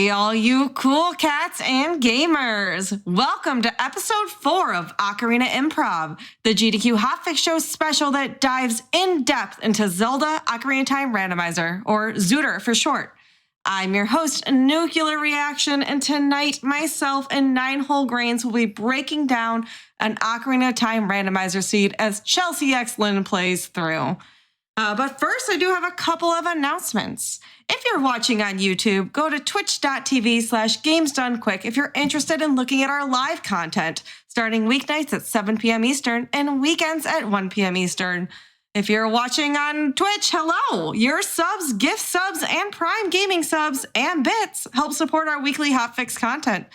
Howdy, all you cool cats and gamers. Welcome to episode 4 of Ocarina Improv, the GDQ Hotfix Show special that dives in depth into Zelda Ocarina of Time Randomizer, or ZOOTR for short. I'm your host, Nuclear Reaction, and tonight myself and 9 whole grains will be breaking down an Ocarina of Time Randomizer seed as Chelsea X Lynn plays through. But first, I do have a couple of announcements. If you're watching on YouTube, go to twitch.tv/gamesdonequick if you're interested in looking at our live content, starting weeknights at 7 p.m. Eastern and weekends at 1 p.m. Eastern. If you're watching on Twitch, hello! Your subs, gift subs, and Prime Gaming subs and bits help support our weekly hotfix content.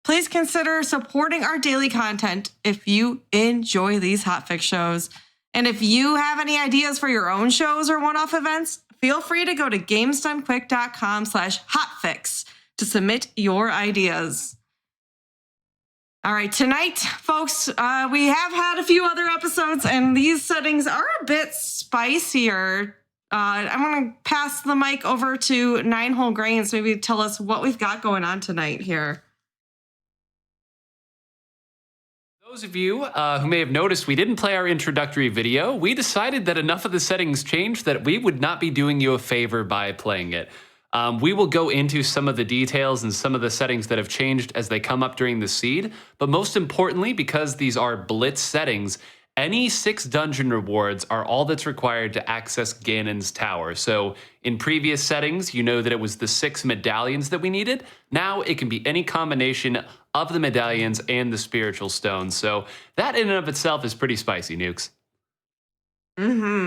Please consider supporting our daily content if you enjoy these hotfix shows. And if you have any ideas for your own shows or one-off events, feel free to go to gamesdonequick.com/hotfix to submit your ideas. All right, tonight, folks, we have had a few other episodes, and these settings are a bit spicier. I'm going to pass the mic over to 9 whole grains, maybe tell us what we've got going on tonight here. Those of you who may have noticed we didn't play our introductory video, we decided that enough of the settings changed that we would not be doing you a favor by playing it. We will go into some of the details and some of the settings that have changed as they come up during the seed, but most importantly, because these are blitz settings, any 6 dungeon rewards are all that's required to access Ganon's tower. So in previous settings, you know that it was the 6 medallions that we needed. Now it can be any combination of the medallions and the spiritual stones. So that in and of itself is pretty spicy, Nukes.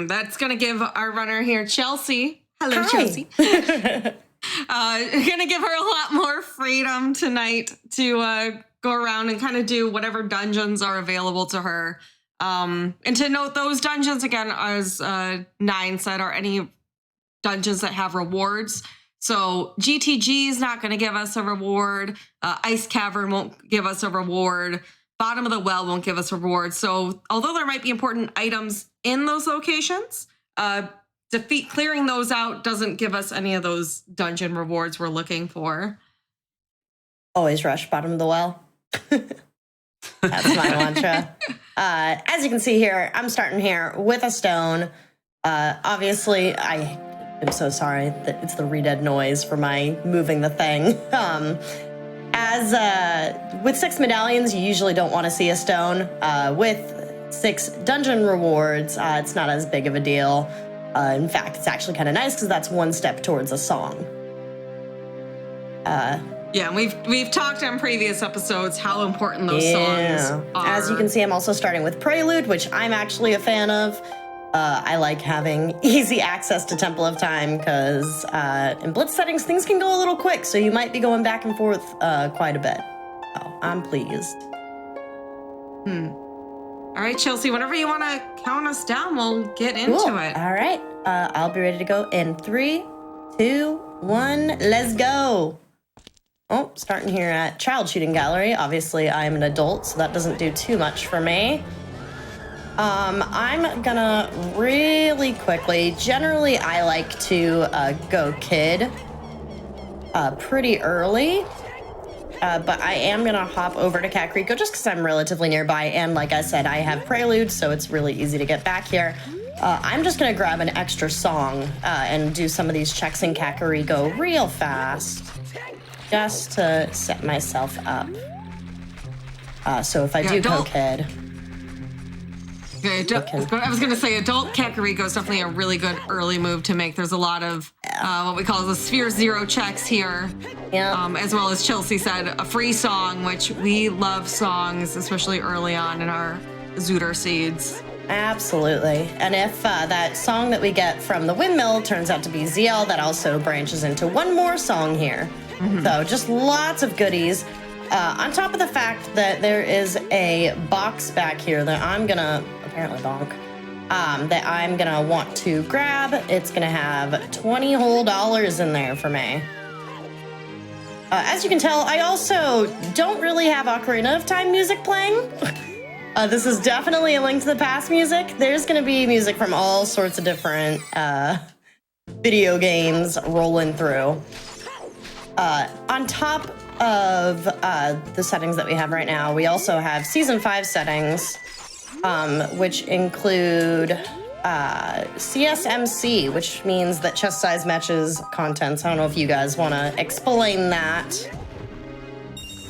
That's going to give our runner here, Chelsea. Hello, Hi. Chelsea. Going to give her a lot more freedom tonight to go around and kind of do whatever dungeons are available to her. And to note, those dungeons, again, as 9 said, are any dungeons that have rewards. So GTG is not going to give us a reward. Ice Cavern won't give us a reward. Bottom of the Well won't give us a reward. So although there might be important items in those locations, clearing those out doesn't give us any of those dungeon rewards we're looking for. Always rush bottom of the well. That's my mantra. As you can see here, I'm starting here with a stone. Obviously, I'm so sorry that it's the re-dead noise for my moving the thing. With 6 medallions, you usually don't want to see a stone. With 6 dungeon rewards, it's not as big of a deal. In fact, it's actually kind of nice because that's 1 step towards a song. Yeah, we've talked on previous episodes how important those songs are. As you can see, I'm also starting with Prelude, which I'm actually a fan of. I like having easy access to Temple of Time because in blitz settings, things can go a little quick, so you might be going back and forth quite a bit. Oh, I'm pleased. All right, Chelsea, whenever you want to count us down, we'll get into it. All right, I'll be ready to go in 3, 2, 1, let's go. Oh, starting here at Child Shooting Gallery. Obviously, I'm an adult, so that doesn't do too much for me. I'm gonna really quickly, generally I like to go kid pretty early, but I am gonna hop over to Kakariko just because I'm relatively nearby, and like I said, I have Prelude, so it's really easy to get back here. I'm just gonna grab an extra song and do some of these checks in Kakariko real fast, just to set myself up. So if I do go kid... I was going to say adult Kakariko is definitely a really good early move to make. There's a lot of what we call the Sphere Zero checks here. Yeah. As well as Chelsea said, a free song, which we love songs, especially early on in our ZOOTR seeds. Absolutely. And if that song that we get from the windmill turns out to be ZL, that also branches into one more song here. So just lots of goodies. On top of the fact that there is a box back here that I'm gonna, apparently bonk, that I'm gonna want to grab. It's gonna have 20 whole dollars in there for me. As you can tell, I also don't really have Ocarina of Time music playing. This is definitely a Link to the Past music. There's gonna be music from all sorts of different video games rolling through. On top of the settings that we have right now, we also have Season 5 settings, which include CSMC, which means that chest size matches contents. I don't know if you guys want to explain that.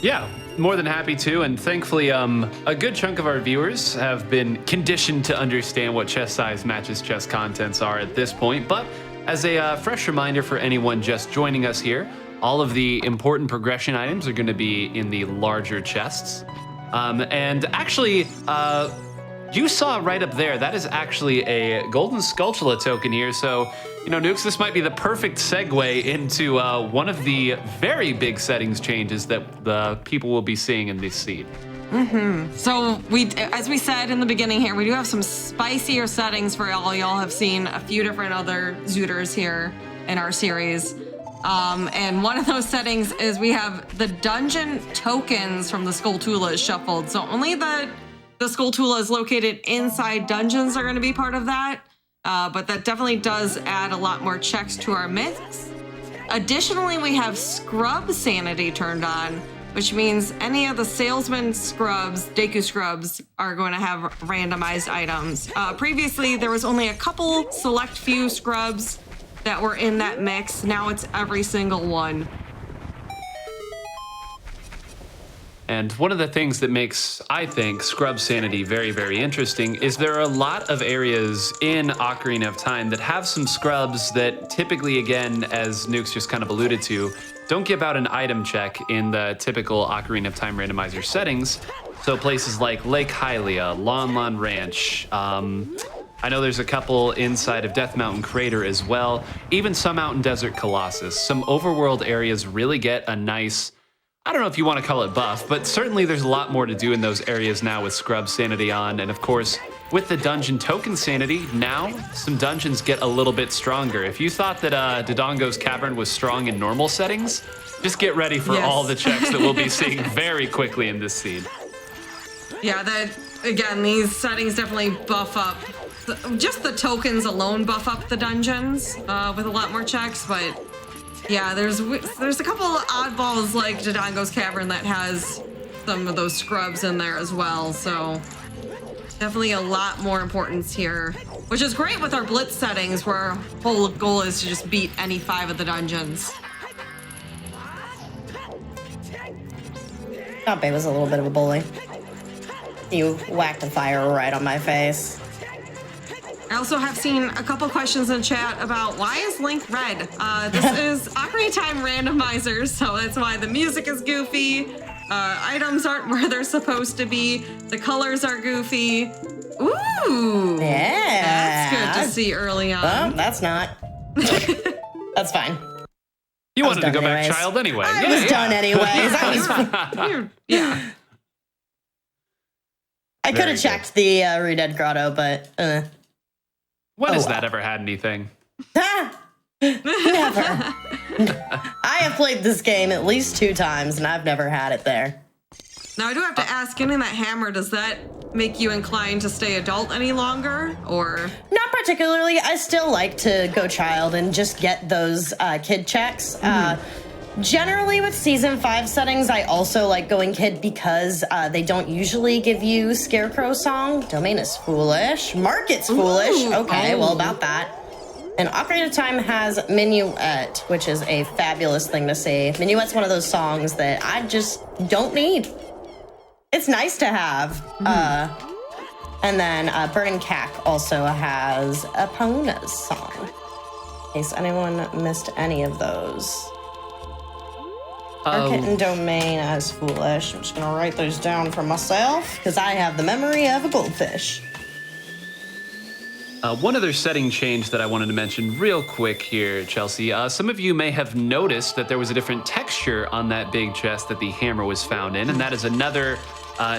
Yeah, more than happy to. And thankfully, a good chunk of our viewers have been conditioned to understand what chest size matches chest contents are at this point. But as a fresh reminder for anyone just joining us here, all of the important progression items are going to be in the larger chests. And actually, you saw right up there, that is actually a golden Skulltula token here. So, you know, Nukes, this might be the perfect segue into one of the very big settings changes that the people will be seeing in this seed. So as we said in the beginning here, we do have some spicier settings for y'all. Y'all have seen a few different other ZOOTRs here in our series. And one of those settings is we have the dungeon tokens from the Skulltulas shuffled. So only the Skulltulas located inside dungeons are going to be part of that. But that definitely does add a lot more checks to our mix. Additionally, we have scrub sanity turned on, which means any of the salesman scrubs, Deku scrubs, are going to have randomized items. Previously, there was only a couple select few scrubs that were in that mix. Now it's every single one. And one of the things that makes, I think, Scrub Sanity very, very interesting is there are a lot of areas in Ocarina of Time that have some scrubs that typically, again, as Nukes just kind of alluded to, don't give out an item check in the typical Ocarina of Time Randomizer settings. So places like Lake Hylia, Lon Lon Ranch, I know there's a couple inside of Death Mountain Crater as well, even some out in Desert Colossus. Some overworld areas really get a nice, I don't know if you want to call it buff, but certainly there's a lot more to do in those areas now with Scrub Sanity on. And of course, with the dungeon token sanity, now some dungeons get a little bit stronger. If you thought that Dodongo's Cavern was strong in normal settings, just get ready for all the checks that we'll be seeing very quickly in this seed. Yeah, again, these settings definitely buff up. Just the tokens alone buff up the dungeons with a lot more checks, but yeah, there's a couple of oddballs like Dodongo's Cavern that has some of those scrubs in there as well, so definitely a lot more importance here, which is great with our blitz settings where our whole goal is to just beat any 5 of the dungeons. Gabe was a little bit of a bully. You whacked a fire right on my face. I also have seen a couple questions in chat about why is Link red? This is Ocarina of Time Randomizer, so that's why the music is goofy. Items aren't where they're supposed to be. The colors are goofy. Ooh, yeah, that's good to see early on. Well, that's not. That's fine. You wanted to go anyways. back child anyway. I was done anyways. Yeah. I could have checked the Reded Grotto, but when has that ever had anything? Never. I have played this game at least 2 times, and I've never had it there. Now I do have to ask, getting that hammer, does that make you inclined to stay adult any longer, or? Not particularly. I still like to go child and just get those kid checks. Generally with Season 5 settings, I also like going kid because they don't usually give you Scarecrow song. Domain is foolish. Market's foolish. Okay, well about that. And Ocarina of Time has Minuet, which is a fabulous thing to see. Minuet's one of those songs that I just don't need. It's nice to have. And then Burning Cack also has Epona's song. In case anyone missed any of those. Market and Domain as foolish. I'm just gonna write those down for myself because I have the memory of a goldfish. One other setting change that I wanted to mention real quick here, Chelsea. Some of you may have noticed that there was a different texture on that big chest that the hammer was found in, and that is another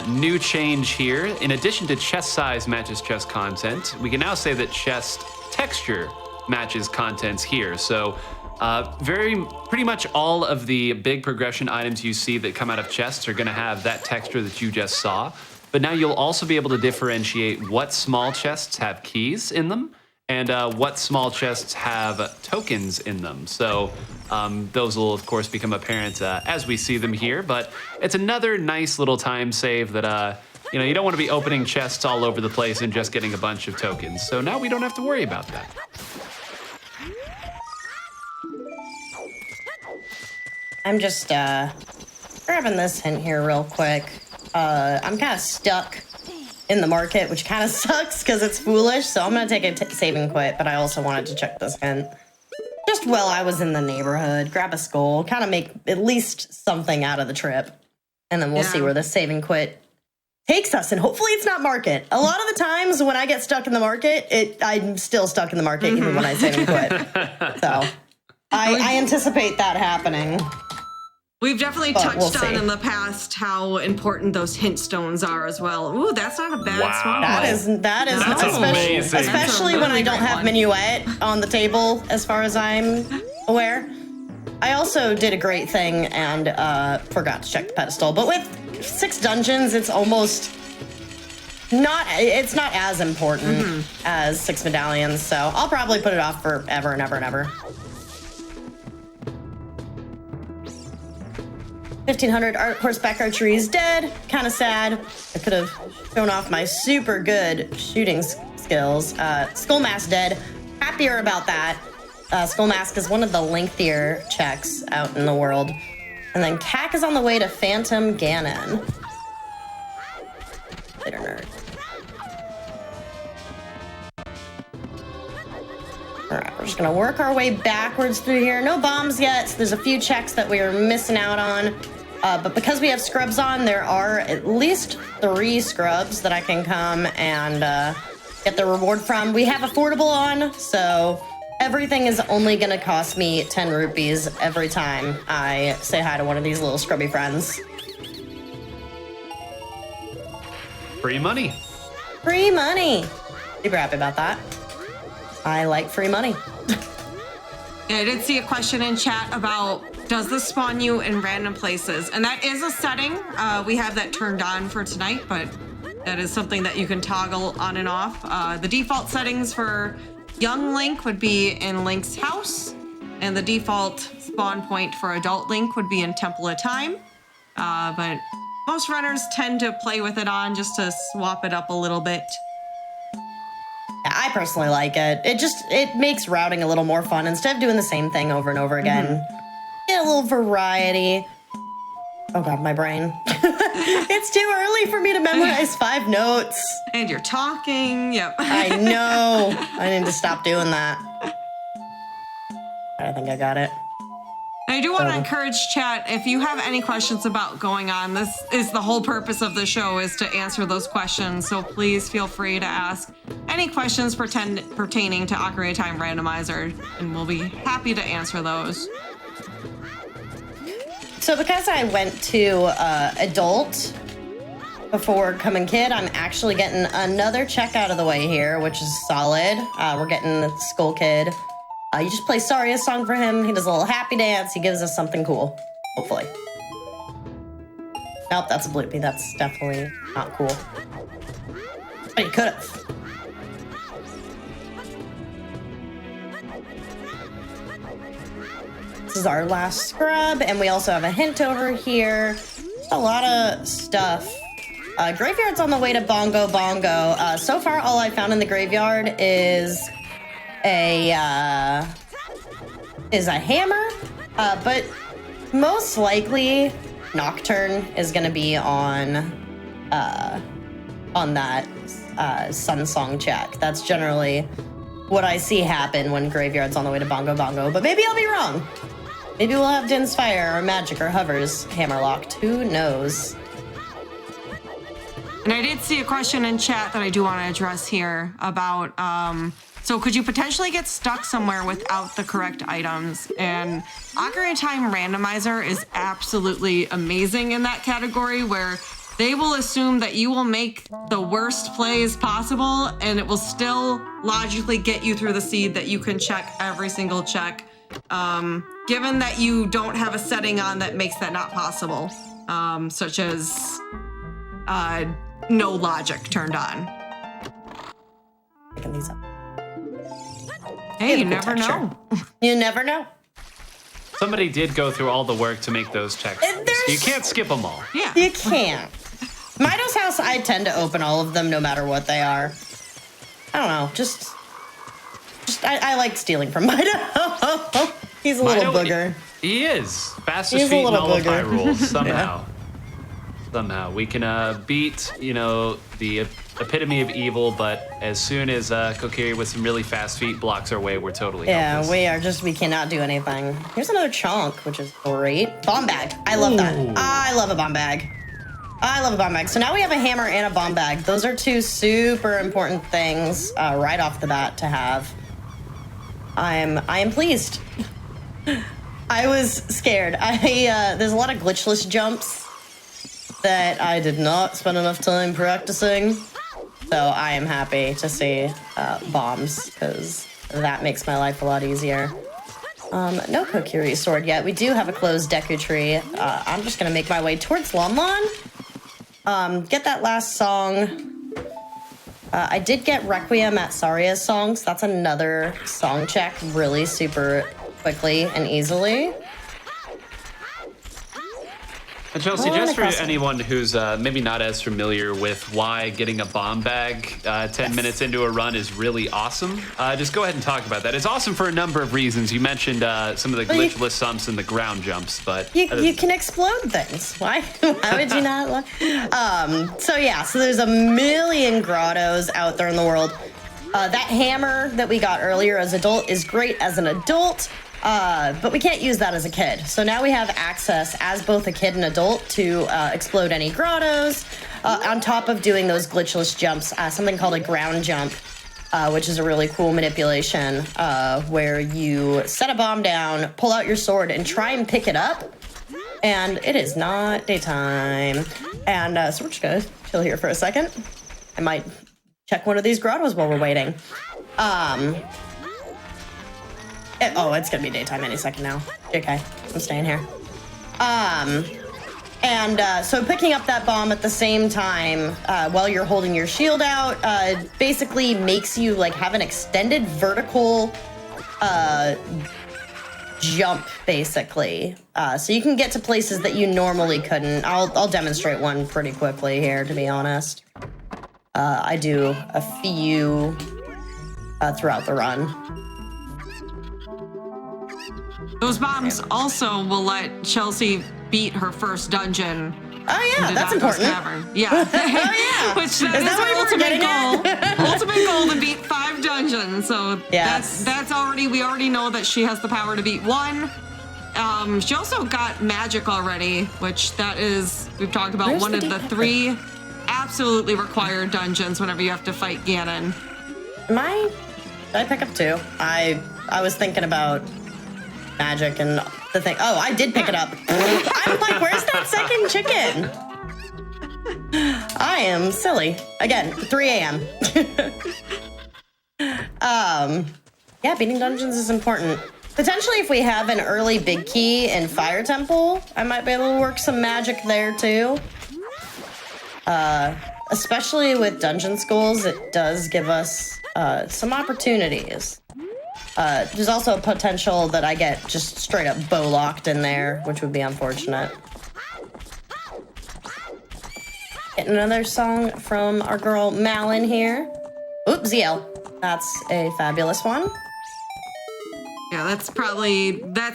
new change here. In addition to chest size matches chest content, we can now say that chest texture matches contents here. So pretty much all of the big progression items you see that come out of chests are going to have that texture that you just saw. But now you'll also be able to differentiate what small chests have keys in them and what small chests have tokens in them. So those will, of course, become apparent as we see them here. But it's another nice little time save that, you know, you don't want to be opening chests all over the place and just getting a bunch of tokens. So now we don't have to worry about that. I'm just grabbing this hint here real quick. I'm kind of stuck in the market, which kind of sucks because it's foolish. So I'm going to take a save and quit, but I also wanted to check this hint. Just while I was in the neighborhood, grab a skull, kind of make at least something out of the trip. And then we'll see where the save and quit takes us. And hopefully it's not market. A lot of the times when I get stuck in the market, I'm still stuck in the market even when I save and quit. So I anticipate that happening. We've definitely touched on in the past how important those hint stones are as well. Ooh, that's not a bad spot. That is That's amazing. Especially when I don't have minuet on the table, as far as I'm aware. I also did a great thing and forgot to check the pedestal. But with 6 dungeons, it's almost not as important as 6 medallions. So I'll probably put it off forever and ever and ever. 1500 horseback archery is dead. Kind of sad. I could have shown off my super good shooting skills. Skull Mask dead. Happier about that. Skull Mask is one of the lengthier checks out in the world. And then Cac is on the way to Phantom Ganon. Later, nerd. All right, we're just gonna work our way backwards through here. No bombs yet, so there's a few checks that we are missing out on. But because we have scrubs on, there are at least 3 scrubs that I can come and get the reward from. We have affordable on, so everything is only gonna cost me 10 rupees every time I say hi to one of these little scrubby friends. Free money. Free money. Super happy about that. I like free money. Yeah, I did see a question in chat about, does this spawn you in random places? And that is a setting. We have that turned on for tonight, but that is something that you can toggle on and off. The default settings for young Link would be in Link's house, and the default spawn point for adult Link would be in Temple of Time. But most runners tend to play with it on just to swap it up a little bit. I personally like it. It makes routing a little more fun instead of doing the same thing over and over again. Get a little variety. Oh god, my brain. It's too early for me to memorize 5 notes. And you're talking, yep. I know. I need to stop doing that. I think I got it. I do want to encourage chat, if you have any questions about going on, this is the whole purpose of the show, is to answer those questions. So please feel free to ask any questions pertaining to Ocarina of Time Randomizer, and we'll be happy to answer those. So because I went to adult before coming kid, I'm actually getting another check out of the way here, which is solid. We're getting the Skull Kid. You just play Saria's song for him. He does a little happy dance. He gives us something cool, hopefully. Nope, that's a bloopy. That's definitely not cool. But he could have. This is our last scrub, and we also have a hint over here. Just a lot of stuff. Graveyard's on the way to Bongo Bongo. So far, all I found in the graveyard is a hammer, but most likely Nocturne is going to be on that Sun Song check. That's generally what I see happen when Graveyard's on the way to Bongo Bongo, but maybe I'll be wrong. Maybe we'll have Din's Fire or Magic or Hover's hammerlocked. Who knows? And I did see a question in chat that I do want to address here about, so could you potentially get stuck somewhere without the correct items? And Ocarina of Time Randomizer is absolutely amazing in that category, where they will assume that you will make the worst plays possible and it will still logically get you through the seed that you can check every single check. Given that you don't have a setting on that makes that not possible, such as no logic turned on. Picking these up. Hey, you Beautiful never texture. know. You never know. Somebody did go through all the work to make those textures. there's- You can't skip them all. Yeah. You can't. Mido's house, I tend to open all of them no matter what they are. I don't know, just I like stealing from Mido. He's a little Mido, booger. He is. Fastest He's a feet in little all of booger. Hyrule, somehow. Somehow. We can beat, the epitome of evil, but as soon as Kokiri with some really fast feet blocks our way, we're totally helpless. We cannot do anything. Here's another chunk, which is great. Bomb bag. I love that. Ooh. I love a bomb bag. I love a bomb bag. So now we have a hammer and a bomb bag. Those are two super important things right off the bat to have. I am pleased. I was scared. There's a lot of glitchless jumps that I did not spend enough time practicing. So I am happy to see bombs, because that makes my life a lot easier. No Kokiri sword yet. We do have a closed Deku tree. I'm just going to make my way towards Lon. Get that last song. I did get Requiem at Saria's songs. That's another song check really super quickly and easily. And Chelsea, Oh, just for across it. anyone who's maybe not as familiar with why getting a bomb bag 10 minutes into a run is really awesome, just go ahead and talk about that. It's awesome for a number of reasons. You mentioned some of the Well, glitchless sumps and the ground jumps, but You can explode things. Why would you not? So there's a million grottos out there in the world. That hammer that we got earlier as adult is great as an adult, but we can't use that as a kid. So now we have access as both a kid and adult to explode any grottos, on top of doing those glitchless jumps, something called a ground jump, which is a really cool manipulation where you set a bomb down, pull out your sword, and try and pick it up. And it is not daytime. And so we're just gonna chill here for a second. I might check one of these grottos while we're waiting. It's gonna be daytime any second now. JK, I'm staying here. So picking up that bomb at the same time while you're holding your shield out basically makes you like have an extended vertical jump, basically. So you can get to places that you normally couldn't. I'll demonstrate one pretty quickly here, to be honest. I do a few throughout the run. Those bombs also will let Chelsea beat her first dungeon. Oh yeah, into that's Doggo's important. Cavern. Yeah. Oh yeah. Which that Is is that what her we were ultimate getting goal. at? Ultimate goal to beat 5 dungeons. So Yes. that's already, we already know that she has the power to beat 1. She also got magic already, which that is, we've talked about, Where's one the of the data? 3 absolutely required dungeons whenever you have to fight Ganon. Did I pick up 2? I was thinking about magic and the thing. Oh, I did pick it up. I'm like, where's that second chicken? I am silly. Again, 3 a.m. Yeah, beating dungeons is important. Potentially, if we have an early big key in Fire Temple, I might be able to work some magic there too. Especially with dungeon schools, it does give us some opportunities. There's also a potential that I get just straight up bow locked in there, which would be unfortunate. Getting another song from our girl Malin here. Oops, ZL. That's a fabulous one. Yeah, that's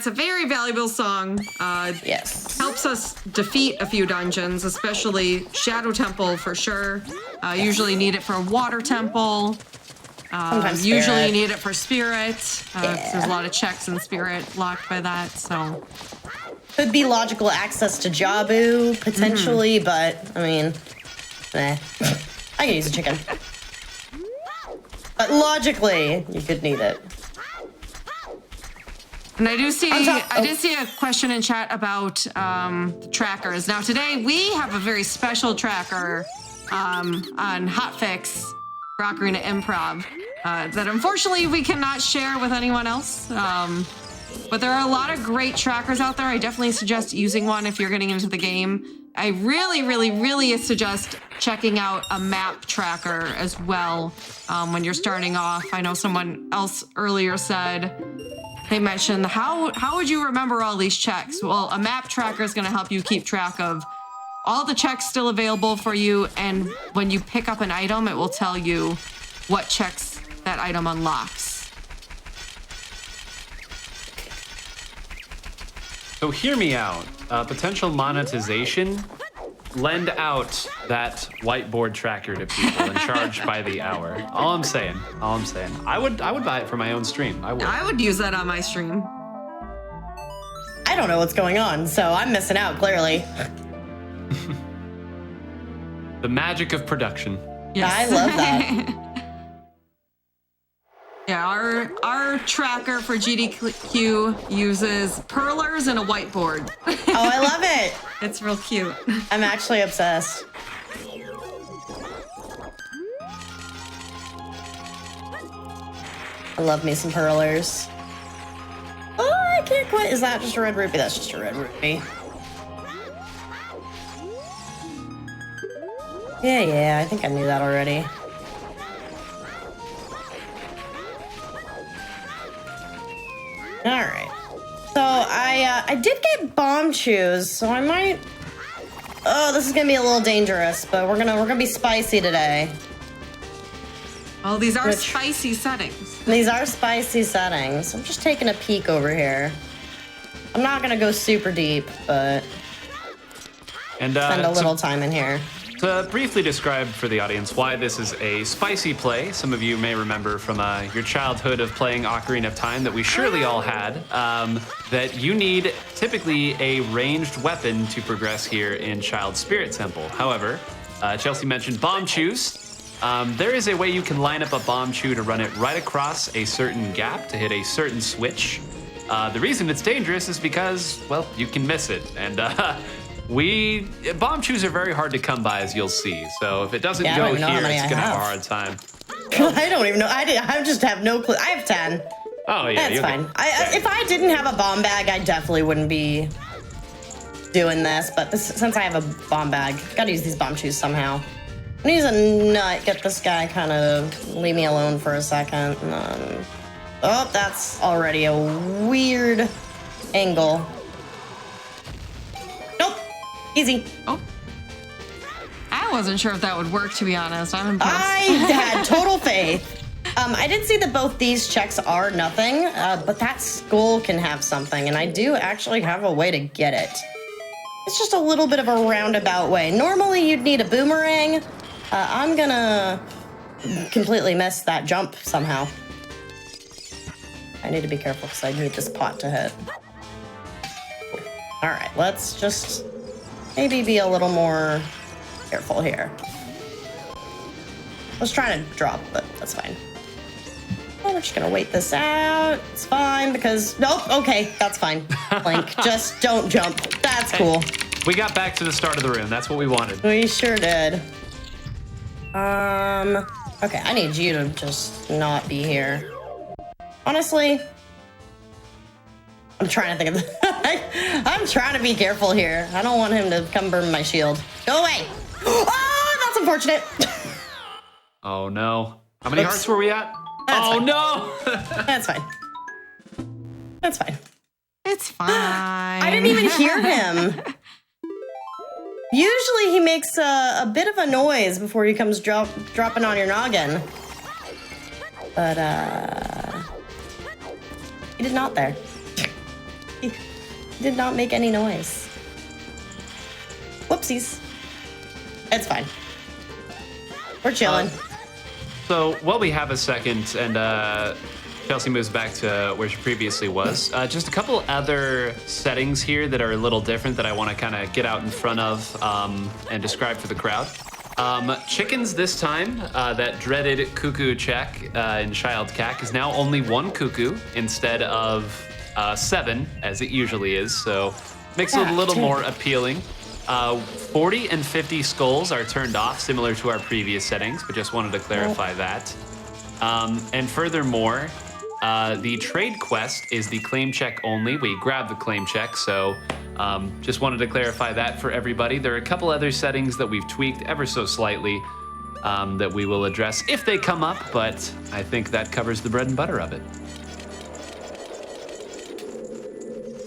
a very valuable song. Yes. Helps us defeat a few dungeons, especially Shadow Temple for sure. Usually need it for Water Temple. Sometimes Usually Spirit. need it for Spirit. 'Cause there's a lot of checks in Spirit locked by that. So Could be logical access to Jabu, potentially, but, I mean, I can use a chicken. But logically, you could need it. And I do see top- did see a question in chat about the trackers. Now today we have a very special tracker on Hotfix for Ocarina Improv that unfortunately we cannot share with anyone else. But there are a lot of great trackers out there. I definitely suggest using one if you're getting into the game. I really suggest checking out a map tracker as well when you're starting off. I know someone else earlier said, they mentioned, how would you remember all these checks? Well, a map tracker is going to help you keep track of all the checks still available for you, and when you pick up an item, it will tell you what checks that item unlocks. So hear me out. Potential monetization. Lend out that whiteboard tracker to people and charge by the hour. All I'm saying. I would buy it for my own stream. I would use that on my stream. I don't know what's going on, so I'm missing out, clearly. The magic of production. Yes. I love that. Yeah, our tracker for GDQ uses perlers and a whiteboard. Oh, I love it. It's real cute. I'm actually obsessed. I love me some perlers. Oh, I can't quite. Is that just a red rupee? That's just a red rupee. Yeah, I think I knew that already. All right. So I did get bomb chews, so I might. Oh, this is gonna be a little dangerous, but we're gonna be spicy today. Oh, these are spicy settings. These are spicy settings. I'm just taking a peek over here. I'm not gonna go super deep, but spend a little time in here. To briefly describe for the audience why this is a spicy play, some of you may remember from your childhood of playing Ocarina of Time that we surely all had, that you need typically a ranged weapon to progress here in Child Spirit Temple. However, Chelsea mentioned bomb chews. There is a way you can line up a bomb chew to run it right across a certain gap to hit a certain switch. The reason it's dangerous is because, well, you can miss it. And bomb chews are very hard to come by, as you'll see. So if it doesn't go here, it's gonna have a hard time. I don't even know. I just have no clue. I have 10. Oh yeah, that's fine. If I didn't have a bomb bag, I definitely wouldn't be doing this. But since I have a bomb bag, gotta use these bomb chews somehow. I'm gonna use a nut. Get this guy kind of leave me alone for a second. Oh, that's already a weird angle. Nope. Easy. Oh. I wasn't sure if that would work, to be honest. I'm impressed. I had total faith. I did see that both these checks are nothing, but that skull can have something, and I do actually have a way to get it. It's just a little bit of a roundabout way. Normally, you'd need a boomerang. I'm gonna completely miss that jump somehow. I need to be careful because I need this pot to hit. All right, let's just maybe be a little more careful here. I was trying to drop, but that's fine. Oh, we're just gonna wait this out. It's fine because, nope, okay, that's fine. Link, just don't jump. That's cool. We got back to the start of the room. That's what we wanted. We sure did. Okay, I need you to just not be here. Honestly, I'm trying to think of I'm trying to be careful here. I don't want him to come burn my shield. Go away. Oh, that's unfortunate. Oh no. How many hearts were we at? That's fine. No. That's fine. That's fine. It's fine. I didn't even hear him. Usually he makes a bit of a noise before he comes dropping on your noggin. But, he did not there. He did not make any noise. Whoopsies. It's fine. We're chilling. So while we have a second and Chelsea moves back to where she previously was, just a couple other settings here that are a little different that I want to kind of get out in front of and describe for the crowd. Chickens this time, that dreaded cuckoo check in Child CAC is now only 1 cuckoo instead of 7 as it usually is, so makes it a little more appealing. 40 and 50 skulls are turned off, similar to our previous settings, but just wanted to clarify that. And furthermore, the trade quest is the claim check only. We grab the claim check, so Just wanted to clarify that for everybody. There are a couple other settings that we've tweaked ever so slightly that we will address if they come up, but I think that covers the bread and butter of it.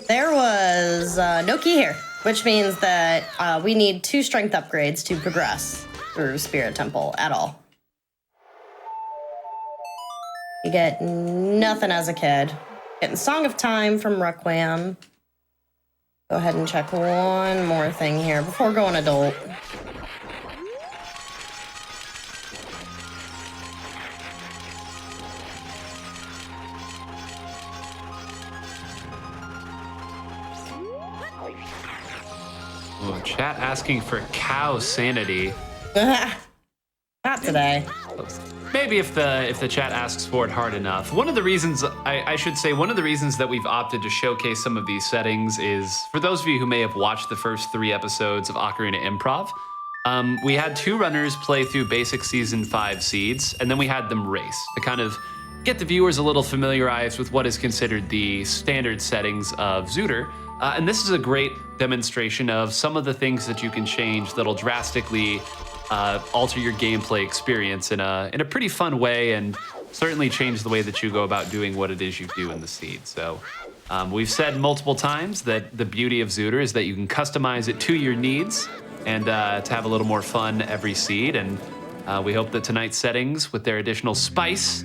There was no key here, which means that we need 2 strength upgrades to progress through Spirit Temple at all. You get nothing as a kid. Getting Song of Time from Requiem. Go ahead and check one more thing here before going adult. Ooh, chat asking for cow sanity. Not today. Maybe if the chat asks for it hard enough. One of the reasons, I should say, one of the reasons that we've opted to showcase some of these settings is, for those of you who may have watched the first 3 episodes of Ocarina Improv, we had 2 runners play through basic Season 5 seeds, and then we had them race to kind of get the viewers a little familiarized with what is considered the standard settings of ZOOTR. And this is a great demonstration of some of the things that you can change that'll drastically alter your gameplay experience in a pretty fun way, and certainly change the way that you go about doing what it is you do in the seed. So we've said multiple times that the beauty of ZOOTR is that you can customize it to your needs and to have a little more fun every seed. And we hope that tonight's settings, with their additional spice,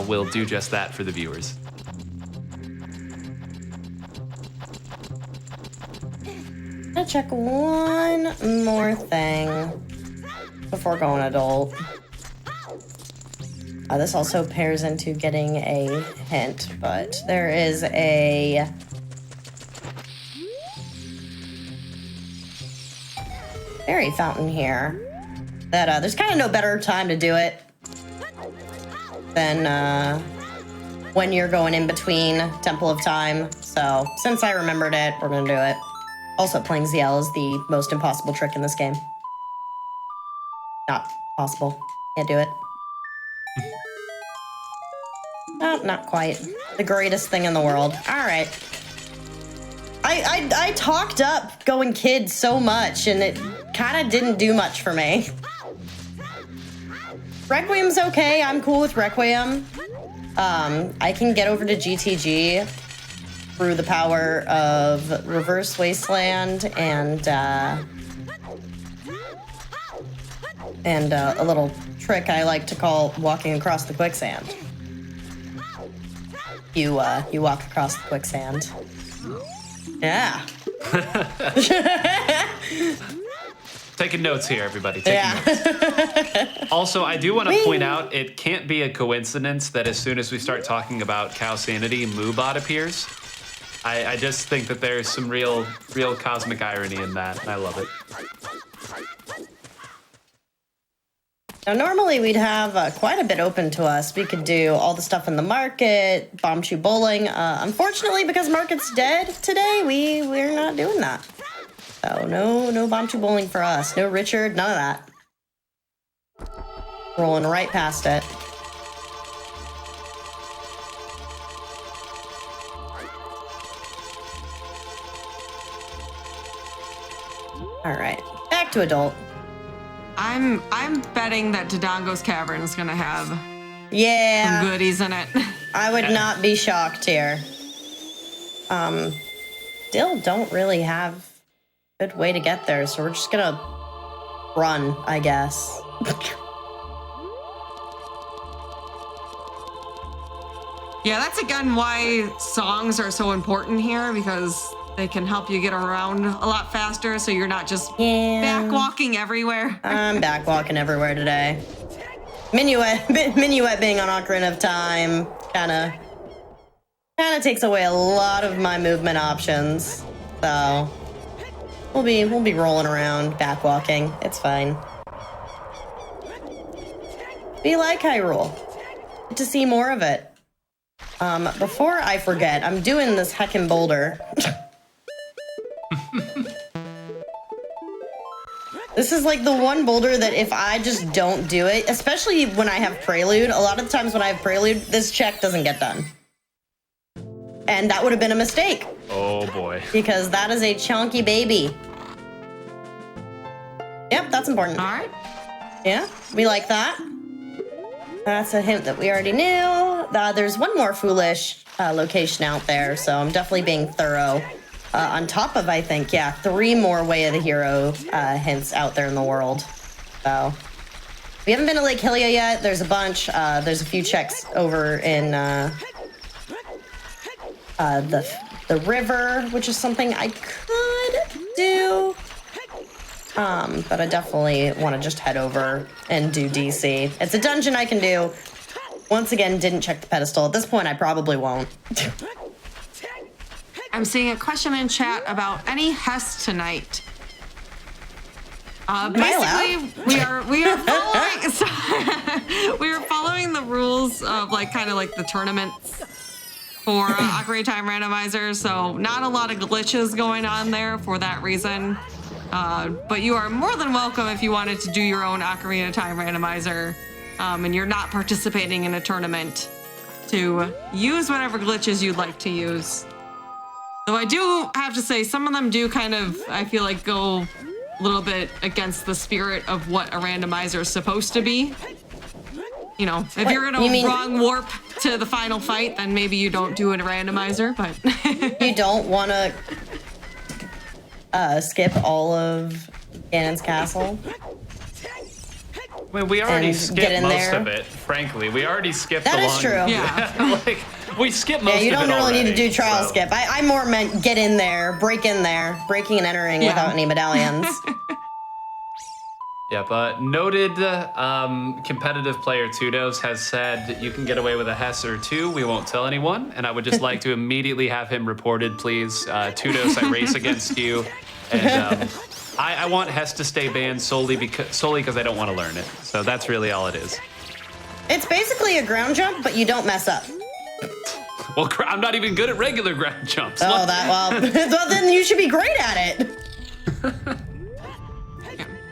will do just that for the viewers. I'm gonna check one more thing before going adult. This also pairs into getting a hint, but there is a fairy fountain here that there's kind of no better time to do it than when you're going in between Temple of Time. So since I remembered it, we're gonna do it. Also, playing ZL is the most impossible trick in this game. Not possible. Can't do it. Oh, not quite. The greatest thing in the world. All right. I talked up going kid so much, and it kind of didn't do much for me. Requiem's okay. I'm cool with Requiem. I can get over to GTG through the power of Reverse Wasteland and a little trick I like to call walking across the quicksand. You walk across the quicksand. Yeah. Taking notes here, everybody. Taking notes. Also, I do want to point out, it can't be a coincidence that as soon as we start talking about cow sanity, Moobot appears. I just think that there's some real cosmic irony in that, and I love it. Now, normally we'd have quite a bit open to us. We could do all the stuff in the market, bomb shoe bowling. Unfortunately, because market's dead today, we're not doing that. So no bomb shoe bowling for us. No Richard, none of that. Rolling right past it. All right, back to adult. I'm betting that Dodongo's Cavern is gonna have some goodies in it. I would not be shocked here. Still don't really have a good way to get there, so we're just gonna run, I guess. Yeah, that's again why songs are so important here, because they can help you get around a lot faster, so you're not just back walking everywhere. I'm back walking everywhere today. Minuet being on Ocarina of Time kind of takes away a lot of my movement options. So we'll be rolling around, back walking. It's fine. Be like Hyrule. Get to see more of it. Before I forget, I'm doing this heckin' boulder. This is like the one boulder that if I just don't do it, especially when I have Prelude, a lot of the times when I have Prelude, this check doesn't get done. and that would have been a mistake. Oh boy. Because that is a chunky baby. Yep, that's important. All right. Yeah, we like that. That's a hint that we already knew. There's one more foolish location out there, so I'm definitely being thorough. On top of, I think, 3 more Way of the Hero hints out there in the world. So we haven't been to Lake Hylia yet. There's a bunch. There's a few checks over in the river, which is something I could do. But I definitely want to just head over and do DC. It's a dungeon I can do. Once again, didn't check the pedestal. At this point, I probably won't. I'm seeing a question in chat about any Hess tonight. Basically, we are following we are following the rules of kind of like the tournaments for Ocarina of Time Randomizer. So not a lot of glitches going on there for that reason. But you are more than welcome if you wanted to do your own Ocarina of Time Randomizer, and you're not participating in a tournament, to use whatever glitches you'd like to use. Though I do have to say, some of them do kind of, I feel like, go a little bit against the spirit of what a randomizer is supposed to be. You know, if you're in a wrong warp to the final fight, then maybe you don't do a randomizer, but... You don't want to skip all of Ganon's castle? Well, we already And skipped get in most there. of it, frankly. We already skipped That the is long... true. Yeah. Like, we skipped most of it You don't really already, need to do trial so- skip. I more meant get in there, break in there, breaking and entering Yeah. without any medallions. Yeah, but noted competitive player Tudos has said you can get away with a Hess or 2. We won't tell anyone. And I would just like to immediately have him reported, please. Tudos, I race against you. And I want Hess to stay banned solely because I don't want to learn it. So that's really all it is. It's basically a ground jump, but you don't mess up. Well, I'm not even good at regular ground jumps. Oh, well, then you should be great at it.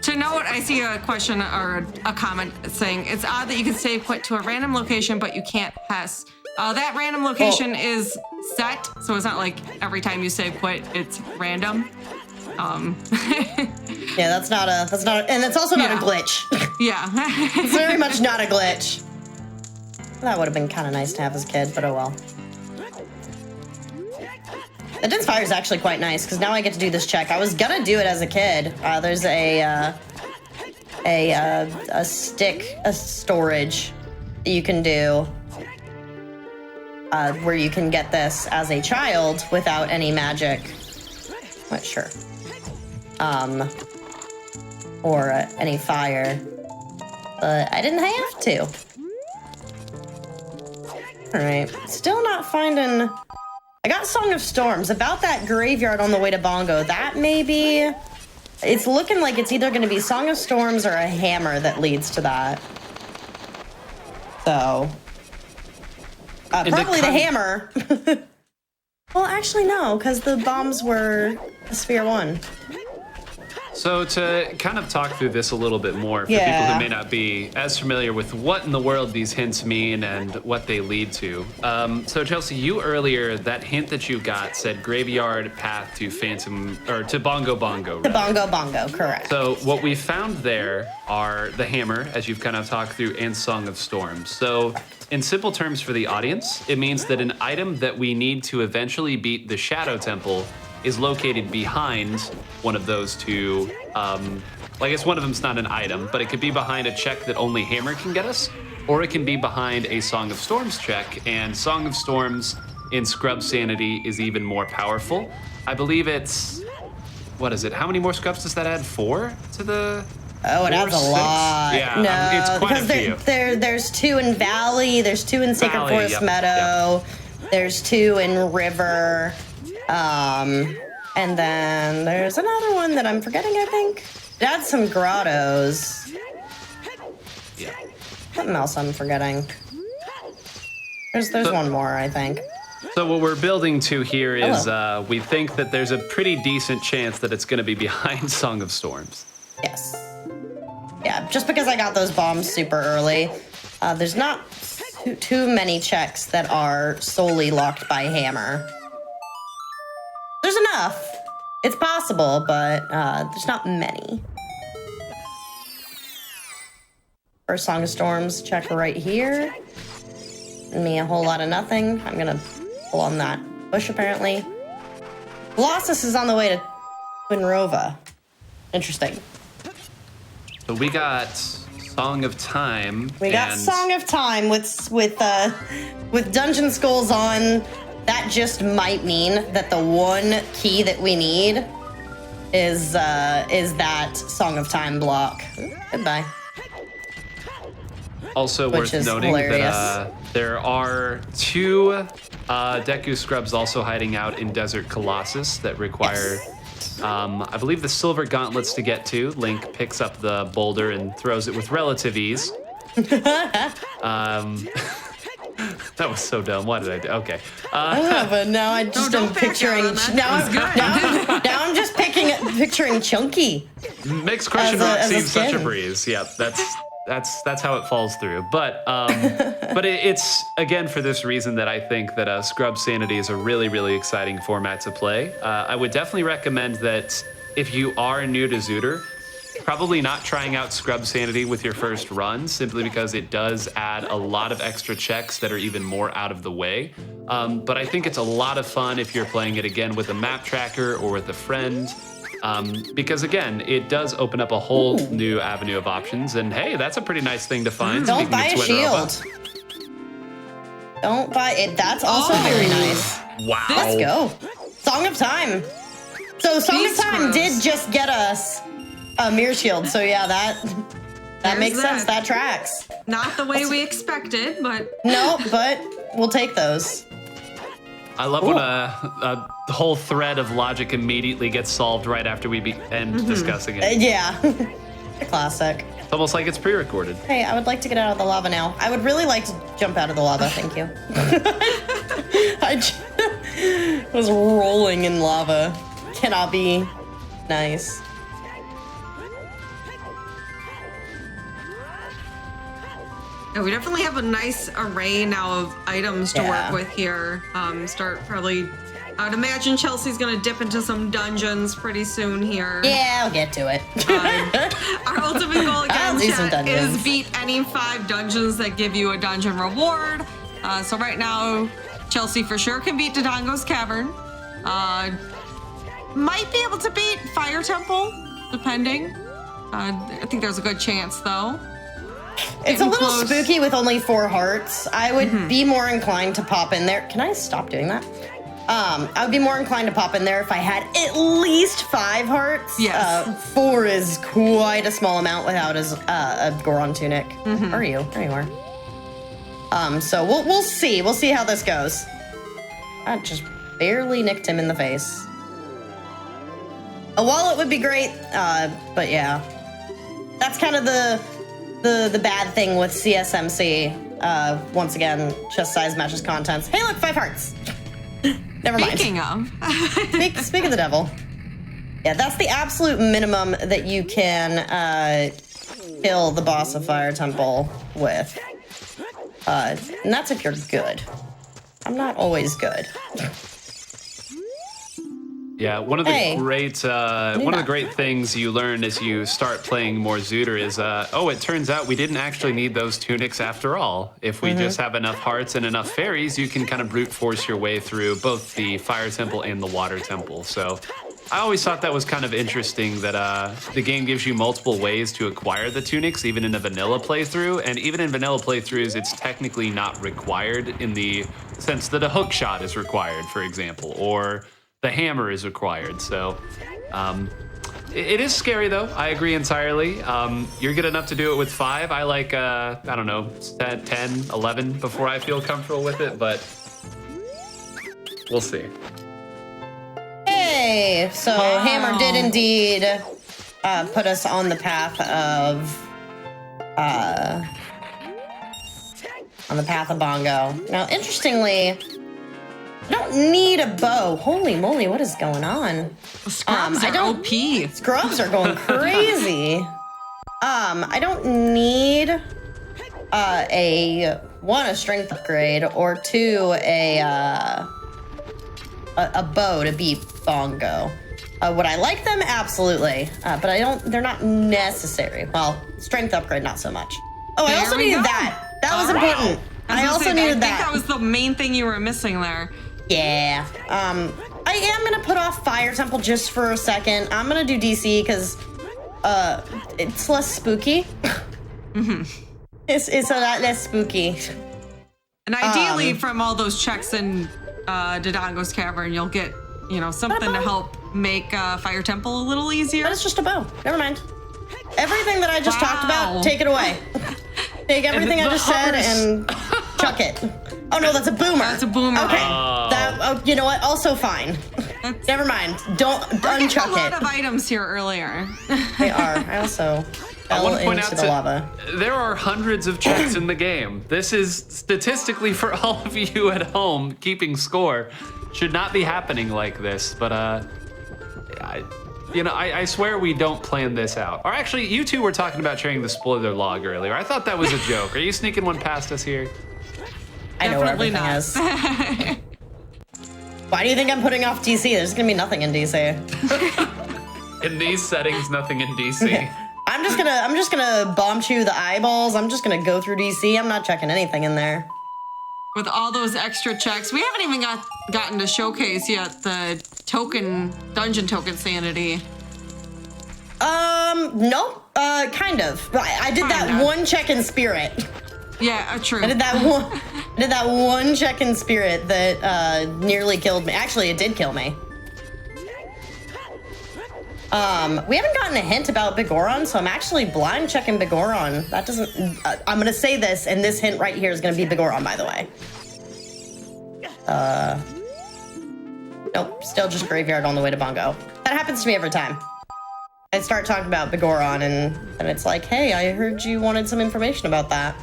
To note, I see a question or a comment saying, it's odd that you can save quit to a random location, but you can't Hess. That random location is set, so it's not like every time you save quit, it's random. Yeah, that's not a, and it's also not a glitch. Yeah. It's very much not a glitch. That would have been kind of nice to have as a kid, but oh well. The Dense Fire is actually quite nice because now I get to do this check. I was gonna do it as a kid. There's a storage that you can do where you can get this as a child without any magic. What? Sure. Or any fire. But I didn't have to. All right. Still not finding. I got Song of Storms. About that graveyard on the way to Bongo. That maybe. It's looking like it's either going to be Song of Storms or a hammer that leads to that. So. Probably the hammer. Well, actually, no, because the bombs were Sphere 1. So to kind of talk through this a little bit more for people who may not be as familiar with what in the world these hints mean and what they lead to. So Chelsea, you earlier, that hint that you got said graveyard path to Phantom, or to Bongo Bongo. To Bongo Bongo, correct. So what we found there are the hammer, as you've kind of talked through, and Song of Storms. So in simple terms for the audience, it means that an item that we need to eventually beat the Shadow Temple is located behind one of those two. I guess one of them's not an item, but it could be behind a check that only Hammer can get us, or it can be behind a Song of Storms check, and Song of Storms in Scrub Sanity is even more powerful. I believe it's, what is it? How many more scrubs does that add? 4 to the... Oh, it adds a lot. Yeah, no, it's quite because a few. There's 2 in Valley, there's 2 in Sacred Valley, Forest yep, Meadow, there's 2 in River, and then there's another one that I'm forgetting, I think. It adds some grottos. Yeah. Something else I'm forgetting. There's one more, I think. So what we're building to here is we think that there's a pretty decent chance that it's going to be behind Song of Storms. Yes. Yeah, just because I got those bombs super early, there's not too many checks that are solely locked by hammer. There's enough. It's possible, but there's not many. First Song of Storms check right here. And me a whole lot of nothing. I'm gonna pull on that bush apparently. Colossus is on the way to Twinrova. Interesting. So we got Song of Time. We got Song of Time with Dungeon Skulls on. That just might mean that the one key that we need is that Song of Time block. Goodbye. Also worth noting that there are 2 Deku Scrubs also hiding out in Desert Colossus that require, I believe, the silver gauntlets to get to. Link picks up the boulder and throws it with relative ease. That was so dumb. Why did I do? Okay. But now I just am picturing. Now I'm just picturing Chunky. Makes Crush Rock seem such a breeze. Yeah, that's how it falls through. But it's again for this reason that I think that Scrub Sanity is a really, really exciting format to play. I would definitely recommend that if you are new to ZOOTR, probably not trying out Scrub Sanity with your first run, simply because it does add a lot of extra checks that are even more out of the way. But I think it's a lot of fun if you're playing it again with a map tracker or with a friend. Because again, it does open up a whole new avenue of options, and hey, that's a pretty nice thing to find. Don't buy a shield. Don't buy it. That's also very nice. Wow. Let's go. Song of Time. So Song of Time did just get us a mirror shield. So yeah, that makes sense. That tracks. Not the way we expected, but no, but we'll take those. I love when the whole thread of logic immediately gets solved right after we end discussing it. Yeah, classic. It's almost like it's pre-recorded. Hey, I would like to get out of the lava now. I would really like to jump out of the lava, thank you. I just was rolling in lava. Cannot be nice. yeah, we definitely have a nice array now of items to work with here. Start probably, I'd imagine Chelsea's gonna dip into some dungeons pretty soon here. Yeah, I'll get to it. Our ultimate goal again, chat, is dungeons. beat any 5 dungeons that give you a dungeon reward. So right now, Chelsea for sure can beat Dodongo's Cavern. Might be able to beat Fire Temple, depending. I think there's a good chance though. It's a little spooky with only 4 hearts. I would be more inclined to pop in there. Can I stop doing that? I would be more inclined to pop in there if I had at least 5 hearts. Yes. 4 is quite a small amount without a Goron tunic. Where are you? There you are. So we'll see. We'll see how this goes. I just barely nicked him in the face. A wallet would be great, but yeah. That's kind of the bad thing with CSMC. Once again, chest size matches contents. Hey, look, 5 hearts. Never mind. Speaking of. Speak of the devil. Yeah, that's the absolute minimum that you can kill the boss of Fire Temple with. And that's if you're good. I'm not always good. Yeah, one of the great things you learn as you start playing more ZOOTR is, it turns out we didn't actually need those tunics after all. If we just have enough hearts and enough fairies, you can kind of brute force your way through both the Fire Temple and the Water Temple. So I always thought that was kind of interesting that the game gives you multiple ways to acquire the tunics, even in a vanilla playthrough. And even in vanilla playthroughs, it's technically not required in the sense that a hook shot is required, for example, or the hammer is required. So it is scary though. I agree entirely. You're good enough to do it with 5. I like, I don't know, 10, 11 before I feel comfortable with it, but we'll see. Hey, so Hammer did indeed put us on the path of Bongo. Now, interestingly, I don't need a bow. Holy moly, what is going on? Scrubs are OP. Scrubs are going crazy. I don't need a strength upgrade, or 2, a bow to beat Bongo. Would I like them? Absolutely. But they're not necessary. Well, strength upgrade, not so much. Oh, I also needed that. That was important. I also needed that. I think that was the main thing you were missing there. Yeah. I am gonna put off Fire Temple just for a second. I'm gonna do DC because it's less spooky. It's a lot less spooky. And ideally, from all those checks in Dodongo's Cavern, you'll get, something to help make Fire Temple a little easier. But it's just a bow. Never mind. Everything that I just talked about, take it away. Take everything I just said and chuck it. Oh no, that's a boomer. That's a boomer. Okay. You know what? Also fine. Never mind. Don't unchuck it. A lot of items here earlier. They are. I also fell into the lava. There are hundreds of checks in the game. This is statistically for all of you at home keeping score. Should not be happening like this, but I swear we don't plan this out. Or actually, you two were talking about sharing the spoiler log earlier. I thought that was a joke. Are you sneaking one past us here? I know where everything is. Why do you think I'm putting off DC? There's gonna be nothing in DC. In these settings, nothing in DC. I'm just gonna bomb chew the eyeballs. I'm just gonna go through DC. I'm not checking anything in there. With all those extra checks, we haven't even gotten to showcase yet the dungeon token sanity. No, kind of. I did that one check in spirit. Yeah, true. I did that one check in spirit that nearly killed me. Actually, it did kill me. We haven't gotten a hint about Bigoron, so I'm actually blind checking Bigoron. That doesn't. I'm gonna say this, and this hint right here is gonna be Bigoron, by the way. Nope, still just graveyard on the way to Bongo. That happens to me every time. I start talking about Bigoron, and it's like, hey, I heard you wanted some information about that.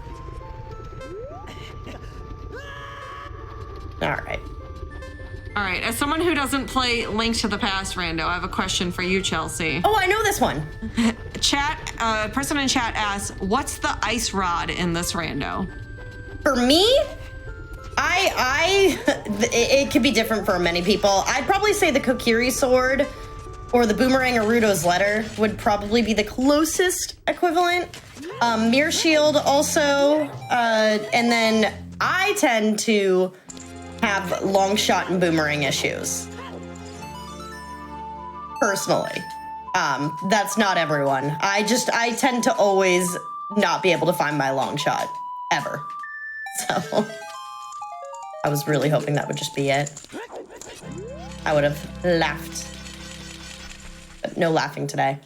All right, as someone who doesn't play Link to the Past, Rando, I have a question for you, Chelsea. Oh, I know this one. Person in chat asks, what's the ice rod in this Rando? For me, it could be different for many people. I'd probably say the Kokiri sword or the Boomerang Arudo's letter would probably be the closest equivalent. Mirror Shield also, and then I tend to have long shot and boomerang issues. Personally. That's not everyone. I tend to always not be able to find my long shot, ever. So, I was really hoping that would just be it. I would have laughed. But no laughing today.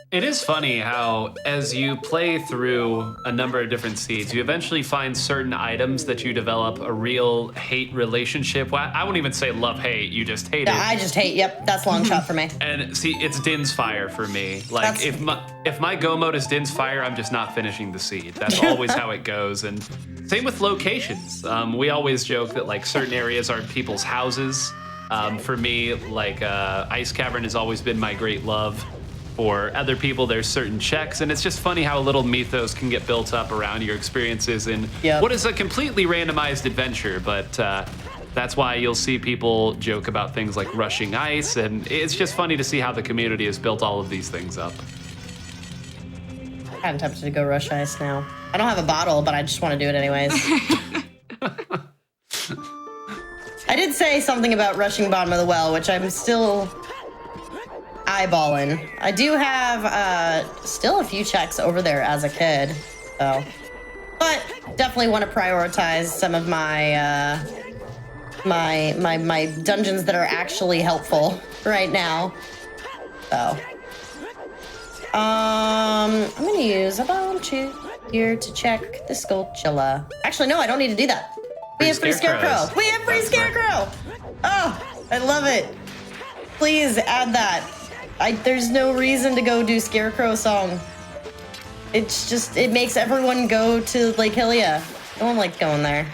It is funny how, as you play through a number of different seeds, you eventually find certain items that you develop a real hate relationship. Well, I wouldn't even say love-hate, you just hate it. I just hate, yep, that's long shot for me. And see, it's Din's Fire for me. Like, if my go mode is Din's Fire, I'm just not finishing the seed. That's always how it goes. And same with locations. We always joke that, like, certain areas aren't people's houses. For me, like, Ice Cavern has always been my great love. For other people, there's certain checks, and it's just funny how a little mythos can get built up around your experiences in what is a completely randomized adventure, but that's why you'll see people joke about things like rushing ice, and it's just funny to see how the community has built all of these things up. I'm kind of tempted to go rush ice now. I don't have a bottle, but I just want to do it anyways. I did say something about rushing bottom of the well, which I'm still eyeballing. I do have still a few checks over there as a kid, so, but definitely want to prioritize some of my my dungeons that are actually helpful right now. So, I'm gonna use a bomb chew here to check the Skulltula. Actually, no, I don't need to do that. We have free Scarecrow. We have free Scarecrow. Oh, I love it. Please add that. There's no reason to go do Scarecrow song. It's just, it makes everyone go to Lake Hylia. No one likes going there.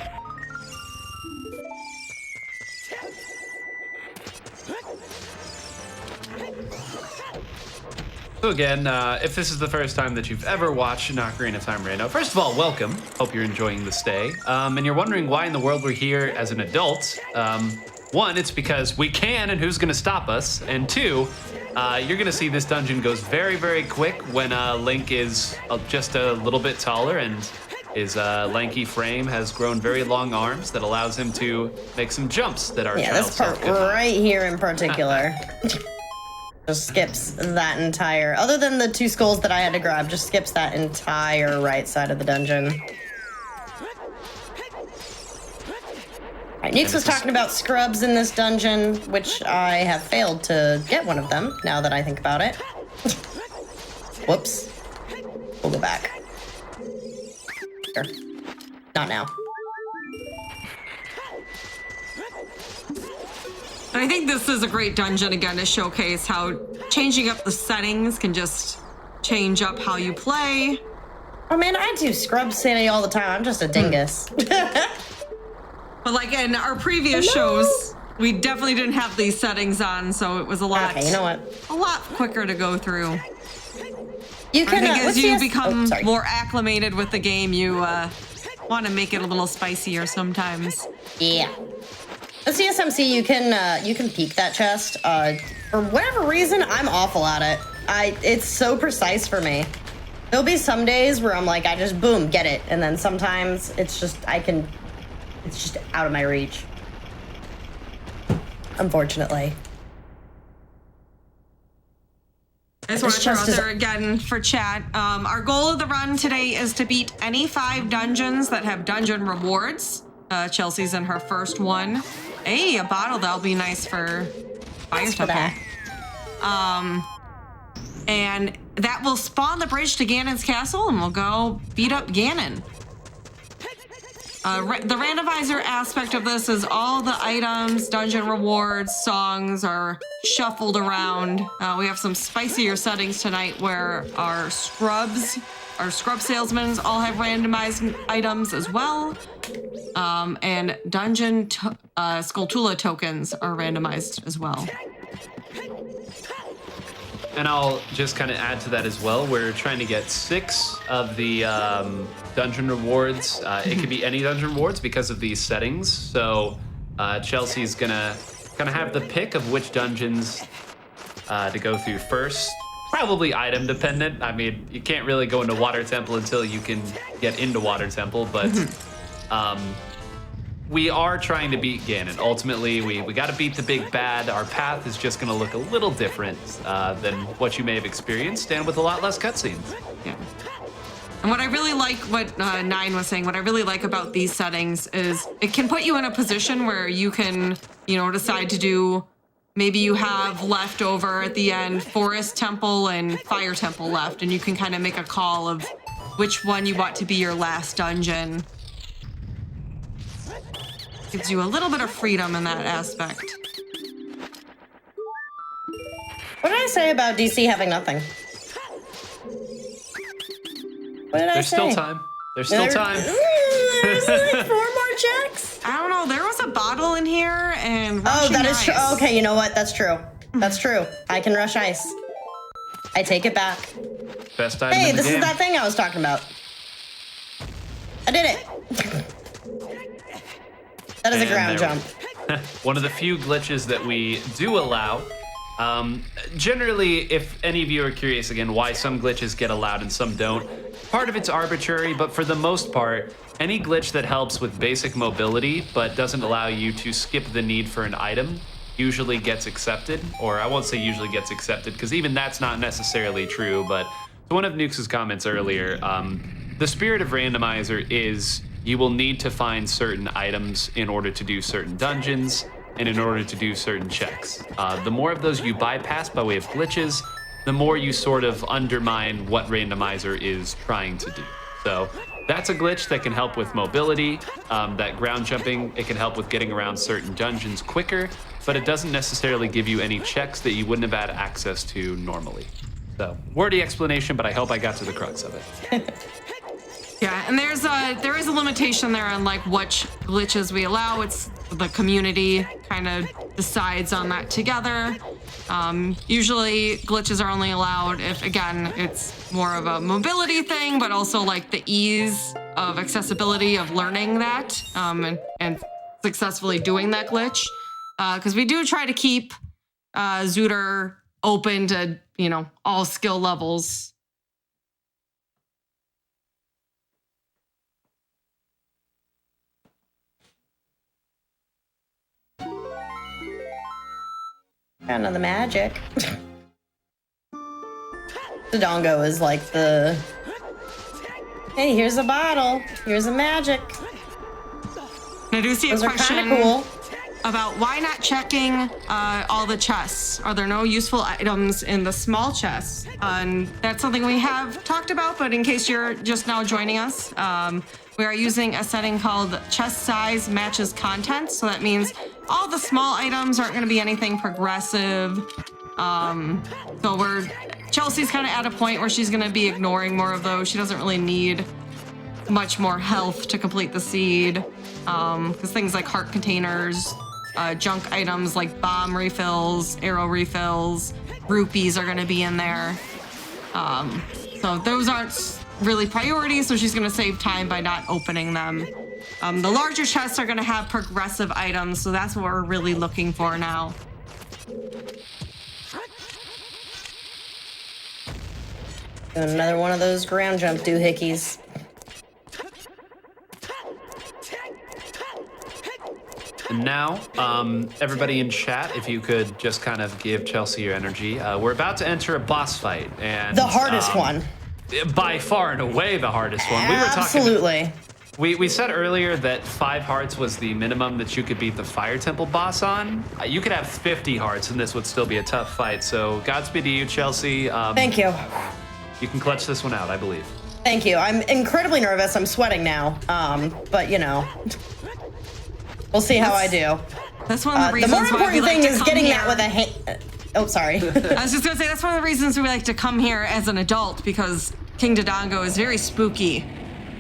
So again, if this is the first time that you've ever watched an Ocarina of Time Rando, first of all, welcome. Hope you're enjoying the stay. And you're wondering why in the world we're here as an adult. One, it's because we can, and who's gonna stop us? And two, you're gonna see this dungeon goes very, very quick when Link is just a little bit taller, and his lanky frame has grown very long arms that allows him to make some jumps that our child this part self could not. right here in particular just skips that entire, other than the 2 skulls that I had to grab, just skips that entire right side of the dungeon. Right, Nukes was talking about scrubs in this dungeon, which I have failed to get one of them, now that I think about it. Whoops. We'll go back. Sure. Not now. I think this is a great dungeon, again, to showcase how changing up the settings can just change up how you play. Oh man, I do scrub city all the time. I'm just a dingus. But like in our previous shows, we definitely didn't have these settings on, so it was a lot. Okay, you know what? A lot quicker to go through. You can, I think as you what's the become sorry. more acclimated with the game, you want to make it a little spicier sometimes. Yeah. The CSMC, you can peek that chest. For whatever reason, I'm awful at it. It's so precise for me. There'll be some days where I'm like, I just boom, get it. And then sometimes it's just, it's just out of my reach. Unfortunately. I just want to This throw chest out is- there again for chat. Our goal of the run today is to beat any 5 dungeons that have dungeon rewards. Chelsea's in her first one. Hey, a bottle, that'll be nice for Fire For Temple. that. And that will spawn the bridge to Ganon's castle, and we'll go beat up Ganon. The randomizer aspect of this is all the items, dungeon rewards, songs are shuffled around. We have some spicier settings tonight where our scrub salesmen all have randomized items as well. And dungeon Skulltula tokens are randomized as well. And I'll just kind of add to that as well. We're trying to get 6 of the dungeon rewards. It could be any dungeon rewards because of these settings. So Chelsea's gonna kind of have the pick of which dungeons to go through first. Probably item dependent. I mean, you can't really go into Water Temple until you can get into Water Temple, but we are trying to beat Ganon. Ultimately, we got to beat the big bad. Our path is just going to look a little different than what you may have experienced, and with a lot less cutscenes. Yeah. And what I really like, what Nine was saying, what I really like about these settings is it can put you in a position where you can, decide to do, maybe you have left over at the end Forest Temple and Fire Temple left, and you can kind of make a call of which one you want to be your last dungeon. Gives you a little bit of freedom in that aspect. What did I say about DC having nothing? What did I There's say? still time. There's still time. There's like 4 more checks. I don't know, there was a bottle in here and Oh, rushing that is true. ice. Okay, you know what? That's true. That's true. I can rush ice. I take it back. Best item Hey, in the this game. is that thing I was talking about. I did it. That is a And ground there jump. One of the few glitches that we do allow. Generally, if any of you are curious again why some glitches get allowed and some don't, part of it's arbitrary, but for the most part, any glitch that helps with basic mobility but doesn't allow you to skip the need for an item usually gets accepted. Or I won't say usually gets accepted, because even that's not necessarily true, but to one of Nukes' comments earlier, the spirit of randomizer is you will need to find certain items in order to do certain dungeons and in order to do certain checks. The more of those you bypass by way of glitches, the more you sort of undermine what randomizer is trying to do. So that's a glitch that can help with mobility, that ground jumping. It can help with getting around certain dungeons quicker, but it doesn't necessarily give you any checks that you wouldn't have had access to normally. So wordy explanation, but I hope I got to the crux of it. Yeah, and there is a limitation there on like which glitches we allow. It's the community kind of decides on that together. Usually glitches are only allowed if, again, it's more of a mobility thing, but also like the ease of accessibility of learning that and successfully doing that glitch. Because we do try to keep ZOOTR open to, you know, all skill levels. Got another magic. Dodongo is like the, hey, here's a bottle, here's a magic. I do see Those a are question kind of cool. about why not checking all the chests. Are there no useful items in the small chests? And that's something we have talked about, but in case you're just now joining us, we are using a setting called chest size matches content. So that means all the small items aren't going to be anything progressive. So Chelsea's kind of at a point where she's going to be ignoring more of those. She doesn't really need much more health to complete the seed. Because things like heart containers, junk items like bomb refills, arrow refills, rupees are going to be in there. So those aren't really priorities, so she's going to save time by not opening them. The larger chests are going to have progressive items, so that's what we're really looking for now. Another one of those ground jump doohickeys. And now, everybody in chat, if you could just kind of give Chelsea your energy. We're about to enter a boss fight, and The hardest one. by far and away the hardest one. Absolutely. We said earlier that 5 hearts was the minimum that you could beat the Fire Temple boss on. You could have 50 hearts, and this would still be a tough fight. So Godspeed to you, Chelsea. Thank you. You can clutch this one out, I believe. Thank you. I'm incredibly nervous. I'm sweating now. But you know, we'll see how I do. That's one of the The reasons more why we important like thing to is come getting here. that with a hand. Oh, sorry. I was just gonna say that's one of the reasons we like to come here as an adult, because King Dodongo is very spooky.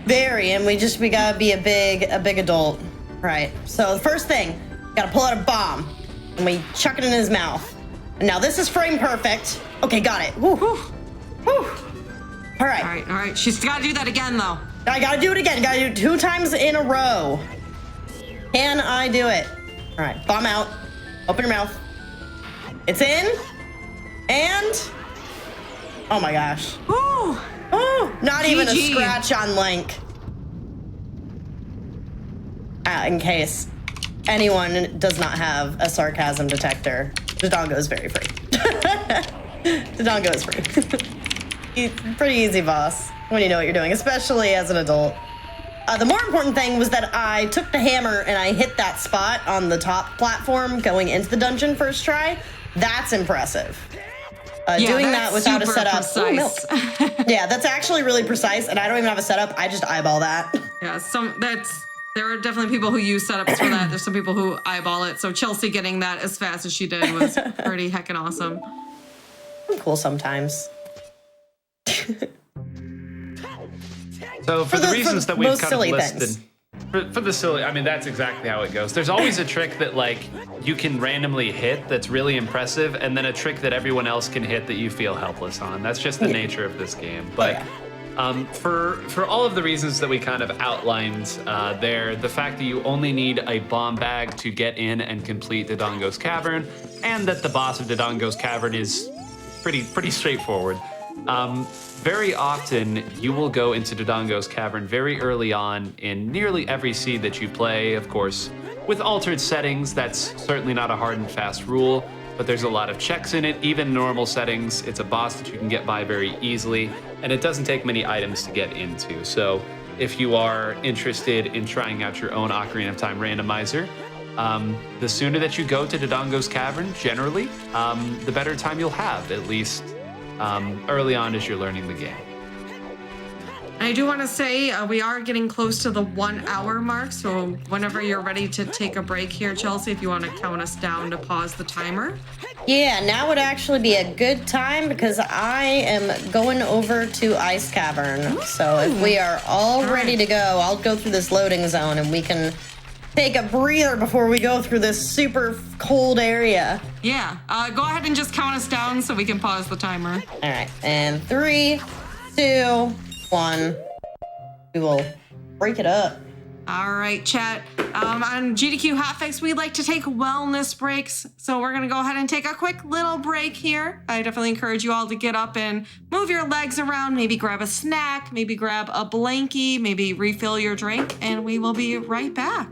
Very, and we gotta be a big adult, right? So the first thing, gotta pull out a bomb, and we chuck it in his mouth. And now this is frame perfect. Okay, got it. Woo. Woo. All right. All right. She's got to do that again, though. I gotta do it again. Gotta do it 2 times in a row. Can I do it? All right, bomb out. Open your mouth. It's in. And oh my gosh. Woo! Oh, not even a GG. scratch on Link. In case anyone does not have a sarcasm detector, Dodongo is very free. Dodongo is free. He's a pretty easy boss when you know what you're doing, especially as an adult. The more important thing was that I took the hammer and I hit that spot on the top platform going into the dungeon first try. That's impressive. Doing that without a setup. Ooh, milk. Yeah, that's actually really precise, and I don't even have a setup. I just eyeball that. Yeah, there are definitely people who use setups for that. There's some people who eyeball it. So Chelsea getting that as fast as she did was pretty heckin' awesome. I'm cool sometimes. So for the reasons that we've most kind of silly listed, things. for the silly, I mean, that's exactly how it goes. There's always a trick that like you can randomly hit that's really impressive, and then a trick that everyone else can hit that you feel helpless on. That's just the nature of this game. But for all of the reasons that we kind of outlined there, the fact that you only need a bomb bag to get in and complete Dodongo's Cavern, and that the boss of Dodongo's Cavern is pretty straightforward. Very often, you will go into Dodongo's Cavern very early on in nearly every seed that you play. Of course, with altered settings, that's certainly not a hard and fast rule, but there's a lot of checks in it. Even in normal settings, it's a boss that you can get by very easily, and it doesn't take many items to get into. So if you are interested in trying out your own Ocarina of Time Randomizer, the sooner that you go to Dodongo's Cavern, generally, the better time you'll have, at least early on as you're learning the game. I do want to say we are getting close to the 1 hour mark, so whenever you're ready to take a break here, Chelsea, if you want to count us down to pause the timer. Yeah, now would actually be a good time because I am going over to Ice Cavern. So if we are all ready to go, I'll go through this loading zone and we can take a breather before we go through this super cold area. Yeah. Go ahead and just count us down so we can pause the timer. All right. And 3, 2, 1. We will break it up. All right, chat. On GDQ Hotfix, we like to take wellness breaks. So we're going to go ahead and take a quick little break here. I definitely encourage you all to get up and move your legs around, maybe grab a snack, maybe grab a blankie, maybe refill your drink, and we will be right back.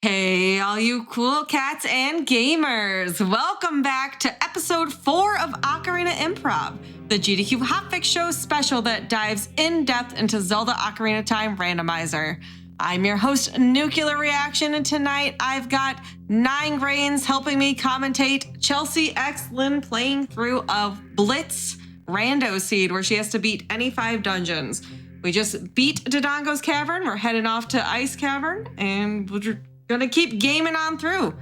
Hey, all you cool cats and gamers. Welcome back to episode 4 of Ocarina Improv, the GDQ Hotfix show special that dives in depth into Zelda Ocarina of Time Randomizer. I'm your host, Nuclear Reaction, and tonight I've got 9 Grains helping me commentate Chelsea X Lynn playing through a Blitz Rando Seed where she has to beat any 5 dungeons. We just beat Dodongo's Cavern. We're heading off to Ice Cavern, and we're gonna keep gaming on through.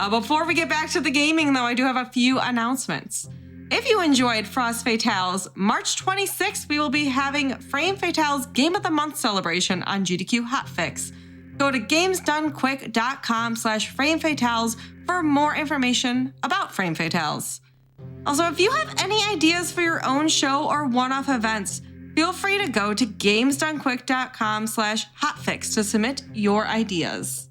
Before we get back to the gaming, though, I do have a few announcements. If you enjoyed Frost Fatale's March 26th, we will be having Frame Fatale's Game of the Month celebration on GDQ Hotfix. Go to gamesdonequick.com/framefatales for more information about Frame Fatales. Also, if you have any ideas for your own show or one-off events, feel free to go to gamesdonequick.com/hotfix to submit your ideas.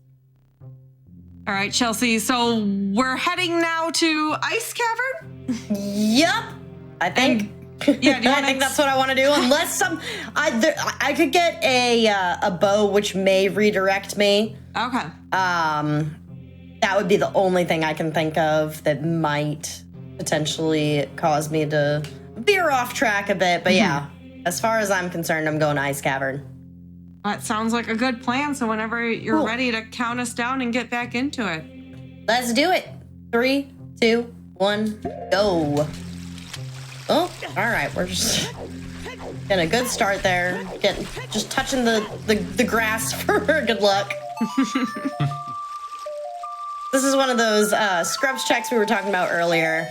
All right, Chelsea, so we're heading now to Ice Cavern? Yep. I think. Yeah, I think that's what I want to do. Unless I could get a bow which may redirect me. Okay. That would be the only thing I can think of that might potentially cause me to veer off track a bit. But yeah, as far as I'm concerned, I'm going to Ice Cavern. That sounds like a good plan. So whenever you're ready to count us down and get back into it. Let's do it. 3, 2, 1, go. Oh, all right. We're just getting a good start there. Just touching the grass for good luck. This is one of those scrubs checks we were talking about earlier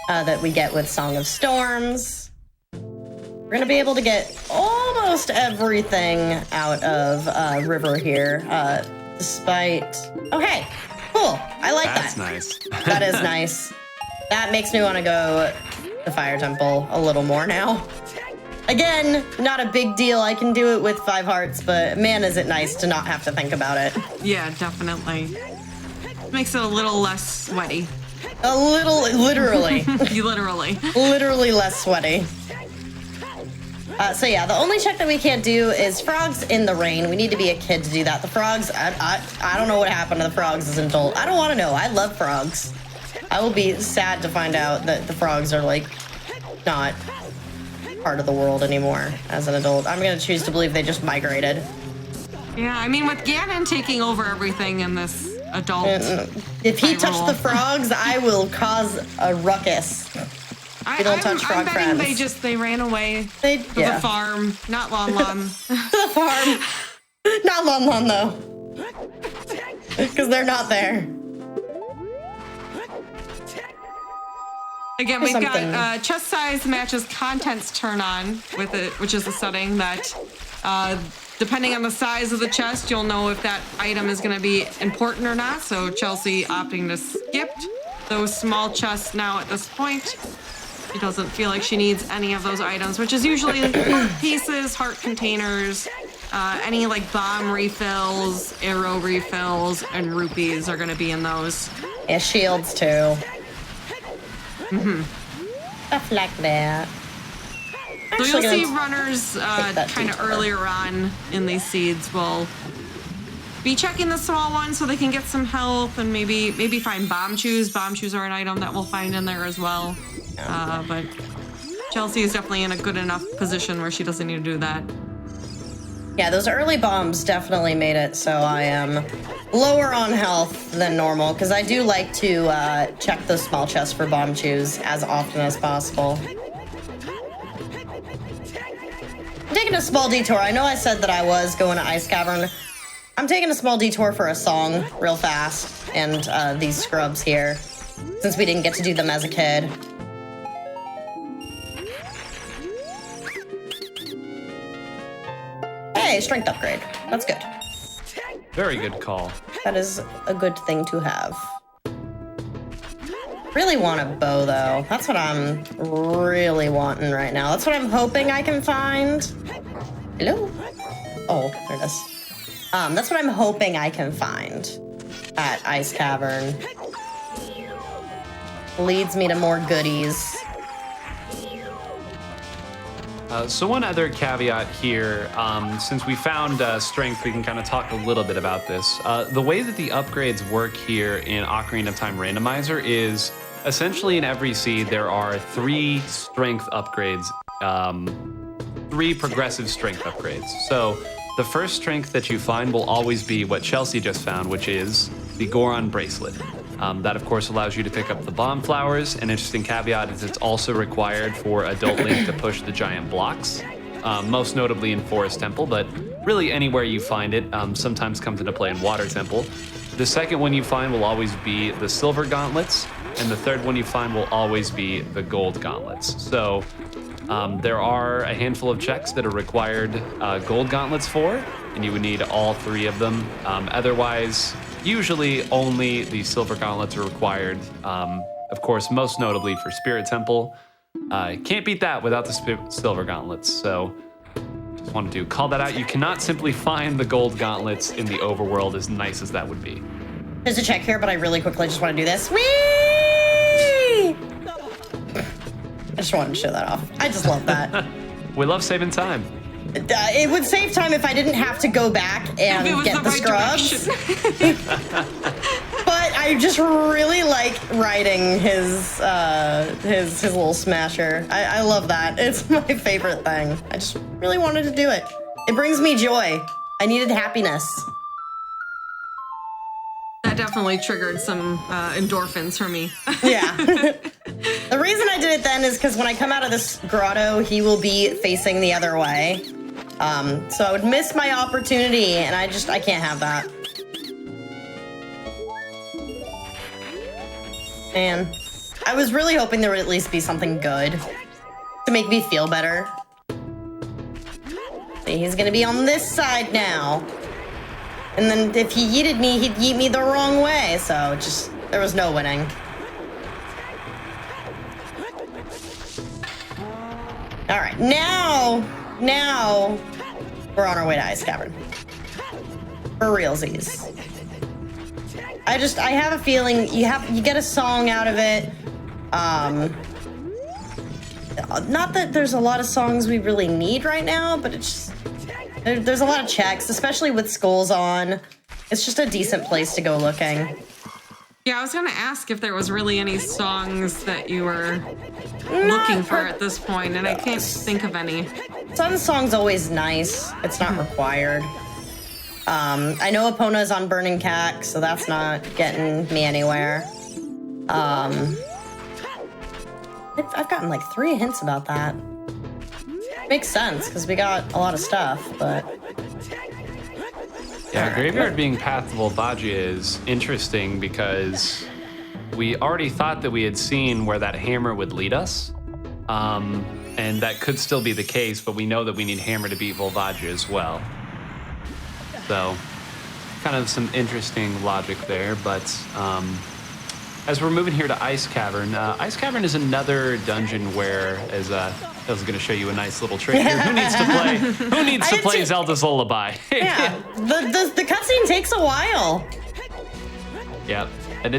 that we get with Song of Storms. We're gonna be able to get almost everything out of River here, despite... Okay, cool. I like that. That's nice. That is nice. That makes me want to go to Fire Temple a little more now. Again, not a big deal. I can do it with 5 hearts, but man, is it nice to not have to think about it. Yeah, definitely. Makes it a little less sweaty. A little, literally. You literally. Literally less sweaty. So yeah, the only check that we can't do is frogs in the rain. We need to be a kid to do that. The frogs, I don't know what happened to the frogs as an adult. I don't want to know. I love frogs. I will be sad to find out that the frogs are like not part of the world anymore as an adult. I'm gonna choose to believe they just migrated. Yeah, I mean, with Ganon taking over everything in this adult... If he touched the frogs, I will cause a ruckus. We don't touch frog I'm betting friends. they ran away to the farm, not Lon Lon. The farm. Not Lon Lon, though. Because they're not there. Again, we've got chest size matches contents turn on with it, which is a setting that, depending on the size of the chest, you'll know if that item is going to be important or not. So Chelsea opting to skip those small chests now at this point. She doesn't feel like she needs any of those items, which is usually heart pieces, heart containers, any like bomb refills, arrow refills, and rupees are going to be in those. Yeah, shields too. Stuff like that. So you'll see runners kind of earlier on in these seeds will be checking the small ones so they can get some health and maybe find bomb chews. Bomb chews are an item that we'll find in there as well. But Chelsea is definitely in a good enough position where she doesn't need to do that. Yeah, those early bombs definitely made it so I am lower on health than normal, because I do like to check those small chests for bomb chews as often as possible. I'm taking a small detour. I know I said that I was going to Ice Cavern. I'm taking a small detour for a song real fast and these scrubs here, since we didn't get to do them as a kid. Hey, strength upgrade. That's good. Very good call. That is a good thing to have. Really want a bow, though. That's what I'm really wanting right now. That's what I'm hoping I can find. Hello? Oh, there it is. That's what I'm hoping I can find at Ice Cavern. Leads me to more goodies. So one other caveat here, since we found strength, we can kind of talk a little bit about this. The way that the upgrades work here in Ocarina of Time Randomizer is essentially in every seed there are 3 strength upgrades, 3 progressive strength upgrades. So the first strength that you find will always be what Chelsea just found, which is the Goron Bracelet. That, of course, allows you to pick up the bomb flowers. An interesting caveat is it's also required for Adult Link to push the giant blocks, most notably in Forest Temple, but really anywhere you find it, sometimes comes into play in Water Temple. The second one you find will always be the Silver Gauntlets, and the third one you find will always be the Gold Gauntlets. So there are a handful of checks that are required Gold Gauntlets for, and you would need all 3 of them. Otherwise, usually only the Silver Gauntlets are required. Of course, most notably for Spirit Temple. Can't beat that without the Silver Gauntlets. So just wanted to call that out. You cannot simply find the Gold Gauntlets in the overworld, as nice as that would be. There's a check here, but I really quickly just want to do this. Whee! I just wanted to show that off. I just love that. We love saving time. It would save time if I didn't have to go back and get the scrubs. But I just really like riding his little smasher. I love that. It's my favorite thing. I just really wanted to do it. It brings me joy. I needed happiness. That definitely triggered some endorphins for me. Yeah. The reason I did it then is because when I come out of this grotto, he will be facing the other way. So I would miss my opportunity, and I can't have that. Man, I was really hoping there would at least be something good to make me feel better. See, he's gonna be on this side now. And then if he yeeted me, he'd yeet me the wrong way. So there was no winning. All right, now we're on our way to Ice Cavern. For realsies. I have a feeling you get a song out of it. Not that there's a lot of songs we really need right now, but it's just, there's a lot of checks, especially with skulls on. It's just a decent place to go looking. Yeah, I was gonna ask if there was really any songs that you were looking for at this point, and I can't think of any. Sun Song's always nice. It's not required. I know Epona's on Burning Cack, so that's not getting me anywhere. I've gotten like 3 hints about that. Makes sense, because we got a lot of stuff, but... Yeah, Graveyard being Path to Volvagia is interesting because we already thought that we had seen where that hammer would lead us. And that could still be the case, but we know that we need hammer to beat Volvagia as well. So, kind of some interesting logic there, but as we're moving here to Ice Cavern is another dungeon where, as I was going to show you a nice little trick here. Who needs to play Zelda's Lullaby? Yeah, the cutscene takes a while. Yep, and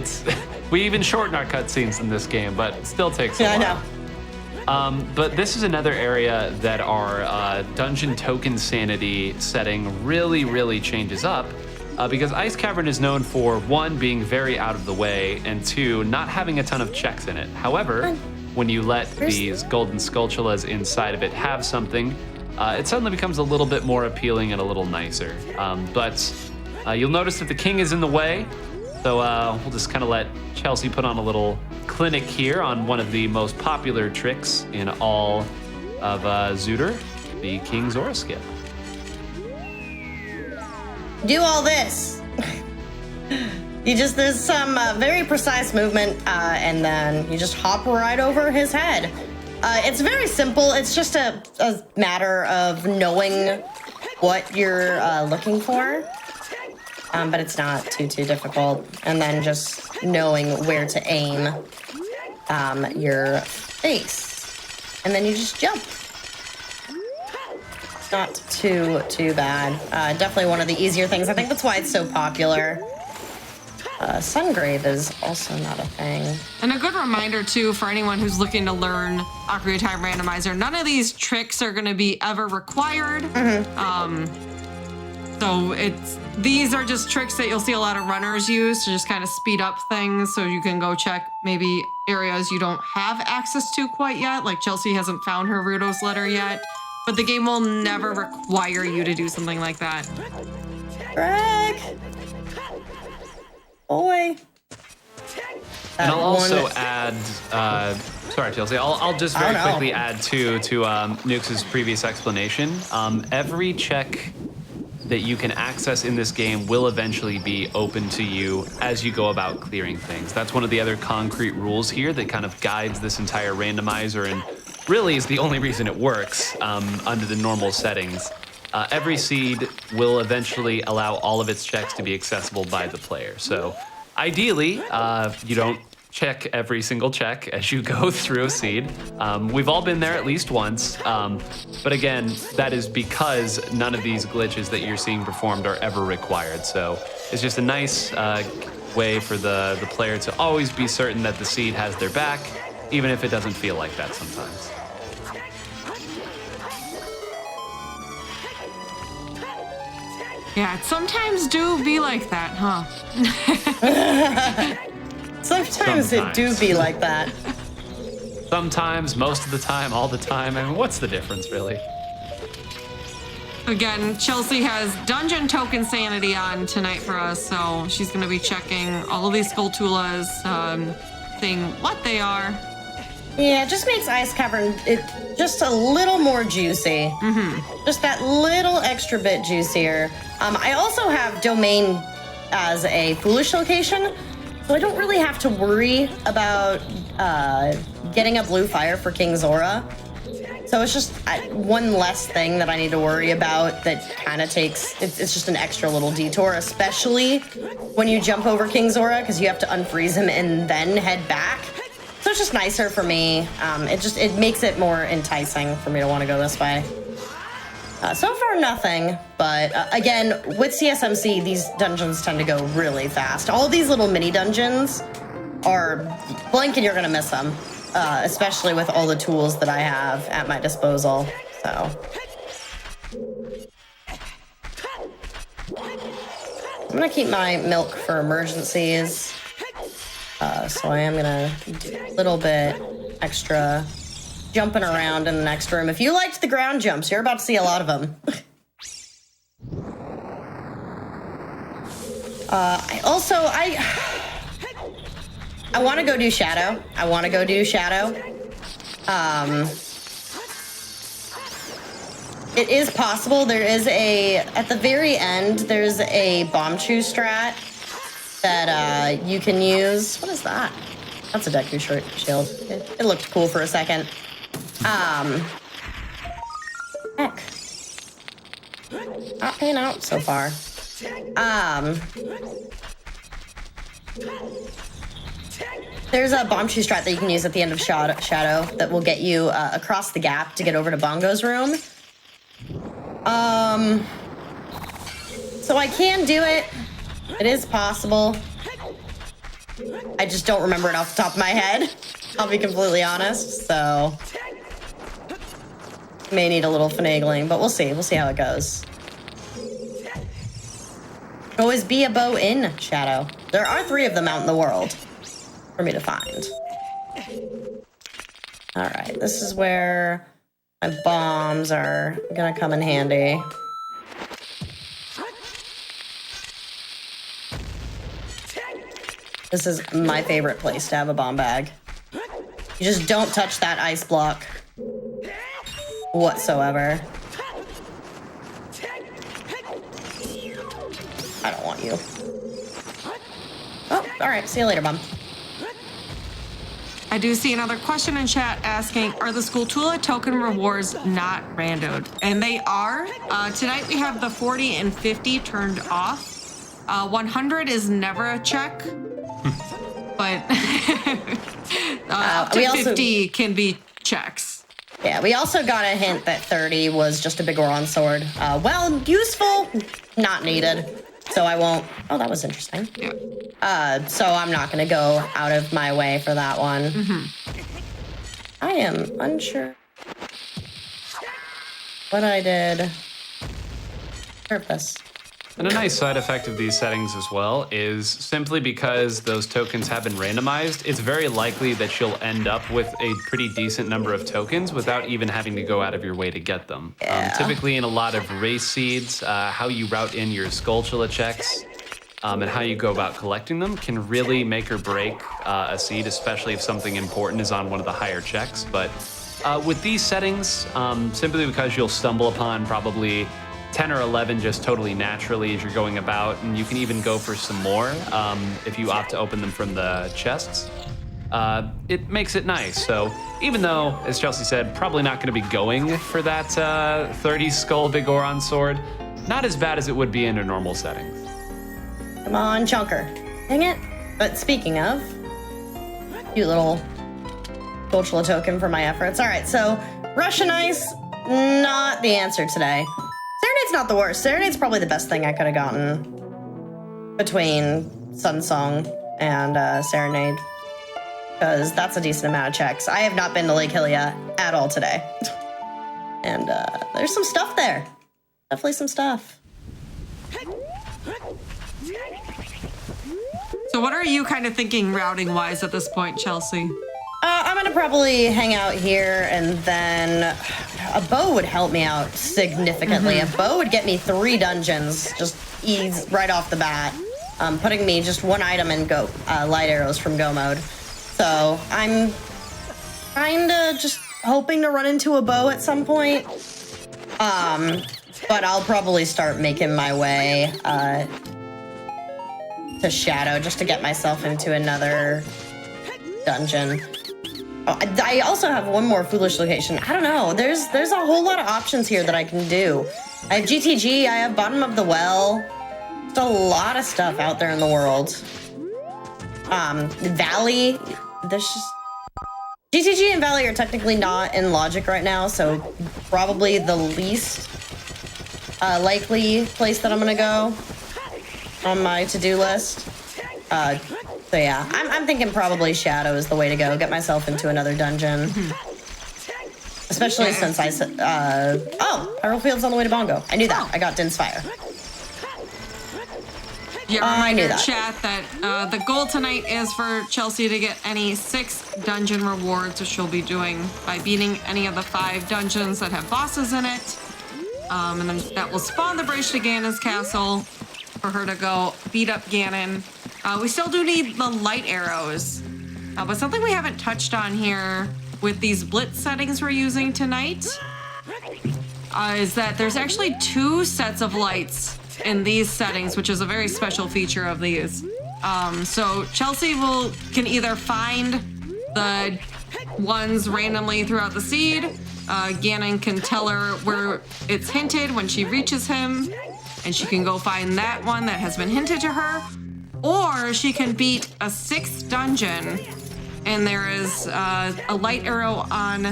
we even shorten our cutscenes in this game, but it still takes a while. I know. But this is another area that our dungeon token sanity setting really, really changes up. Because Ice Cavern is known for, 1, being very out of the way, and 2, not having a ton of checks in it. However, when you let these golden Skulltulas inside of it have something, it suddenly becomes a little bit more appealing and a little nicer. But you'll notice that the king is in the way, so we'll just kind of let Chelsea put on a little clinic here on one of the most popular tricks in all of ZOOTR, the King's Aura Skip. Do all this. There's some very precise movement, and then you just hop right over his head. It's very simple. It's just a matter of knowing what you're looking for, but it's not too difficult. And then just knowing where to aim your face, and then you just jump. It's not too bad. Definitely one of the easier things. I think that's why it's so popular. Sungrave is also not a thing. And a good reminder, too, for anyone who's looking to learn Ocarina of Time Randomizer, none of these tricks are going to be ever required. So these are just tricks that you'll see a lot of runners use to just kind of speed up things, so you can go check maybe areas you don't have access to quite yet. Like Chelsea hasn't found her Ruto's letter yet, but the game will never require you to do something like that. Greg! Boy. And I'll also add, sorry, Chelsea, I'll just very quickly add to Nukes' previous explanation. Every check that you can access in this game will eventually be open to you as you go about clearing things. That's one of the other concrete rules here that kind of guides this entire randomizer and really is the only reason it works under the normal settings. Every seed will eventually allow all of its checks to be accessible by the player. So ideally, you don't check every single check as you go through a seed. We've all been there at least once. But again, that is because none of these glitches that you're seeing performed are ever required. So it's just a nice way for the player to always be certain that the seed has their back, even if it doesn't feel like that sometimes. Yeah, it sometimes do be like that, huh? Sometimes it do be like that. Sometimes, most of the time, all the time. I mean, what's the difference, really? Again, Chelsea has Dungeon Token Sanity on tonight for us, so she's going to be checking all of these Skulltulas, seeing what they are. Yeah, it just makes Ice Cavern just a little more juicy. Just that little extra bit juicier. I also have Domain as a foolish location, so I don't really have to worry about getting a blue fire for King Zora. So it's just one less thing that I need to worry about that kind of takes, it's just an extra little detour, especially when you jump over King Zora, because you have to unfreeze him and then head back. So it's just nicer for me. It makes it more enticing for me to want to go this way. So far, nothing. But again, with CSMC, these dungeons tend to go really fast. All of these little mini dungeons are blink and you're going to miss them, especially with all the tools that I have at my disposal. So. I'm going to keep my milk for emergencies. So I am gonna do a little bit extra jumping around in the next room. If you liked the ground jumps, you're about to see a lot of them. I want to go do Shadow. It is possible. There is at the very end, there's a bomb chew strat that you can use. What is that? That's a Deku shield. It looked cool for a second. Heck. Not paying out so far. There's a bomb chew strat that you can use at the end of Shadow that will get you across the gap to get over to Bongo's room. So I can do it. It is possible. I just don't remember it off the top of my head. I'll be completely honest, so may need a little finagling, but we'll see. We'll see how it goes. Always be a bow in Shadow. There are 3 of them out in the world for me to find. All right, this is where my bombs are gonna come in handy. This is my favorite place to have a bomb bag. You just don't touch that ice block whatsoever. I don't want you. Oh, all right. See you later, Mom. I do see another question in chat asking, are the Skulltula token rewards not randoed? And they are. Tonight we have the 40 and 50 turned off. 100 is never a check, but up to 50 can be checks. Yeah, we also got a hint that 30 was just a big Goron sword. Well, useful, not needed. So I won't. Oh, that was interesting. Yeah. So I'm not going to go out of my way for that one. I am unsure what I did. Purpose. And a nice side effect of these settings as well is simply because those tokens have been randomized, it's very likely that you'll end up with a pretty decent number of tokens without even having to go out of your way to get them. Typically in a lot of race seeds, how you route in your Skulltula checks and how you go about collecting them can really make or break a seed, especially if something important is on one of the higher checks. But with these settings, simply because you'll stumble upon probably 10 or 11 just totally naturally as you're going about, and you can even go for some more if you opt to open them from the chests. It makes it nice. So even though, as Chelsea said, probably not going to be going for that 30 skull Big Goron sword, not as bad as it would be in a normal settings. Come on, Chunker. Dang it. But speaking of, cute little Skulltula token for my efforts. All right, so Russian Ice, not the answer today. Serenade's not the worst. Serenade's probably the best thing I could have gotten between Sun Song and Serenade, because that's a decent amount of checks. I have not been to Lake Hylia at all today. And there's some stuff there. Definitely some stuff. So what are you kind of thinking routing-wise at this point, Chelsea? I'm gonna probably hang out here, and then a bow would help me out significantly. A bow would get me 3 dungeons, just ease right off the bat, putting me just 1 item in light arrows from go mode. So I'm kinda just hoping to run into a bow at some point. But I'll probably start making my way to Shadow just to get myself into another dungeon. Oh, I also have one more foolish location. I don't know. There's a whole lot of options here that I can do. I have GTG. I have Bottom of the Well. There's a lot of stuff out there in the world. Valley. There's just GTG and Valley are technically not in logic right now, so probably the least likely place that I'm gonna go on my to-do list. So yeah, I'm thinking probably Shadow is the way to go. Get myself into another dungeon. Especially since I said, oh, Hyrule Field's on the way to Bongo. I knew that. I got Din's Fire. Yeah, I knew reminder, that. chat, that the goal tonight is for Chelsea to get any 6 dungeon rewards, which she'll be doing by beating any of the 5 dungeons that have bosses in it. And then that will spawn the bridge to Ganon's castle for her to go beat up Ganon. We still do need the light arrows, but something we haven't touched on here with these blitz settings we're using tonight is that there's actually 2 sets of lights in these settings, which is a very special feature of these. So Chelsea can either find the ones randomly throughout the seed. Ganon can tell her where it's hinted when she reaches him, and she can go find that one that has been hinted to her. Or she can beat a 6th dungeon, and there is a light arrow on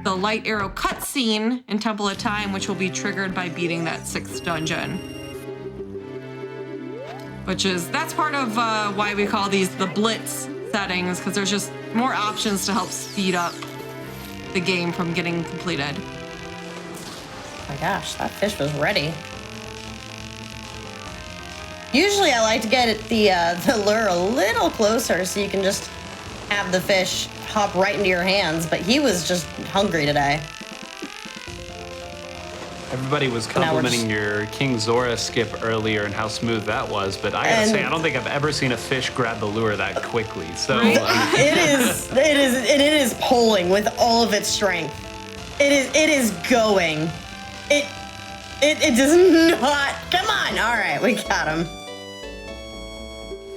the light arrow cutscene in Temple of Time, which will be triggered by beating that 6th dungeon. That's part of why we call these the blitz settings, because there's just more options to help speed up the game from getting completed. Oh my gosh, that fish was ready. Usually I like to get the lure a little closer so you can just have the fish hop right into your hands, but he was just hungry today. Everybody was complimenting your King Zora skip earlier and how smooth that was, but I gotta say, I don't think I've ever seen a fish grab the lure that quickly. So it is pulling with all of its strength. It is going. It does not. Come on. All right, we got him.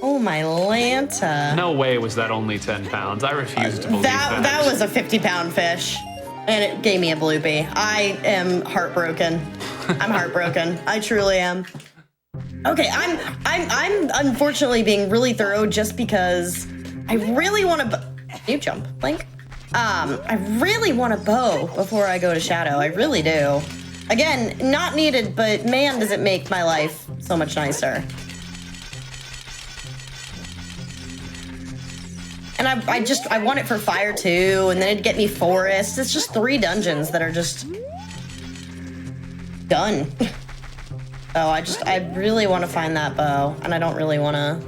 Oh my Lanta. No way was that only 10 pounds. I refuse to believe that. That was a 50-pound fish. And it gave me a bloopy. I am heartbroken. I'm heartbroken. I truly am. Okay, I'm unfortunately being really thorough just because I really want to. Can you jump, Link? I really want to bow before I go to Shadow. I really do. Again, not needed, but man, does it make my life so much nicer. And I want it for fire too, and then it'd get me forest. It's just 3 dungeons that are just done. So I really want to find that bow, and I don't really want to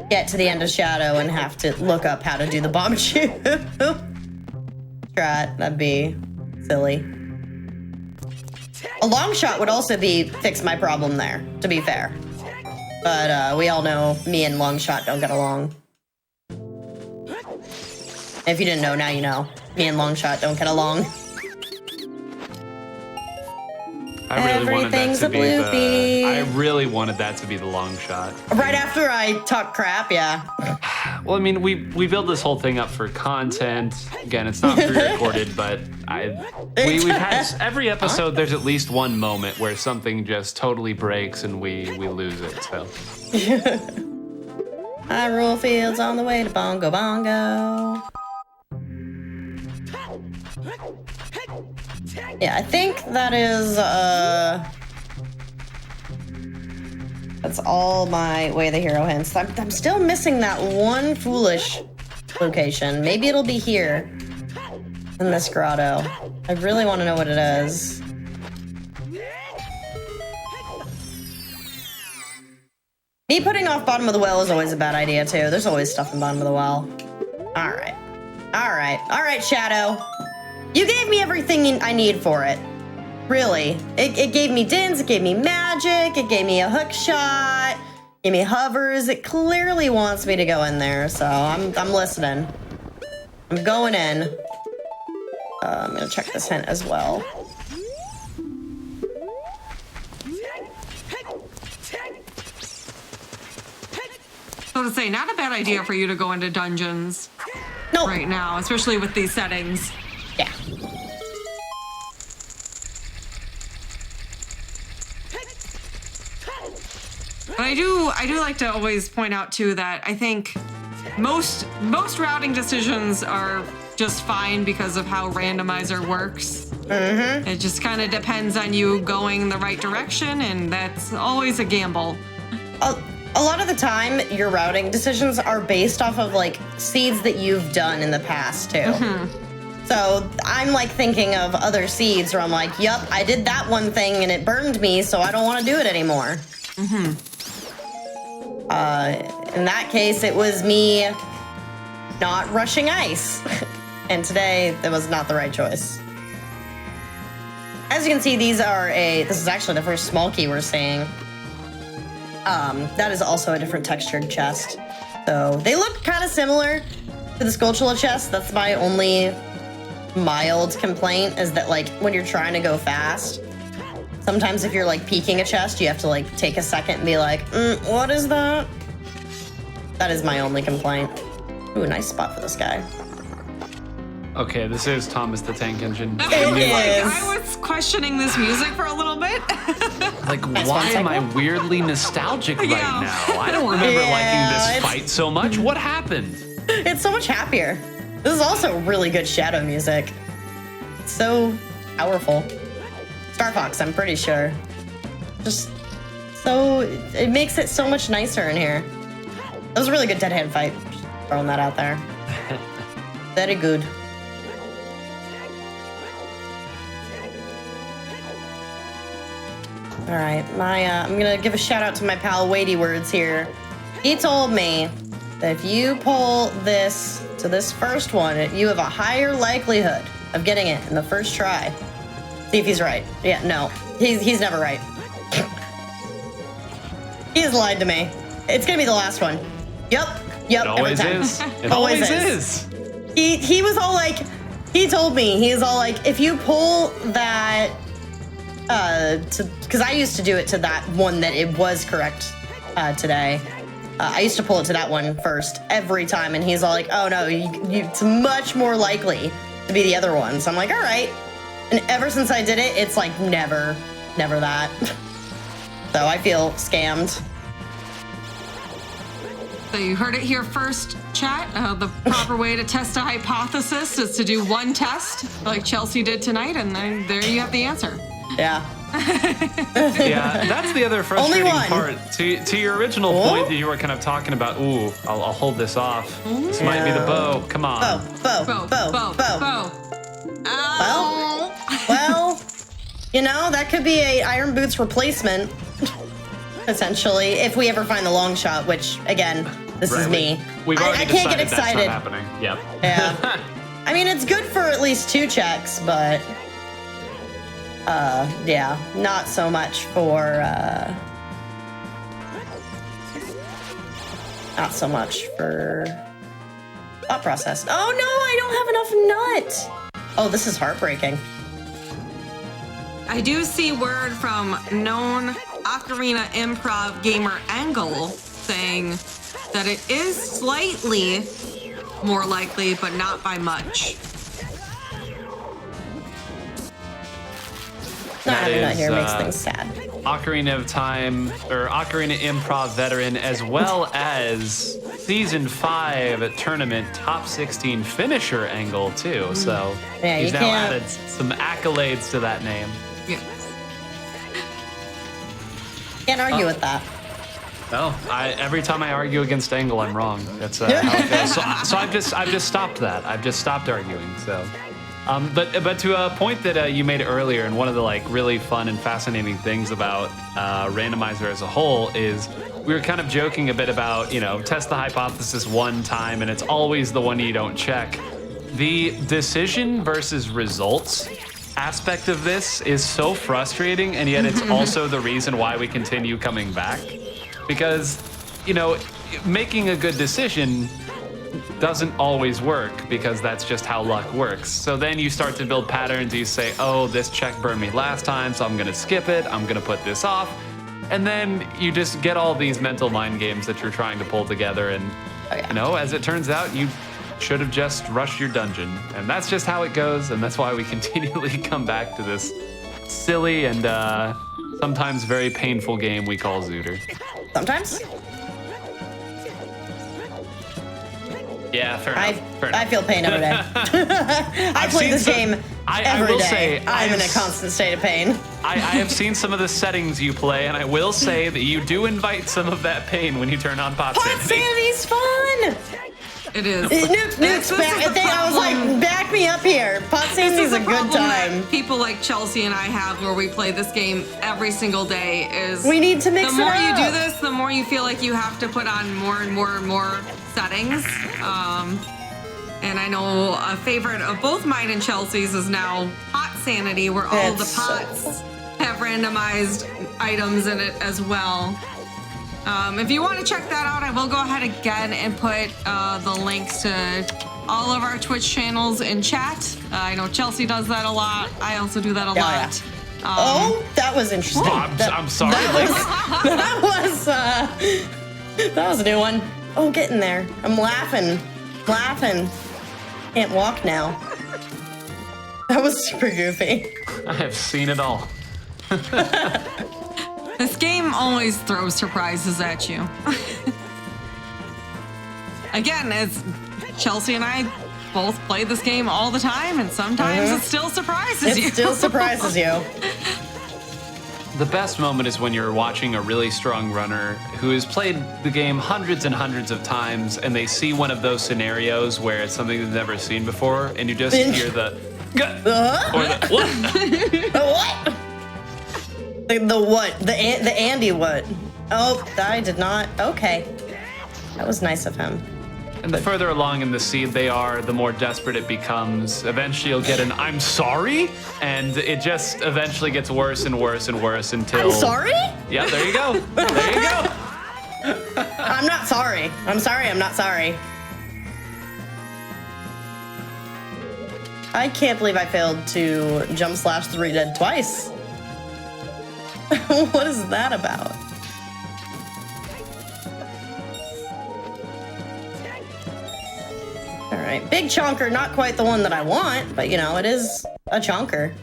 get to the end of Shadow and have to look up how to do the bomb shoot. Strat, that'd be silly. A long shot would also fix my problem there, to be fair. But we all know me and long shot don't get along. If you didn't know, now you know. Me and long shot don't get along. I really wanted that Everything's to a be bloopy. I really wanted that to be the long shot. Right after I talk crap, yeah. Well, I mean, we build this whole thing up for content. Again, it's not pre-recorded, but we've had every episode. There's at least one moment where something just totally breaks and we lose it. So. Hyrule Fields on the way to Bongo Bongo. Yeah, I think that is, that's all my Way of the Hero hints. I'm still missing that one foolish location. Maybe it'll be here in this grotto. I really want to know what it is. Me putting off bottom of the well is always a bad idea, too. There's always stuff in bottom of the well. All right. All right. All right, Shadow. You gave me everything I need for it. Really. It gave me dins, it gave me magic, it gave me a hook shot, it gave me hovers. It clearly wants me to go in there, so I'm listening. I'm going in. I'm gonna check this hint as well. So to say, not a bad idea for you to go into dungeons right now, especially with these settings. Yeah. But I do like to always point out too that I think most routing decisions are just fine because of how randomizer works. Mm-hmm. It just kind of depends on you going the right direction, and that's always a gamble. A lot of the time, your routing decisions are based off of like seeds that you've done in the past too. Mm-hmm. So I'm like thinking of other seeds where I'm like, yup, I did that one thing and it burned me, so I don't want to do it anymore. Mm-hmm. In that case, it was me not rushing ice. And today, that was not the right choice. As you can see, this is actually the first small key we're seeing. That is also a different textured chest. So they look kind of similar to the Skulltula chest. That's my only mild complaint, is that like when you're trying to go fast, sometimes if you're like peeking a chest, you have to like take a second and be like, what is that? That is my only complaint. Ooh, nice spot for this guy. Okay, this is Thomas the Tank Engine. I was questioning this music for a little bit. Like, why am I weirdly nostalgic right now? I don't remember liking this fight so much. What happened? It's so much happier. This is also really good shadow music. It's so powerful. Star Fox, I'm pretty sure. Just so, it makes it so much nicer in here. That was a really good dead hand fight. Just throwing that out there. Very good. All right, I'm gonna give a shout out to my pal Wadey Words here. He told me that if you pull this to this first one, you have a higher likelihood of getting it in the first try. See if he's right. Yeah, no, he's never right. He has lied to me. It's gonna be the last one. Yep. It always is. It always is. He was all like, he told me, he was all like, if you pull that, because I used to do it to that one that it was correct today. I used to pull it to that one first every time, and he's all like, "Oh no, it's much more likely to be the other one." So I'm like, "All right." And ever since I did it, it's like never that. So I feel scammed. So you heard it here first, chat. The proper way to test a hypothesis is to do one test, like Chelsea did tonight, and then there you have the answer. Yeah. Yeah, that's the other frustrating Only one. part. To your original point that you were kind of talking about, ooh, I'll hold this off. This might be the bow. Come on. Bow. Well, you know, that could be a Iron Boots replacement, essentially, if we ever find the long shot, which, again, this is me. We've already I can't get decided excited. that's not happening. Yep. Yeah. I mean, it's good for at least 2 checks, but yeah, not so much for thought process. Oh no, I don't have enough nut. Oh, this is heartbreaking. I do see word from known Ocarina Improv gamer Angle saying that it is slightly more likely, but not by much. Not That having nut is, here makes things sad. Ocarina of Time, or Ocarina Improv veteran, as well as Season 5 tournament top 16 finisher Angle, too. So Yeah, he's you now can't- added some accolades to that name. Yes. Can't argue with that. No, every time I argue against Angle, I'm wrong. That's how it goes. So I've just stopped that. I've just stopped arguing. So, but to a point that you made earlier, and one of the like really fun and fascinating things about Randomizer as a whole is we were kind of joking a bit about, you know, test the hypothesis one time, and it's always the one you don't check. The decision versus results aspect of this is so frustrating, and yet it's also the reason why we continue coming back. Because, you know, making a good decision doesn't always work because that's just how luck works. So then you start to build patterns. You say, oh, this check burned me last time, so I'm going to skip it. I'm going to put this off. And then you just get all these mental mind games that you're trying to pull together. And, you know, as it turns out, you should have just rushed your dungeon. And that's just how it goes. And that's why we continually come back to this silly and sometimes very painful game we call ZOOTR. Sometimes Yeah, fair enough. I feel pain every day. I play this game every day. I'm in a constant state of pain. I have seen some of the settings you play, and I will say that you do invite some of that pain when you turn on Pot Pot Sanity. Sanity's fun. It is. Nuke's back. I was like, back me up here. Pot Sanity's a good time. People like Chelsea and I have where we play this game every single day is We need to mix the more it you up. do this, the more you feel like you have to put on more and more and more settings. And I know a favorite of both mine and Chelsea's is now Pot Sanity, where all the It's pots have randomized items in it as well. If you want to check that out, I will go ahead again and put the links to all of our Twitch channels in chat. I know Chelsea does that a lot. I also do that a lot. Oh, that was interesting. I'm sorry. That was a new one. Oh, getting there. I'm laughing. Can't walk now. That was super goofy. I have seen it all. This game always throws surprises at you. Again, it's Chelsea and I both play this game all the time, and sometimes it still surprises you. It still surprises you. The best moment is when you're watching a really strong runner who has played the game hundreds and hundreds of times, and they see one of those scenarios where it's something they've never seen before, and you just hear the or the what? What? The what? The Andy what? Oh, I did not. Okay. That was nice of him. And the further along in the seed they are, the more desperate it becomes. Eventually you'll get an I'm sorry, and it just eventually gets worse and worse and worse until... I'm sorry? Yeah, there you go. There you go. I'm not sorry. I'm sorry, I'm not sorry. I can't believe I failed to jump slash 3 dead twice. What is that about? All right, big chonker, not quite the one that I want, but you know, it is a chonker.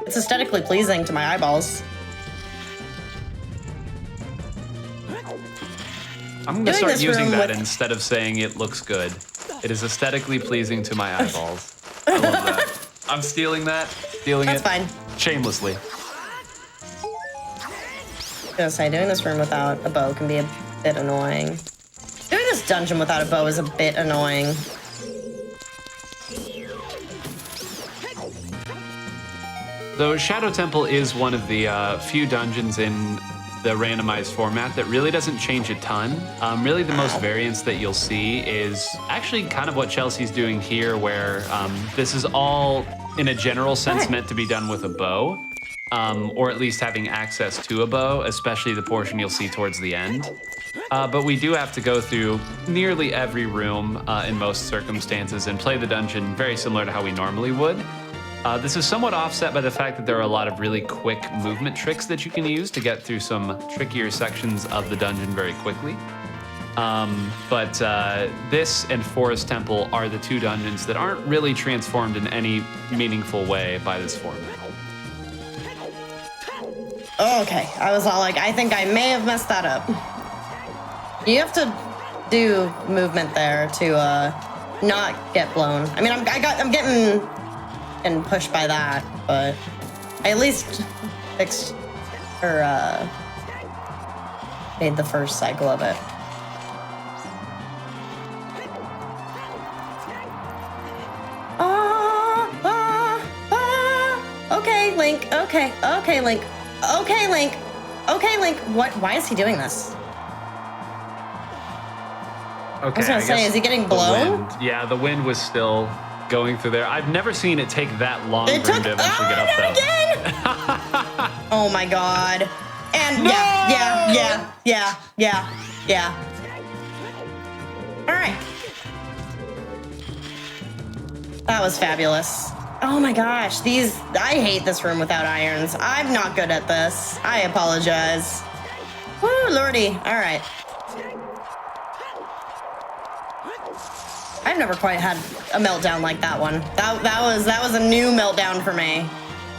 It's aesthetically pleasing to my eyeballs. I'm going to start using that instead of saying it looks good. It is aesthetically pleasing to my eyeballs. I love that. I'm stealing that. That's fine. Shamelessly. I was gonna say, doing this room without a bow can be a bit annoying. Doing this dungeon without a bow is a bit annoying. So Shadow Temple is one of the few dungeons in the randomized format that really doesn't change a ton. Really the most variance that you'll see is actually kind of what Chelsea's doing here, where this is all in a general sense meant to be done with a bow, or at least having access to a bow, especially the portion you'll see towards the end. But we do have to go through nearly every room in most circumstances and play the dungeon very similar to how we normally would. This is somewhat offset by the fact that there are a lot of really quick movement tricks that you can use to get through some trickier sections of the dungeon very quickly. But this and Forest Temple are the two dungeons that aren't really transformed in any meaningful way by this format. Okay, I was all like, I think I may have messed that up. You have to do movement there to not get blown. I mean, I'm getting pushed by that, but I at least fixed or made the first cycle of it. Okay, Link. Okay, Link. Okay, Link. Okay, Link. What? Why is he doing this? Okay, I was gonna say, is he getting blown? Yeah, the wind was still going through there. I've never seen it take that long for him to eventually get up though. Again! Oh my god. And no! yeah. All right. That was fabulous. Oh my gosh, I hate this room without irons. I'm not good at this. I apologize. Woo, lordy. All right. I've never quite had a meltdown like that one. That was a new meltdown for me.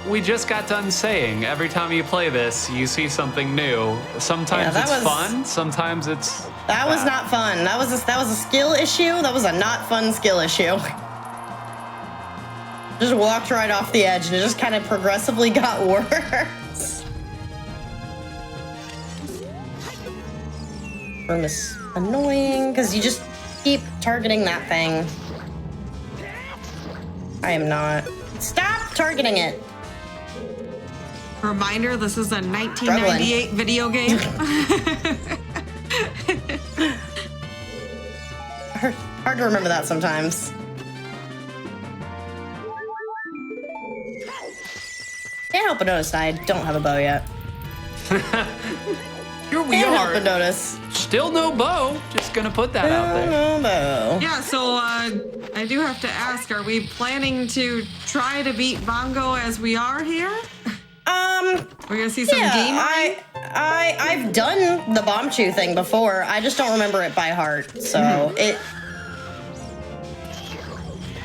We just got done saying every time you play this, you see something new. Sometimes it's fun, sometimes it's That was not fun. That was a skill issue. That was a not fun skill issue. Just walked right off the edge and it just kind of progressively got worse. Room is annoying because you just keep targeting that thing. I am not. Stop targeting it. Reminder, this is a 1998 video game. Hard to remember that sometimes. Can't help but notice I don't have a bow yet. Here we Can't are. help but notice. Still no bow. Just gonna put that out there. No bow. Yeah, so I do have to ask, are we planning to try to beat Bongo as we are here? We're gonna see some game. I've done the bomb chew thing before. I just don't remember it by heart. So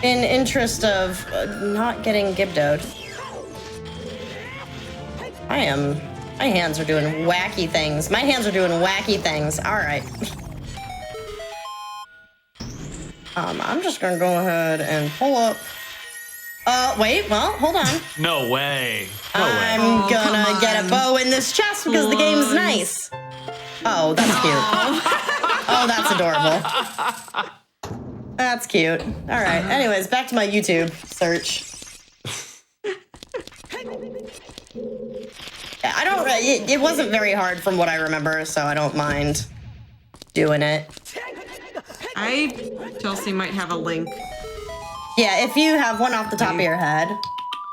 in interest of not getting gibdoed. My hands are doing wacky things. My hands are doing wacky things. All right. I'm just gonna go ahead and pull up. Wait, well, hold on. No way. I'm gonna get a bow in this chest because the game's nice. Oh, that's cute. Oh, that's adorable. That's cute. All right. Anyways, back to my YouTube search. Yeah, it wasn't very hard from what I remember, so I don't mind doing it. Chelsea might have a link. Yeah, if you have one off the top of your head,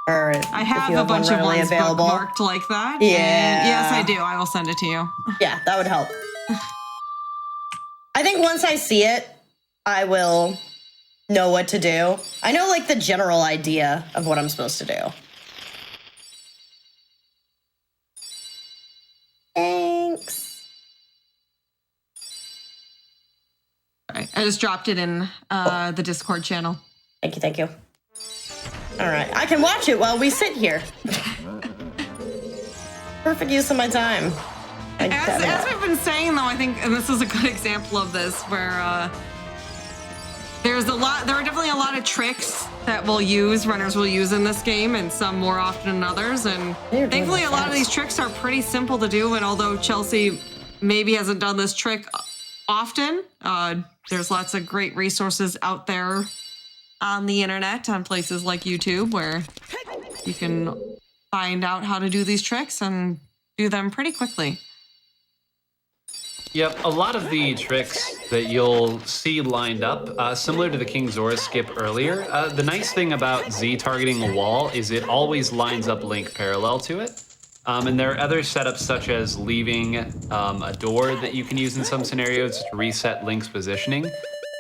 or I have if you a bunch of ones available. bookmarked like that. Yeah. And yes, I do. I will send it to you. Yeah, that would help. I think once I see it, I will know what to do. I know, like, the general idea of what I'm supposed to do. Thanks. Right. I just dropped it in the Discord channel. Thank you, thank you. All right, I can watch it while we sit here. Perfect use of my time. As we've been saying, though, I think, and this is a good example of this, where there are definitely a lot of tricks that runners will use in this game, and some more often than others. And thankfully, a lot of these tricks are pretty simple to do. And although Chelsea maybe hasn't done this trick often, there's lots of great resources out there on the internet, on places like YouTube, where you can find out how to do these tricks and do them pretty quickly. Yep, a lot of the tricks that you'll see lined up, similar to the King Zora skip earlier, the nice thing about Z targeting a wall is it always lines up Link parallel to it. And there are other setups such as leaving a door that you can use in some scenarios to reset Link's positioning.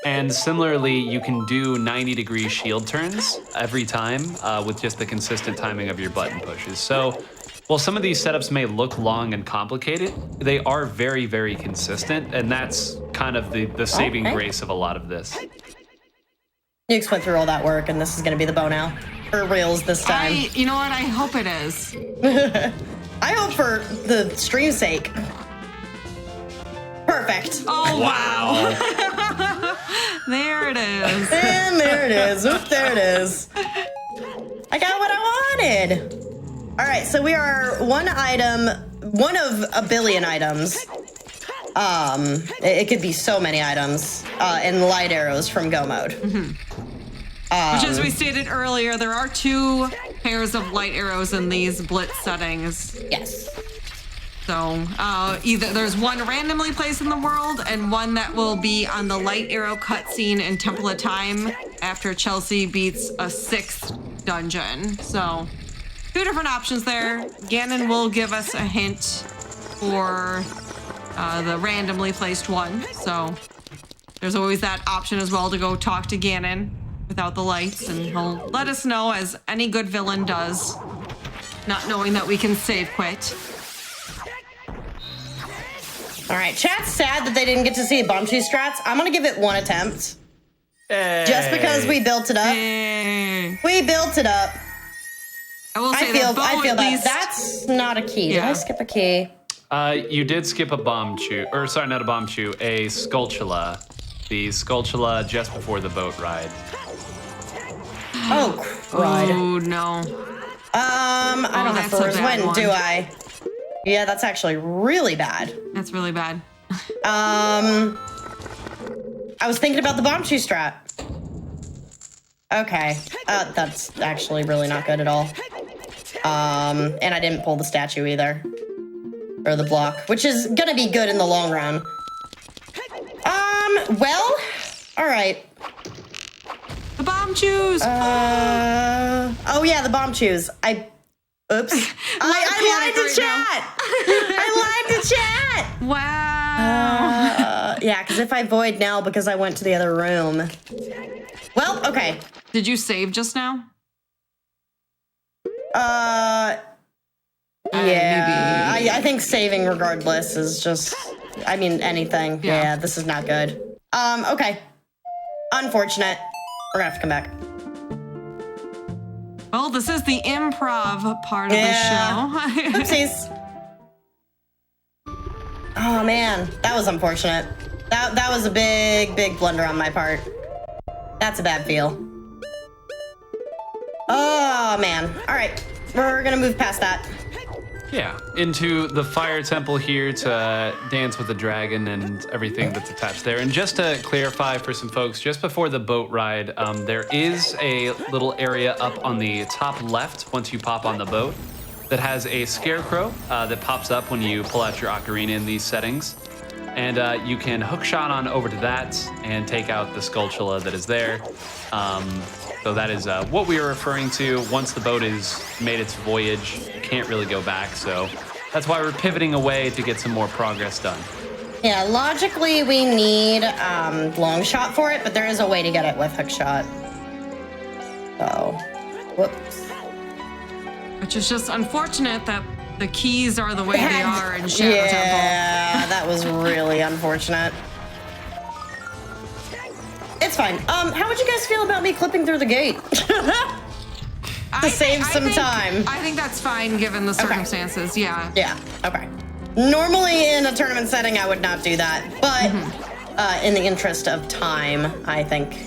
And similarly, you can do 90-degree shield turns every time with just the consistent timing of your button pushes. So while some of these setups may look long and complicated, they are very, very consistent, and that's kind of the saving grace of a lot of this. You just went through all that work, and this is going to be the bow now. For reals this time. You know what? I hope it is. I hope for the stream's sake. Perfect. Oh, wow. There it is. And there it is. Oop, there it is. I got what I wanted. All right, so we are one of a billion items. It could be so many items in light arrows from Go Mode. Which, as we stated earlier, there are 2 pairs of light arrows in these blitz settings. Yes. So either there's one randomly placed in the world and one that will be on the light arrow cutscene in Temple of Time after Chelsea beats a 6th dungeon. So 2 different options there. Ganon will give us a hint for the randomly placed one. So there's always that option as well to go talk to Ganon without the lights, and he'll let us know, as any good villain does, not knowing that we can save quit. All right, chat's sad that they didn't get to see Bombchu strats. I'm gonna give it 1 attempt. Hey. Just because we built it up. Hey. We built it up. I will say I feel at that least that's not a key. Did Yeah. I skip a key? You did skip a Bombchu, or sorry, not a Bombchu, a Skulltula. The Skulltula just before the boat ride. Oh, crud. Oh no. I don't have that's a first bad win, one. do I? Yeah, that's actually really bad. That's really bad. I was thinking about the Bombchu strat. Okay, that's actually really not good at all. And I didn't pull the statue either. Or the block, which is gonna be good in the long run. Well, all right. The Bombchus. Oh yeah, the Bombchus. Oops. I lied to chat. I lied to chat. Wow. Yeah, because if I void now because I went to the other room. Well, okay. Did you save just now? Yeah. maybe. I think saving regardless is just, I mean, anything. Yeah, this is not good. Okay. Unfortunate. We're gonna have to come back. Well, this is the improv part of the show. Oopsies. Oh man, that was unfortunate. That was a big blunder on my part. That's a bad feel. Oh man. All right, we're gonna move past that. Yeah, into the fire temple here to dance with the dragon and everything that's attached there. And just to clarify for some folks, just before the boat ride, there is a little area up on the top left once you pop on the boat that has a scarecrow that pops up when you pull out your ocarina in these settings. And you can hook shot on over to that and take out the Skulltula that is there. So that is what we are referring to. Once the boat has made its voyage, you can't really go back. So that's why we're pivoting away to get some more progress done. Yeah, logically we need long shot for it, but there is a way to get it with hook shot. So, whoops. Which is just unfortunate that the keys are the way they are in Shadow Temple. Yeah, that was really unfortunate. it's fine. How would you guys feel about me clipping through the gate? To save some time. I think that's fine given the circumstances. Yeah. Yeah. Okay. Normally in a tournament setting, I would not do that, but in the interest of time, I think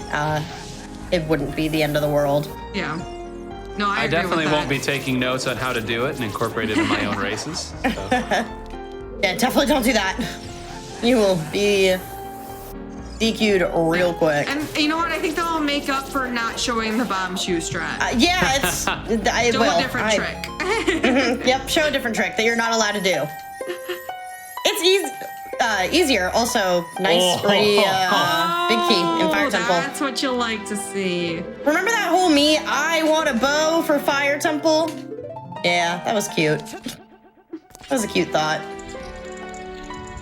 it wouldn't be the end of the world. Yeah. No, I agree definitely with that. won't be taking notes on how to do it and incorporate it in my own races. So. Yeah, definitely don't do that. You will be DQ'd real quick. And you know what? I think they'll make up for not showing the bomb shoe strat. Yeah, it's. I Show will. a different trick. Mhm, yep, show a different trick that you're not allowed to do. It's easier. Also, nice free big key in Fire Temple. That's what you like to see. Remember that whole me? I want a bow for Fire Temple. Yeah, that was cute. That was a cute thought.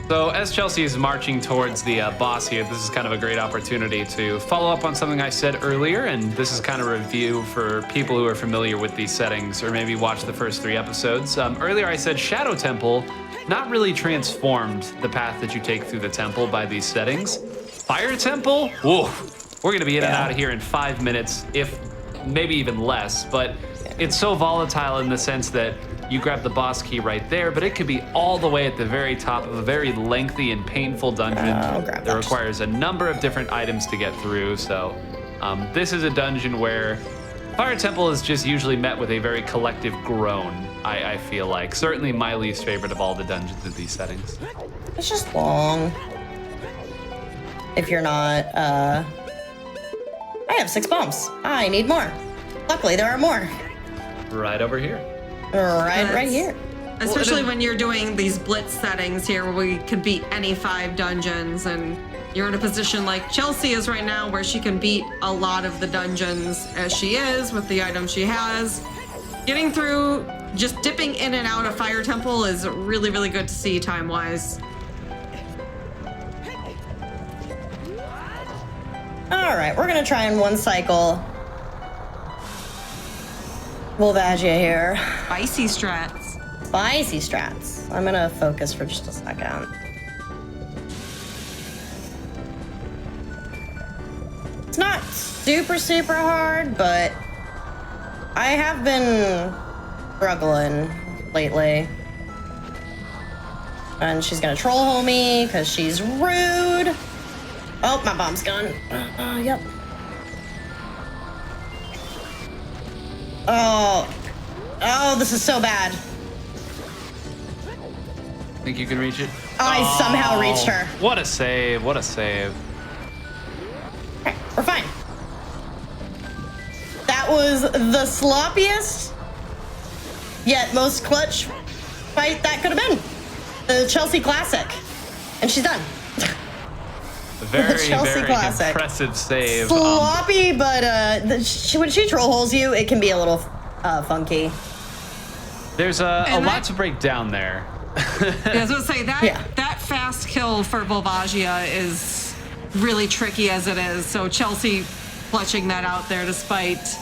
So as Chelsea is marching towards the boss here, this is kind of a great opportunity to follow up on something I said earlier, and this is kind of a review for people who are familiar with these settings or maybe watch the first 3 episodes. Earlier I said Shadow Temple not really transformed the path that you take through the temple by these settings. Fire Temple, whoa, we're gonna be in and out of here in 5 minutes, if maybe even less, but it's so volatile in the sense that you grab the boss key right there, but it could be all the way at the very top of a very lengthy and painful dungeon that requires a number of different items to get through. So this is a dungeon where Fire Temple is just usually met with a very collective groan, I feel like. Certainly my least favorite of all the dungeons of these settings. It's just long. If you're not, I have 6 bombs. I need more. Luckily, there are more. Right over here. Right here. Especially when you're doing these blitz settings here where we could beat any 5 dungeons, and you're in a position like Chelsea is right now where she can beat a lot of the dungeons as she is with the items she has. Getting through, just dipping in and out of Fire Temple is really, really good to see time-wise. All right, we're gonna try in one cycle. Volvagia here. Spicy strats. Spicy strats. I'm gonna focus for just a second. It's not super, super hard, but I have been struggling lately. And she's gonna troll hole me because she's rude. Oh, my bomb's gone. Yep. Oh, this is so bad. Think you can reach it? I somehow reached her. What a save, what a save. Okay, we're fine. That was the sloppiest, yet most clutch fight that could have been. The Chelsea Classic. And she's done. Very, Chelsea very Classic. impressive save. Sloppy, but when she troll holes you, it can be a little funky. There's a lot to break down there. Yeah, I was gonna say that fast kill for Volvagia is really tricky as it is. So Chelsea clutching that out there despite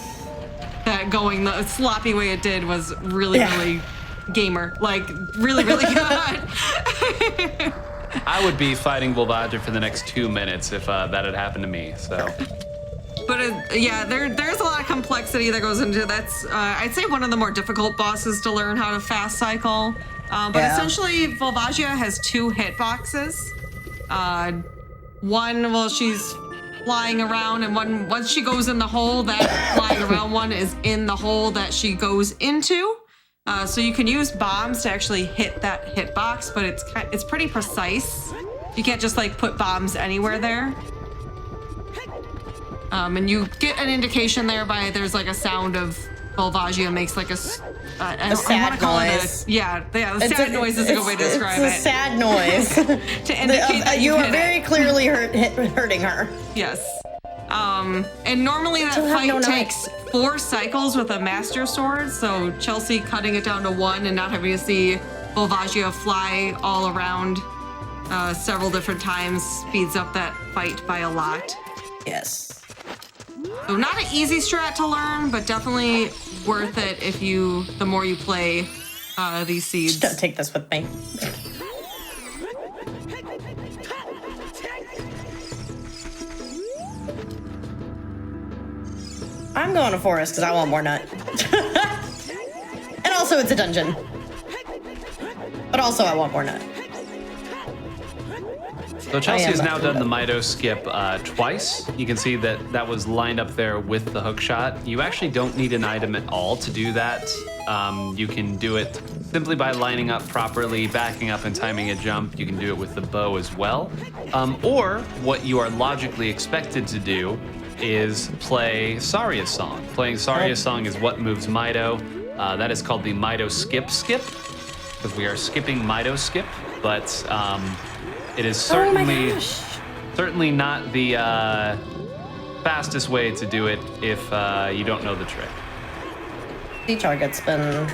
that going the sloppy way it did was really, really gamer. Like really, really good. I would be fighting Volvagia for the next 2 minutes if that had happened to me. So. But there's a lot of complexity that goes into that's I'd say one of the more difficult bosses to learn how to fast cycle. But essentially, Volvagia has 2 hitboxes. One while she's flying around, and one once she goes in the hole, that flying around one is in the hole that she goes into. So you can use bombs to actually hit that hitbox, but it's pretty precise. You can't just like put bombs anywhere there. And you get an indication there by there's like a sound of Volvagia makes like a sad noise. The sad noise is a good way to describe it. It's a sad noise. To indicate that you are hit very it. clearly hurting her. Yes. And normally that fight takes 4 cycles with a Master Sword, so Chelsea cutting it down to 1 and not having to see Volvagia fly all around several different times speeds up that fight by a lot. Yes. So not an easy strat to learn, but definitely worth it the more you play these seeds. Don't take this with me. I'm going to forest because I want more nut. And also it's a dungeon. But also I want more nut. So Chelsea has now done the Mido skip twice. You can see that that was lined up there with the hook shot. You actually don't need an item at all to do that. You can do it simply by lining up properly, backing up and timing a jump. You can do it with the bow as well. Or what you are logically expected to do is play Saria's song. Playing Saria's song is what moves Mido. That is called the Mido skip, because we are skipping Mido skip, but it is certainly not the fastest way to do it if you don't know the trick. The target's been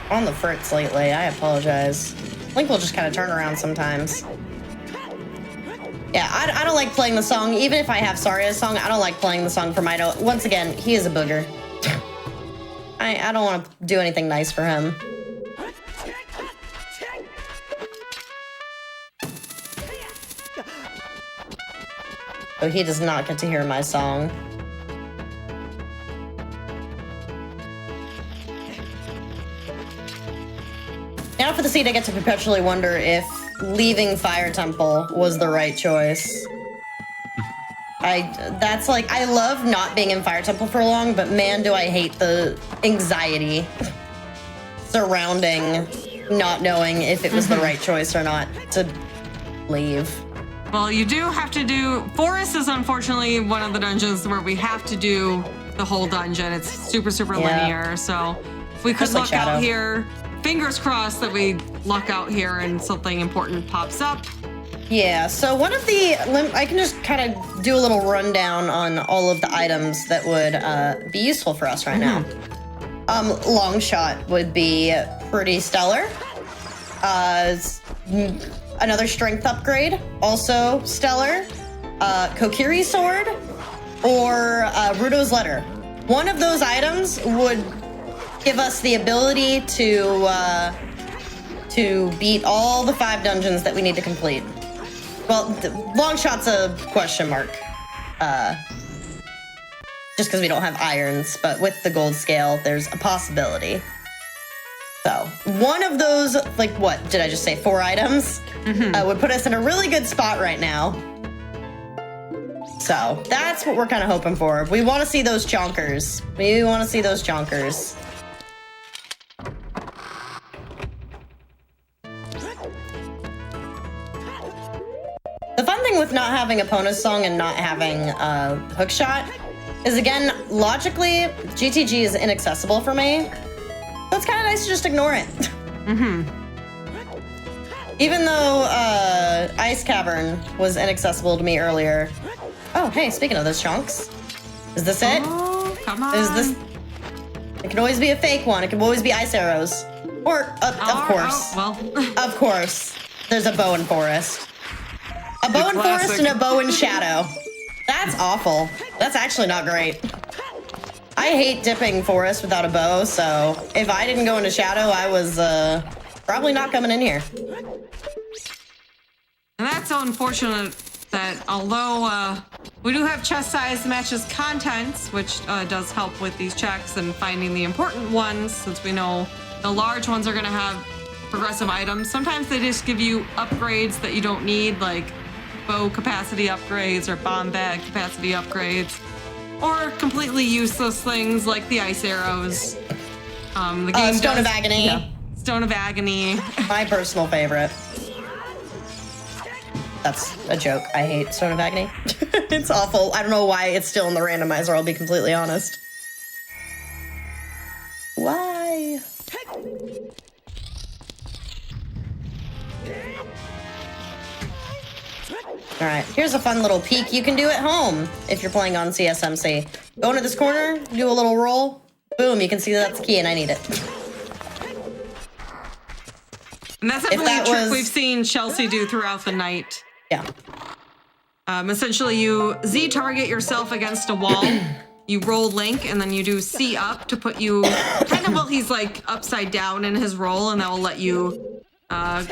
on the fritz lately. I apologize. Link will just kind of turn around sometimes. Yeah, I don't like playing the song. Even if I have Saria's song, I don't like playing the song for Mido. Once again, he is a booger. I don't want to do anything nice for him. So he does not get to hear my song. Now for the seed, I get to perpetually wonder if leaving Fire Temple was the right choice. I love not being in Fire Temple for long, but man, do I hate the anxiety surrounding not knowing if it was the right choice or not to leave. Well, you do have to do... Forest is unfortunately one of the dungeons where we have to do the whole dungeon. It's super, super linear, so we could luck out here. Fingers crossed that we luck out here and something important pops up. Yeah, so one of the... I can just kind of do a little rundown on all of the items that would be useful for us right now. Long shot would be pretty stellar. Another strength upgrade, also stellar. Kokiri sword or Rudo's letter. One of those items would give us the ability to beat all the 5 dungeons that we need to complete. Well, long shot's a question mark. Just because we don't have irons, but with the gold scale, there's a possibility. So one of those, like what did I just say? 4 items would put us in a really good spot right now. So that's what we're kind of hoping for. We want to see those chonkers. We want to see those chonkers. The fun thing with not having a Epona song and not having a hookshot is, again, logically, GTG is inaccessible for me. So it's kind of nice to just ignore it. Even though Ice Cavern was inaccessible to me earlier. Oh, hey, speaking of those chunks, is this it? Oh, come on. Is this? It can always be a fake one. It can always be ice arrows. Or, of course. Oh, well. Of course. There's a bow in forest. A bow in forest and a bow in shadow. That's awful. That's actually not great. I hate dipping forest without a bow, so if I didn't go into shadow, I was probably not coming in here. And that's so unfortunate that although we do have chest size matches contents, which does help with these checks and finding the important ones, since we know the large ones are going to have progressive items. Sometimes they just give you upgrades that you don't need, like bow capacity upgrades or bomb bag capacity upgrades, or completely useless things like the ice arrows. The game Stone of Agony. Yeah, Stone of Agony. My personal favorite. That's a joke. I hate Stone of Agony. It's awful. I don't know why it's still in the randomizer, I'll be completely honest. Why? All right, here's a fun little peek you can do at home if you're playing on CSMC. Go into this corner, do a little roll, boom, you can see that's the key and I need it. And that's definitely a trick we've seen Chelsea do throughout the night. Yeah. Essentially, you Z-target yourself against a wall, you roll Link, and then you do C up to put you kind of while he's like upside down in his roll, and that will let you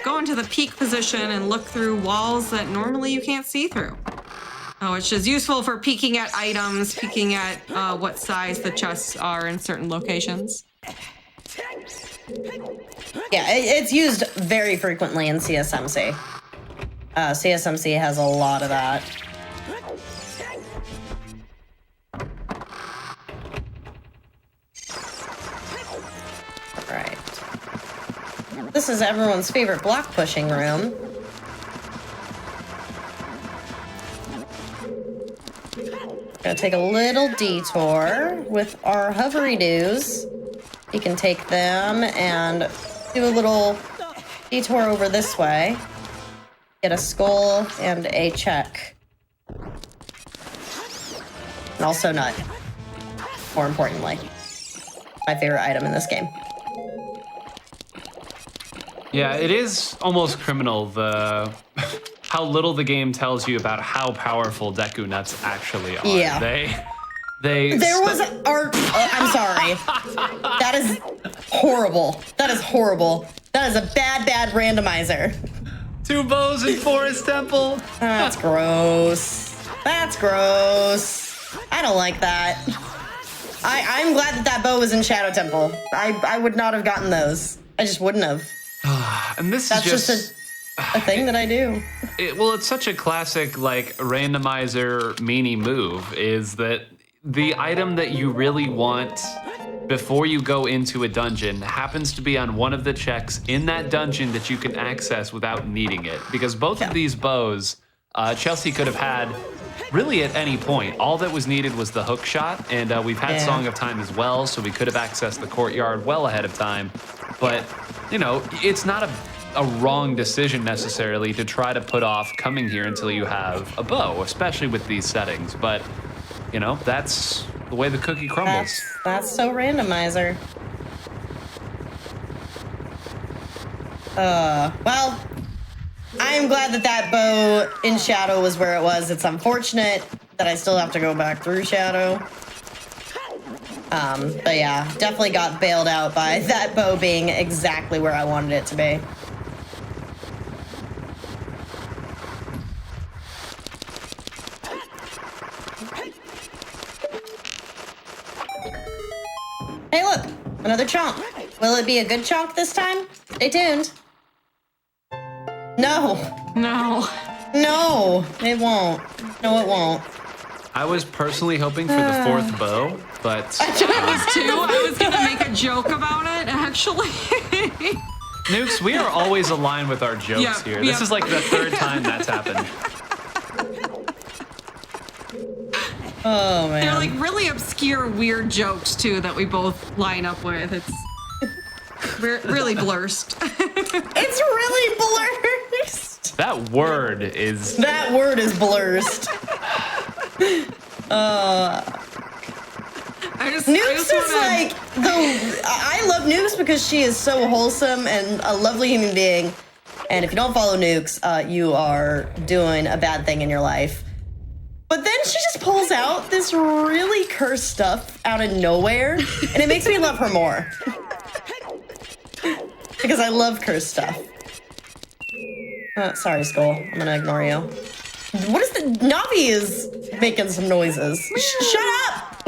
go into the peak position and look through walls that normally you can't see through. which is useful for peeking at items, peeking at what size the chests are in certain locations. Yeah, it's used very frequently in CSMC. CSMC has a lot of that. Right. This is everyone's favorite block pushing room. Gonna take a little detour with our hovery-doos. You can take them and do a little detour over this way. Get a skull and a check. And also nut. More importantly. My favorite item in this game. Yeah, it is almost criminal, how little the game tells you about how powerful Deku nuts actually are. Yeah. There was art. I'm sorry. That is horrible. That is horrible. That is a bad randomizer. 2 bows in Forest Temple. That's gross. That's gross. I don't like that. I'm glad that bow was in Shadow Temple. I would not have gotten those. I just wouldn't have. And this That's is just a thing that I do. It's such a classic, like, randomizer meanie move, is that the item that you really want before you go into a dungeon happens to be on one of the checks in that dungeon that you can access without needing it. Because both of these bows, Chelsea could have had really at any point. All that was needed was the hook shot, and we've had Song of Time as well, so we could have accessed the courtyard well ahead of time. But, you know, it's not a wrong decision necessarily to try to put off coming here until you have a bow, especially with these settings. But, you know, that's the way the cookie crumbles. That's so randomizer. Well, I'm glad that bow in Shadow was where it was. It's unfortunate that I still have to go back through Shadow. But yeah, definitely got bailed out by that bow being exactly where I wanted it to be. Hey, look, another chonk. Will it be a good chonk this time? Stay tuned. No, it won't. No, it won't. I was personally hoping for the 4th bow, but I was gonna make a joke about it, actually. Nukes, we are always aligned with our jokes here. This is like the 3rd time that's happened. Oh, man. They're like really obscure, weird jokes, too, that we both line up with. It's really blurst. It's really blurst. That word is... That word is blurst. Nukes is like I love Nukes because she is so wholesome and a lovely human being. And if you don't follow Nukes, you are doing a bad thing in your life. But then she just pulls out this really cursed stuff out of nowhere, and it makes me love her more. Because I love cursed stuff. Sorry, Skull. I'm gonna ignore you. What is the... Navi is making some noises. Shut up!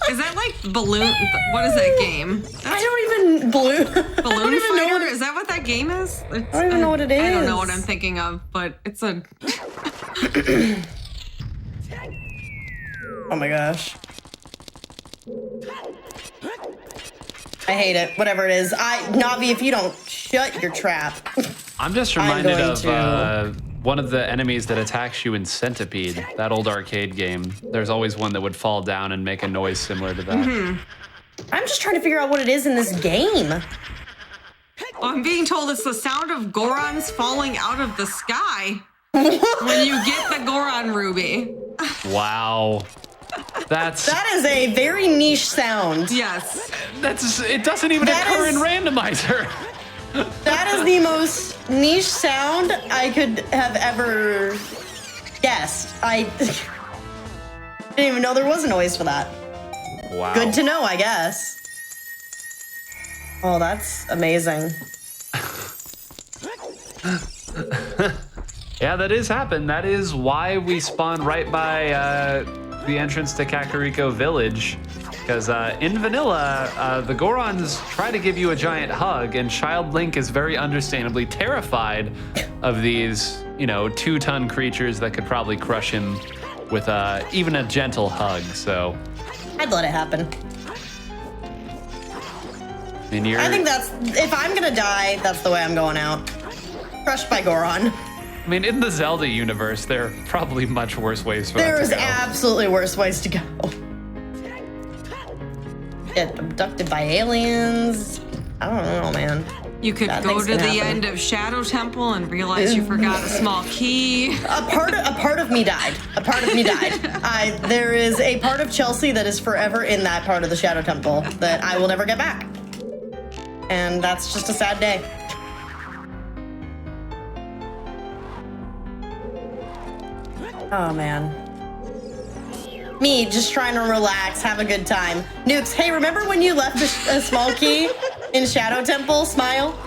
Is that like balloon... What is that game? I don't even... Balloon Fighter? Is that what that game is? I don't even know what it is. I don't know what I'm thinking of, but it's a... Oh my gosh. I hate it. Whatever it is. Navi, if you don't shut your trap. I'm just reminded of one of the enemies that attacks you in Centipede, that old arcade game. There's always one that would fall down and make a noise similar to that. Mm-hmm. I'm just trying to figure out what it is in this game. Well, I'm being told it's the sound of Gorons falling out of the sky when you get the Goron ruby. Wow. That is a very niche sound. Yes. It doesn't even occur in Randomizer. That is the most niche sound I could have ever guessed. I didn't even know there was a noise for that. Wow. Good to know, I guess. Oh, that's amazing. Yeah, that is happened. That is why we spawned right by the entrance to Kakariko Village. Because in vanilla, the Gorons try to give you a giant hug, and Child Link is very understandably terrified of these, 2-ton creatures that could probably crush him with even a gentle hug. So I'd let it happen. I think if I'm gonna die, that's the way I'm going out. Crushed by Goron. I mean, in the Zelda universe, there are probably much worse ways for that to go. There's absolutely worse ways to go. Get abducted by aliens. I don't know, man. You could go to the end of Shadow Temple and realize you forgot a small key. A part of me died. A part of me died. There is a part of Chelsea that is forever in that part of the Shadow Temple that I will never get back. And that's just a sad day. Oh, man. Me just trying to relax, have a good time. Nukes, hey, remember when you left a small key in Shadow Temple? Smile.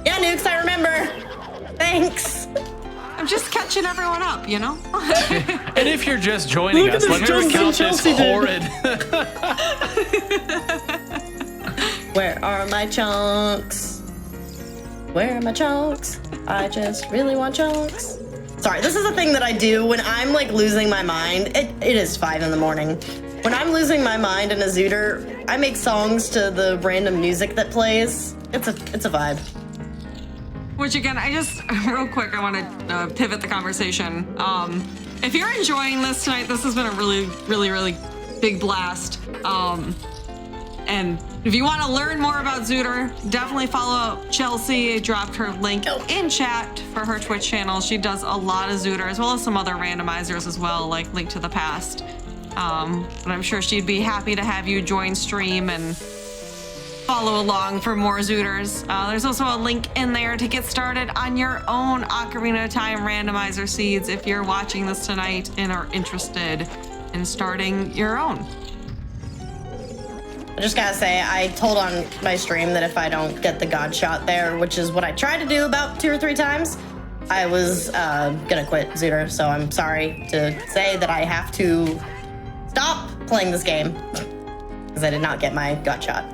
Yeah, Nukes, I remember. Thanks. I'm just catching everyone up, And if you're just joining us, let me recount this horrid. Where are my chunks? Where are my chunks? I just really want chunks. Sorry, this is a thing that I do when I'm like losing my mind. It is 5 in the morning. When I'm losing my mind in a ZOOTR, I make songs to the random music that plays. It's a vibe. Which again, real quick, I want to pivot the conversation. If you're enjoying this tonight, this has been a really, really, really big blast. And if you want to learn more about ZOOTR, definitely follow Chelsea. I dropped her link in chat for her Twitch channel. She does a lot of ZOOTR, as well as some other randomizers as well, like Link to the Past. But I'm sure she'd be happy to have you join stream and follow along for more ZOOTRs. There's also a link in there to get started on your own Ocarina of Time Randomizer seeds if you're watching this tonight and are interested in starting your own. I just gotta say, I told on my stream that if I don't get the God shot there, which is what I tried to do about 2 or 3 times, I was gonna quit ZOOTR. So I'm sorry to say that I have to stop playing this game because I did not get my God shot.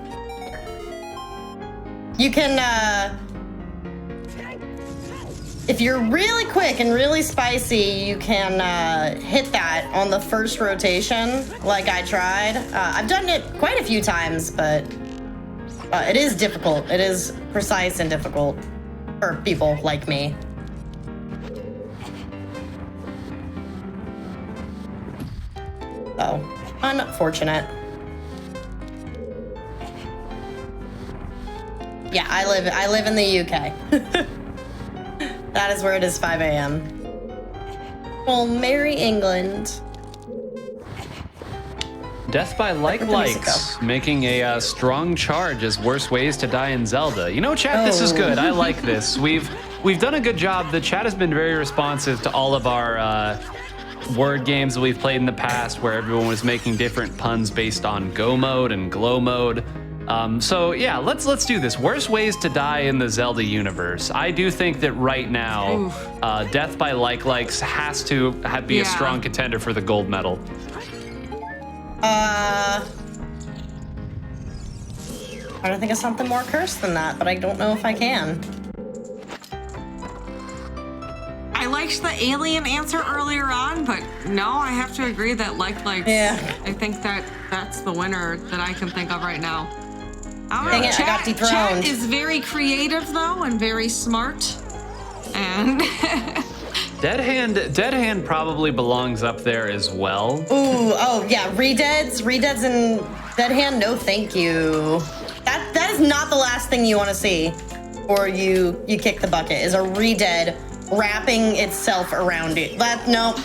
You can, if you're really quick and really spicy, you can hit that on the first rotation, like I tried. I've done it quite a few times, but it is difficult. It is precise and difficult for people like me. So, unfortunate. Yeah, I live in the UK. That is where it is 5 a.m. Well, merry England. Death by likes, making a strong charge as worst ways to die in Zelda. Chat, this is good. I like this. We've done a good job. The chat has been very responsive to all of our word games that we've played in the past, where everyone was making different puns based on go mode and glow mode. So yeah, let's do this. Worst ways to die in the Zelda universe. I do think that right now, Death by likes has to be a strong contender for the gold medal. Trying to think of something more cursed than that, but I don't know if I can. I liked the alien answer earlier on, but no, I have to agree that likes. Yeah. I think that's the winner that I can think of right now. Dang it, I got dethroned. Chat is very creative though, and very smart. And Dead Hand probably belongs up there as well. Ooh, oh yeah, Redeads and Dead Hand, no thank you. That is not the last thing you want to see, or you kick the bucket, is a Redead wrapping itself around it. Not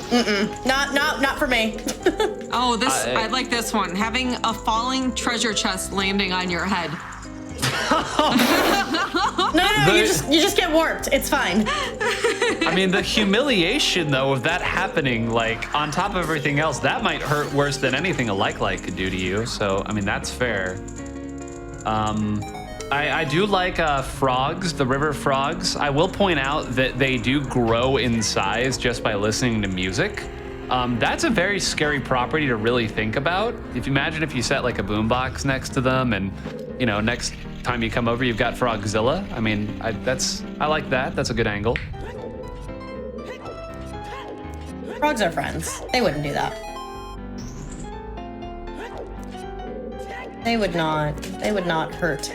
for me. Oh, I like this one. Having a falling treasure chest landing on your head. No, you just get warped. It's fine. I mean, the humiliation though of that happening, like on top of everything else, that might hurt worse than anything a like could do to you. So, I mean, that's fair. I do like frogs, the river frogs. I will point out that they do grow in size just by listening to music. That's a very scary property to really think about. If you imagine if you set like a boombox next to them and, you know, next time you come over, you've got Frogzilla. I mean, I like that. That's a good angle. Frogs are friends. They wouldn't do that. They would not hurt.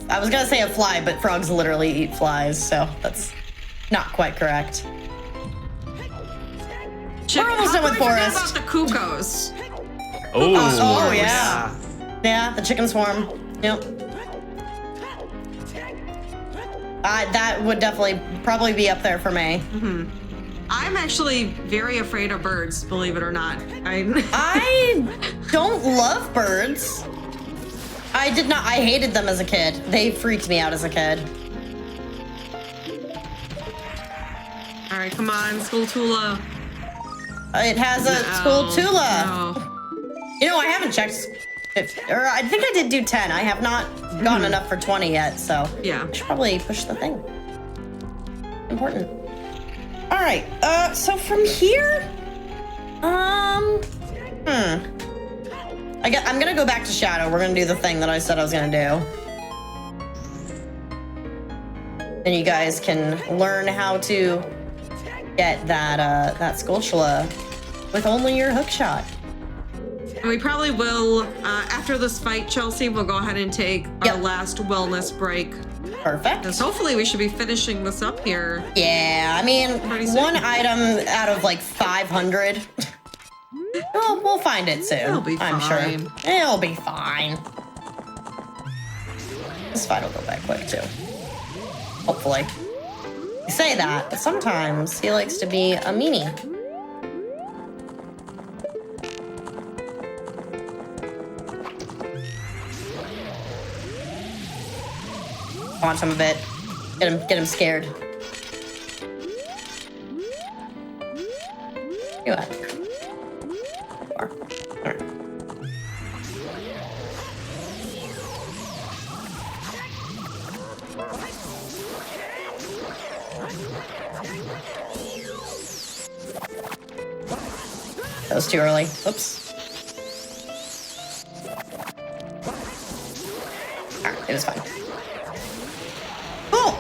I was gonna say a fly, but frogs literally eat flies, so that's not quite correct. We're almost done with forest. About the cuckoos. Oh, yeah. Yeah, the chicken swarm. Yep. That would probably be up there for me. Mm-hmm. I'm actually very afraid of birds, believe it or not. I don't love birds. I hated them as a kid. They freaked me out as a kid. All right, come on, Skulltula. It has a Skulltula. No. You know, I haven't checked, or I think I did do 10. I have not gotten enough for 20 yet, so yeah. I should probably push the thing. Important. All right, so from here, I'm gonna go back to Shadow. We're gonna do the thing that I said I was gonna do. And you guys can learn how to get that Skulltula with only your hook shot. And we probably will, after this fight, Chelsea, we'll go ahead and take our last wellness break. Perfect. Because hopefully we should be finishing this up here. Yeah, I mean, one item out of like 500. Well, we'll find it soon. It'll be fine. I'm sure. It'll be fine. This fight will go back quick too. Hopefully. You say that, but sometimes he likes to be a meanie. Launch him a bit. Get him scared. You at? All right. That was too early. Oops. All right, it was fine. Cool.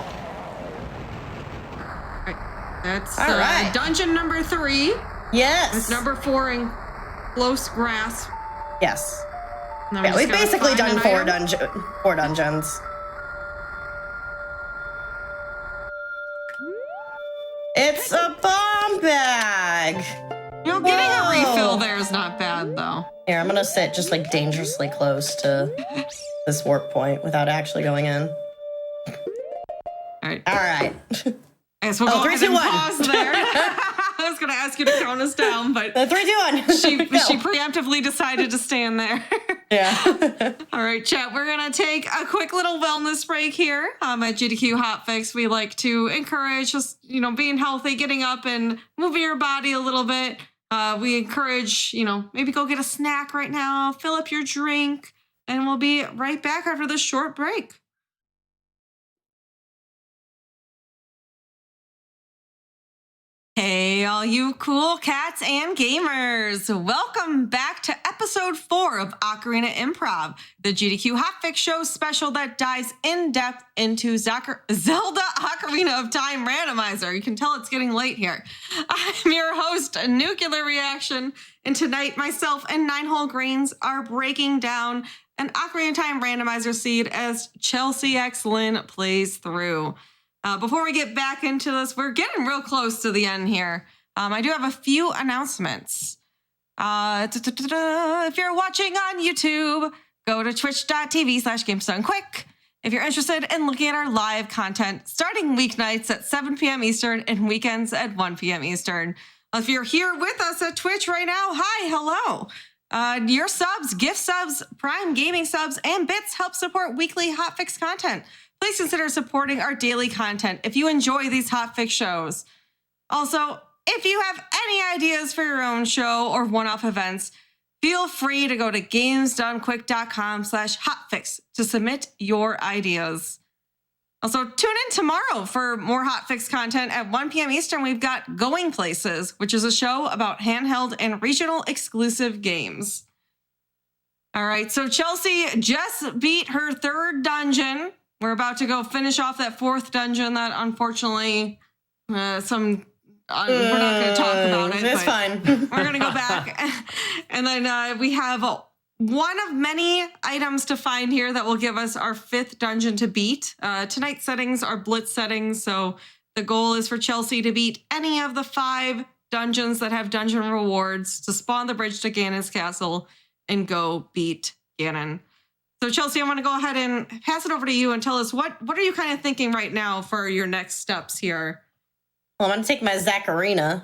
That's all right. Dungeon number 3. Yes. With number 4 in close grasp. Yes. Now Yeah, we've basically done four item. dungeons. It's a bomb bag. You know, getting a refill there is not bad, though. Here, I'm gonna sit just like dangerously close to this warp point without actually going in. All right. All right. I guess we'll go 3, ahead 2, and 1. pause there. I was going to ask you to count us down, but 3, 2, 1. she preemptively decided to stand there. Yeah. All right, chat. We're going to take a quick little wellness break here at GDQ Hotfix. We like to encourage just, being healthy, getting up and moving your body a little bit. We encourage, maybe go get a snack right now, fill up your drink, and we'll be right back after this short break. Hey, all you cool cats and gamers. Welcome back to episode 4 of Ocarina Improv, the GDQ Hotfix show special that dives in depth into Zelda Ocarina of Time Randomizer. You can tell it's getting late here. I'm your host, Nuclear Reaction, and tonight myself and Ninehole Greens are breaking down an Ocarina of Time Randomizer seed as Chelsea X Lynn plays through. Before we get back into this, we're getting real close to the end here. I do have a few announcements. If you're watching on YouTube, go to twitch.tv/GameStoneQuick. If you're interested in looking at our live content, starting weeknights at 7 p.m. Eastern and weekends at 1 p.m. Eastern. If you're here with us at Twitch right now, hi, hello. Your subs, gift subs, Prime Gaming subs, and bits help support weekly Hotfix content. Please consider supporting our daily content if you enjoy these Hotfix shows. Also, if you have any ideas for your own show or one-off events, feel free to go to gamesdonequick.com/hotfix to submit your ideas. Also, tune in tomorrow for more Hotfix content at 1 p.m. Eastern. We've got Going Places, which is a show about handheld and regional exclusive games. All right, so Chelsea just beat her 3rd dungeon. We're about to go finish off that 4th dungeon that unfortunately we're not going to talk about it. It's fine. We're going to go back. And then we have one of many items to find here that will give us our 5th dungeon to beat. Tonight's settings are blitz settings, so the goal is for Chelsea to beat any of the 5 dungeons that have dungeon rewards to spawn the bridge to Ganon's castle and go beat Ganon. So Chelsea, I want to go ahead and pass it over to you and tell us what are you kind of thinking right now for your next steps here? Well, I'm going to take my Ocarina.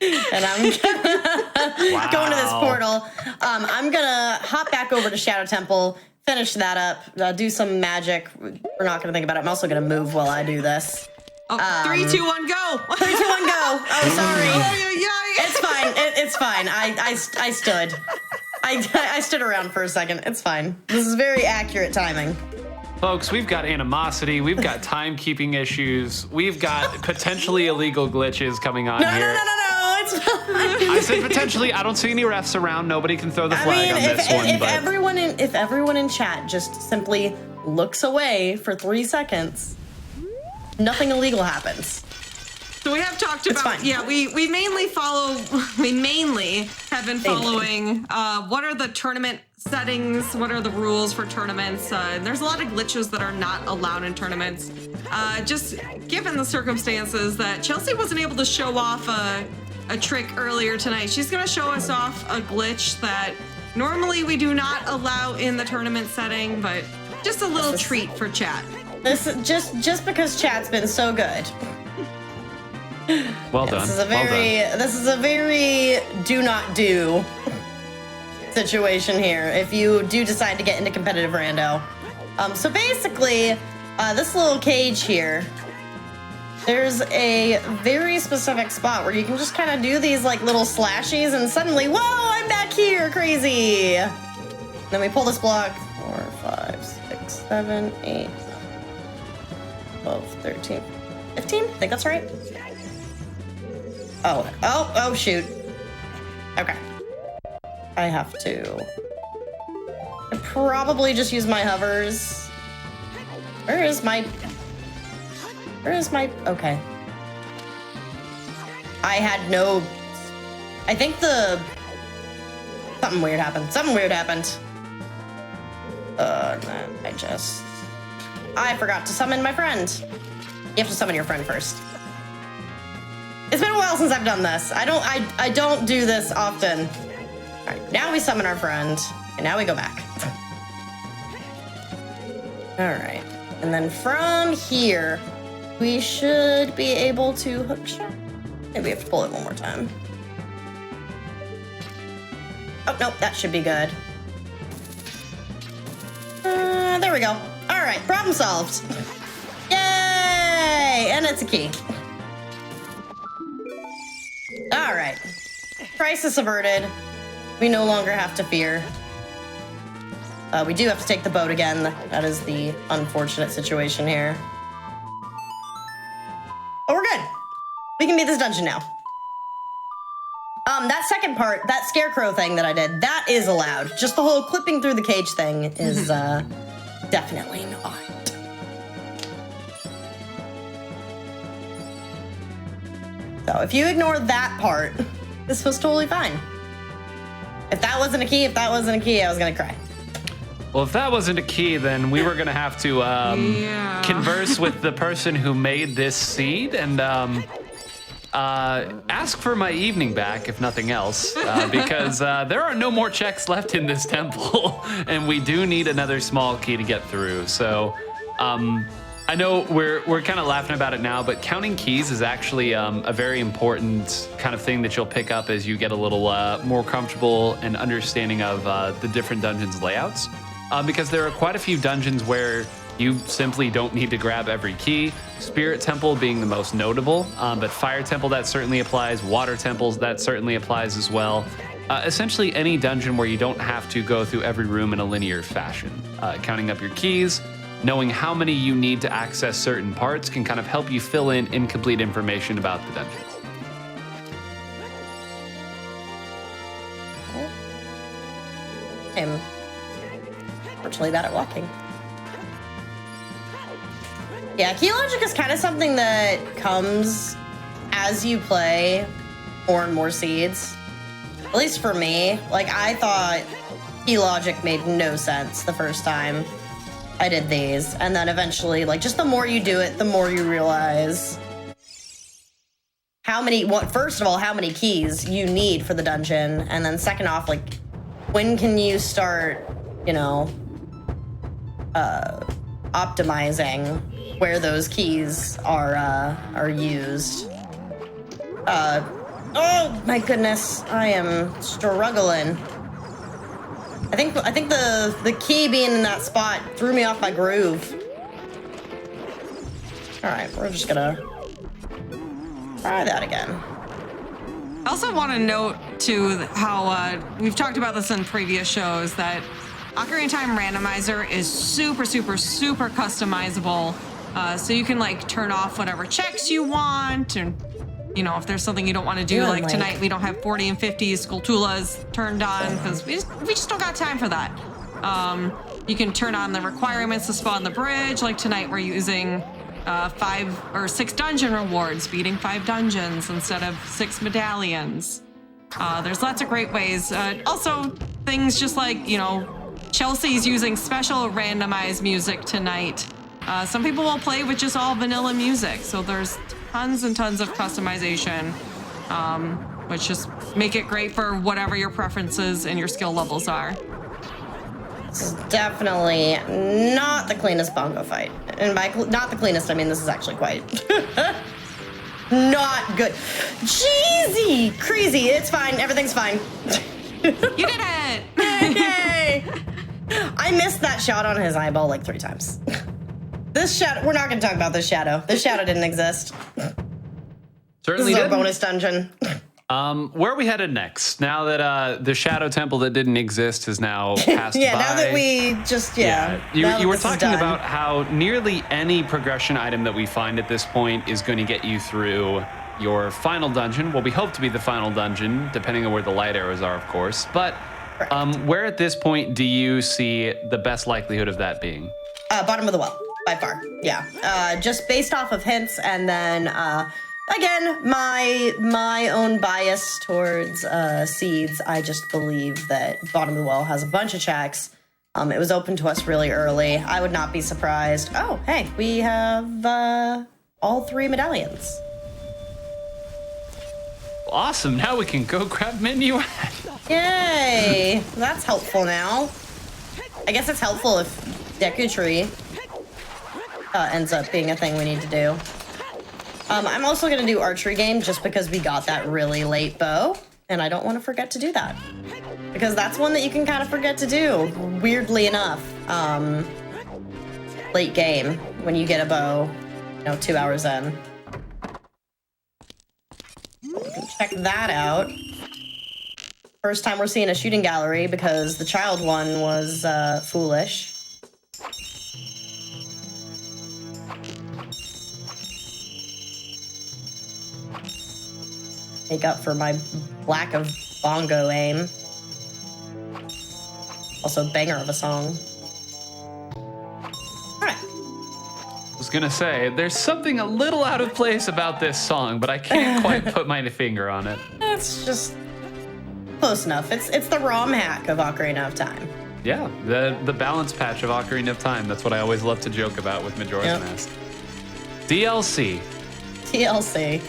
And I'm going to this portal. I'm gonna hop back over to Shadow Temple, finish that up, do some magic. We're not gonna think about it. I'm also gonna move while I do this. 3, 2, 1, go! 3, 2, 1, go! Oh, sorry. Oh, It's fine. It's fine. I stood. I stood around for a second. It's fine. This is very accurate timing. Folks, we've got animosity, we've got timekeeping issues, we've got potentially illegal glitches coming on here. No, it's fine. I said potentially. I don't see any refs around. Nobody can throw the flag on this one. If everyone in chat just simply looks away for 3 seconds, nothing illegal happens. So we have talked about, we mainly have been following what are the tournament settings, what are the rules for tournaments. There's a lot of glitches that are not allowed in tournaments. Just given the circumstances that Chelsea wasn't able to show off a trick earlier tonight, she's going to show us off a glitch that normally we do not allow in the tournament setting, but just a little treat for chat. This just because chat's been so good. Well done. This is a very do not do situation here if you do decide to get into competitive rando. So basically, this little cage here, there's a very specific spot where you can just kind of do these like little slashies and suddenly, whoa, I'm back here, crazy. Then we pull this block, 4, 5, 6, 7, 8, 12, 13, 15, I think that's right. Oh, shoot. Okay. I have to probably just use my hovers. Where is my, okay. I think something weird happened. Then I forgot to summon my friend. You have to summon your friend first. It's been a while since I've done this. I don't do this often. All right, now we summon our friend, and now we go back. All right, and then from here, we should be able to hook shot. Maybe we have to pull it one more time. Oh, nope, that should be good. There we go. All right, problem solved. Yay! And it's a key. All right. Crisis averted. We no longer have to fear. We do have to take the boat again. That is the unfortunate situation here. But we're good. We can beat this dungeon now. That second part, that scarecrow thing that I did, that is allowed. Just the whole clipping through the cage thing is definitely not. So if you ignore that part, this was totally fine. If that wasn't a key, I was gonna cry. Well, if that wasn't a key, then we were gonna have to converse with the person who made this seed and ask for my evening back, if nothing else, because there are no more checks left in this temple, and we do need another small key to get through. So I know we're kind of laughing about it now, but counting keys is actually a very important kind of thing that you'll pick up as you get a little more comfortable and understanding of the different dungeons layouts. Because there are quite a few dungeons where you simply don't need to grab every key. Spirit Temple being the most notable, but Fire Temple, that certainly applies. Water Temples, that certainly applies as well. Essentially any dungeon where you don't have to go through every room in a linear fashion. Counting up your keys, knowing how many you need to access certain parts can kind of help you fill in incomplete information about the dungeons. I'm fortunately bad at walking. Yeah, key logic is kind of something that comes as you play more and more seeds. At least for me, like I thought key logic made no sense the first time I did these. And then eventually, like just the more you do it, the more you realize first of all, how many keys you need for the dungeon. And then second off, like when can you start, optimizing where those keys are used. Oh my goodness, I am struggling. I think the key being in that spot threw me off my groove. All right, we're just gonna try that again. I also want to note too how we've talked about this in previous shows that Ocarina of Time Randomizer is super, super, super customizable. So you can like turn off whatever checks you want, and if there's something you don't want to do, like tonight we don't have 40 and 50 Skulltulas turned on because we just don't got time for that. You can turn on the requirements to spawn the bridge. Like tonight we're using 5 or 6 dungeon rewards, beating 5 dungeons instead of 6 medallions. There's lots of great ways. Also things just like, Chelsea's using special randomized music tonight. Some people will play with just all vanilla music, so there's tons and tons of customization, which just make it great for whatever your preferences and your skill levels are. This is definitely not the cleanest bongo fight. And by not the cleanest, I mean this is actually quite not good. Cheesy, crazy, it's fine, everything's fine. You did it! Yay! I missed that shot on his eyeball like 3 times. This shadow, we're not going to talk about this shadow. This shadow didn't exist. Certainly this is didn't. Our bonus dungeon. Where are we headed next? Now that the shadow temple that didn't exist has now passed by. Now that we just, You were talking about how nearly any progression item that we find at this point is going to get you through your final dungeon. Well, we hope to be the final dungeon, depending on where the light arrows are, of course. But where at this point do you see the best likelihood of that being? Bottom of the well. By far, yeah. Just based off of hints, and then again, my own bias towards seeds. I just believe that bottom of the well has a bunch of checks. It was open to us really early. I would not be surprised. Oh, hey, we have all 3 medallions. Awesome. Now we can go grab Minuet. Yay! That's helpful now. I guess it's helpful if Deku Tree ends up being a thing we need to do. I'm also going to do archery game just because we got that really late bow, and I don't want to forget to do that. Because that's one that you can kind of forget to do, weirdly enough. Late game, when you get a bow, 2 hours in. You can check that out. First time we're seeing a shooting gallery because the child one was foolish. Make up for my lack of bongo aim. Also, banger of a song. All right. I was gonna say, there's something a little out of place about this song, but I can't quite put my finger on it. It's just close enough. It's the ROM hack of Ocarina of Time. Yeah, the balance patch of Ocarina of Time. That's what I always love to joke about with Majora's Mask. DLC. TLC.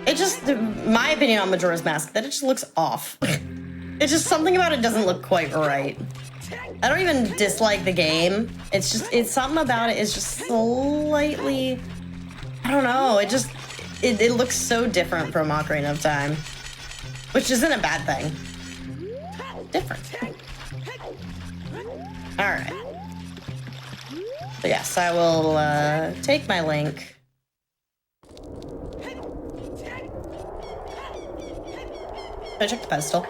It just, my opinion on Majora's Mask, that it just looks off. It's just something about it doesn't look quite right. I don't even dislike the game. It's something about it is just slightly, I don't know. It looks so different from Ocarina of Time, which isn't a bad thing. Different. All right. So yes, I will take my link. I checked the pedestal.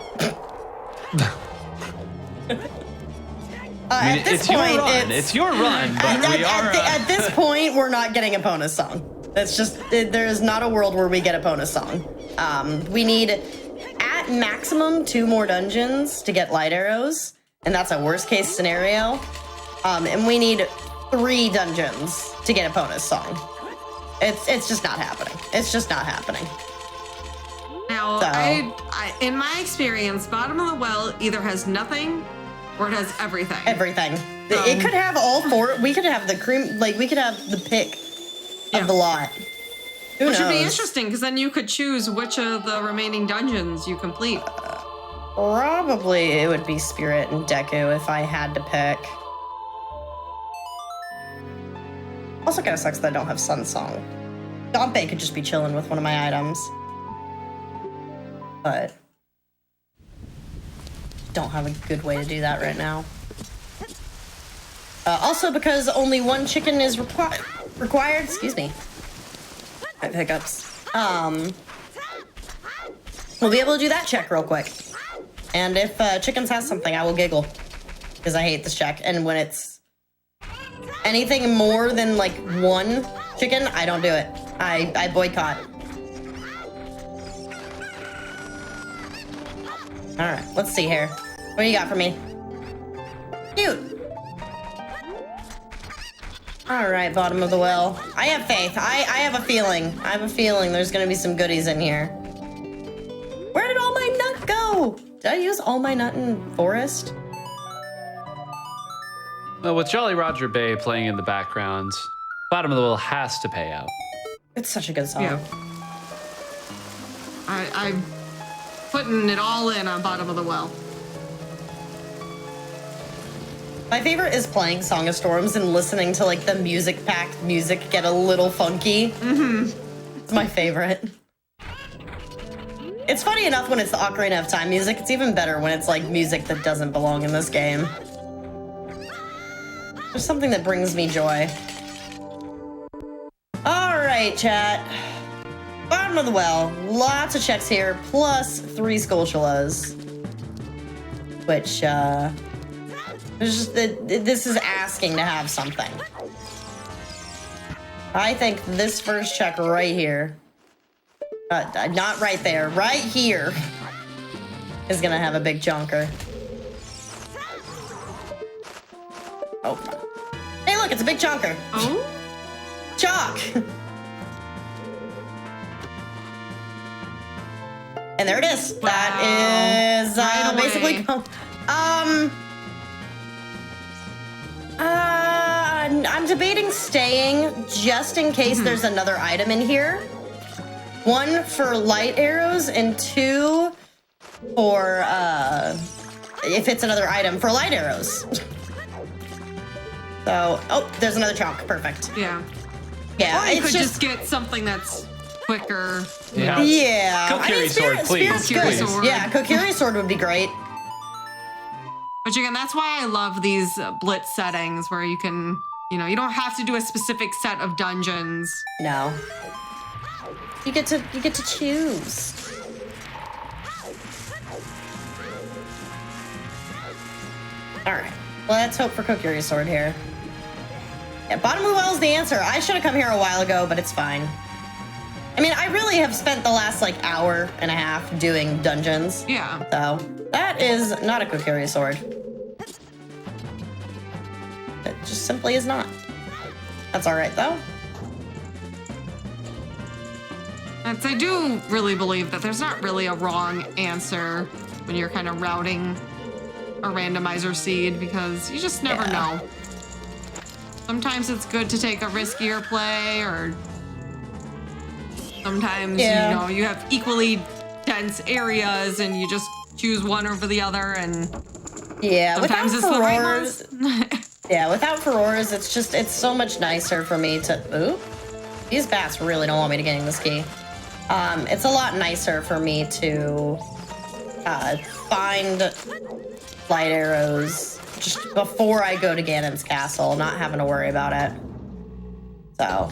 I mean, at this it's point, your run. It's your run, but we are... At this point, we're not getting a bonus song. That's just, there is not a world where we get a bonus song. We need, at maximum, 2 more dungeons to get light arrows, and that's a worst case scenario. And we need 3 dungeons to get a bonus song. It's just not happening. It's just not happening. Now, So. I in my experience, Bottom of the Well either has nothing or it has everything. Everything. It could have all 4. We could have the cream, like, we could have the pick of the lot. Who knows? Which would be interesting, because then you could choose which of the remaining dungeons you complete. Probably it would be Spirit and Deku if I had to pick. Also kind of sucks that I don't have Sun Song. Dompe could just be chilling with one of my items. But don't have a good way to do that right now. Also because only 1 chicken is required, excuse me. I have hiccups. We'll be able to do that check real quick. And if Chickens has something, I will giggle. Because I hate this check. And when it's anything more than like 1 chicken, I don't do it. I boycott. Alright, let's see here. What do you got for me? Cute. Alright, Bottom of the Well. I have faith. I have a feeling. I have a feeling there's gonna be some goodies in here. Where did all my nut go? Did I use all my nut in Forest? Well, with Jolly Roger Bay playing in the background, Bottom of the Well has to pay out. It's such a good song. Yeah. I'm putting it all in on Bottom of the Well. My favorite is playing Song of Storms and listening to like the music-packed music get a little funky. Mm-hmm. It's my favorite. It's funny enough when it's the Ocarina of Time music. It's even better when it's like music that doesn't belong in this game. There's something that brings me joy. All right, chat. Bottom of the Well. Lots of checks here, plus 3 Skulltulas. Which, this is asking to have something. I think this first check right here, not right there, right here, is gonna have a big chunker. Oh. Hey, look, it's a big chunker. Oh? Chalk. And there it is. Wow. That is Right away. basically. I'm debating staying just in case there's another item in here. 1 for light arrows and 2 for if it's another item for light arrows. So, oh, there's another chunk. Perfect. Yeah. Yeah, Or you it's could just get something that's quicker. Yeah. Yeah. Kokiri sword, please. Spirit's good. Kokiri sword. Yeah, Kokiri sword would be great. Which again, that's why I love these blitz settings where you can, you know, you don't have to do a specific set of dungeons. No. You get to choose. All right. Well, let's hope for Kokiri sword here. Yeah, Bottom of the Well is the answer. I should have come here a while ago, but it's fine. I mean, I really have spent the last like hour and a half doing dungeons. Yeah. So that is not a Kokiri sword. It just simply is not. That's all right though. And I do really believe that there's not really a wrong answer when you're kind of routing a randomizer seed because you just never know. Sometimes it's good to take a riskier play, or sometimes you know you have equally dense areas and you just choose one over the other, and sometimes it's the right ones. Yeah, without furores, it's so much nicer for me to. Ooh, these bats really don't want me to get in this key. It's a lot nicer for me to find light arrows just before I go to Ganon's castle, not having to worry about it. So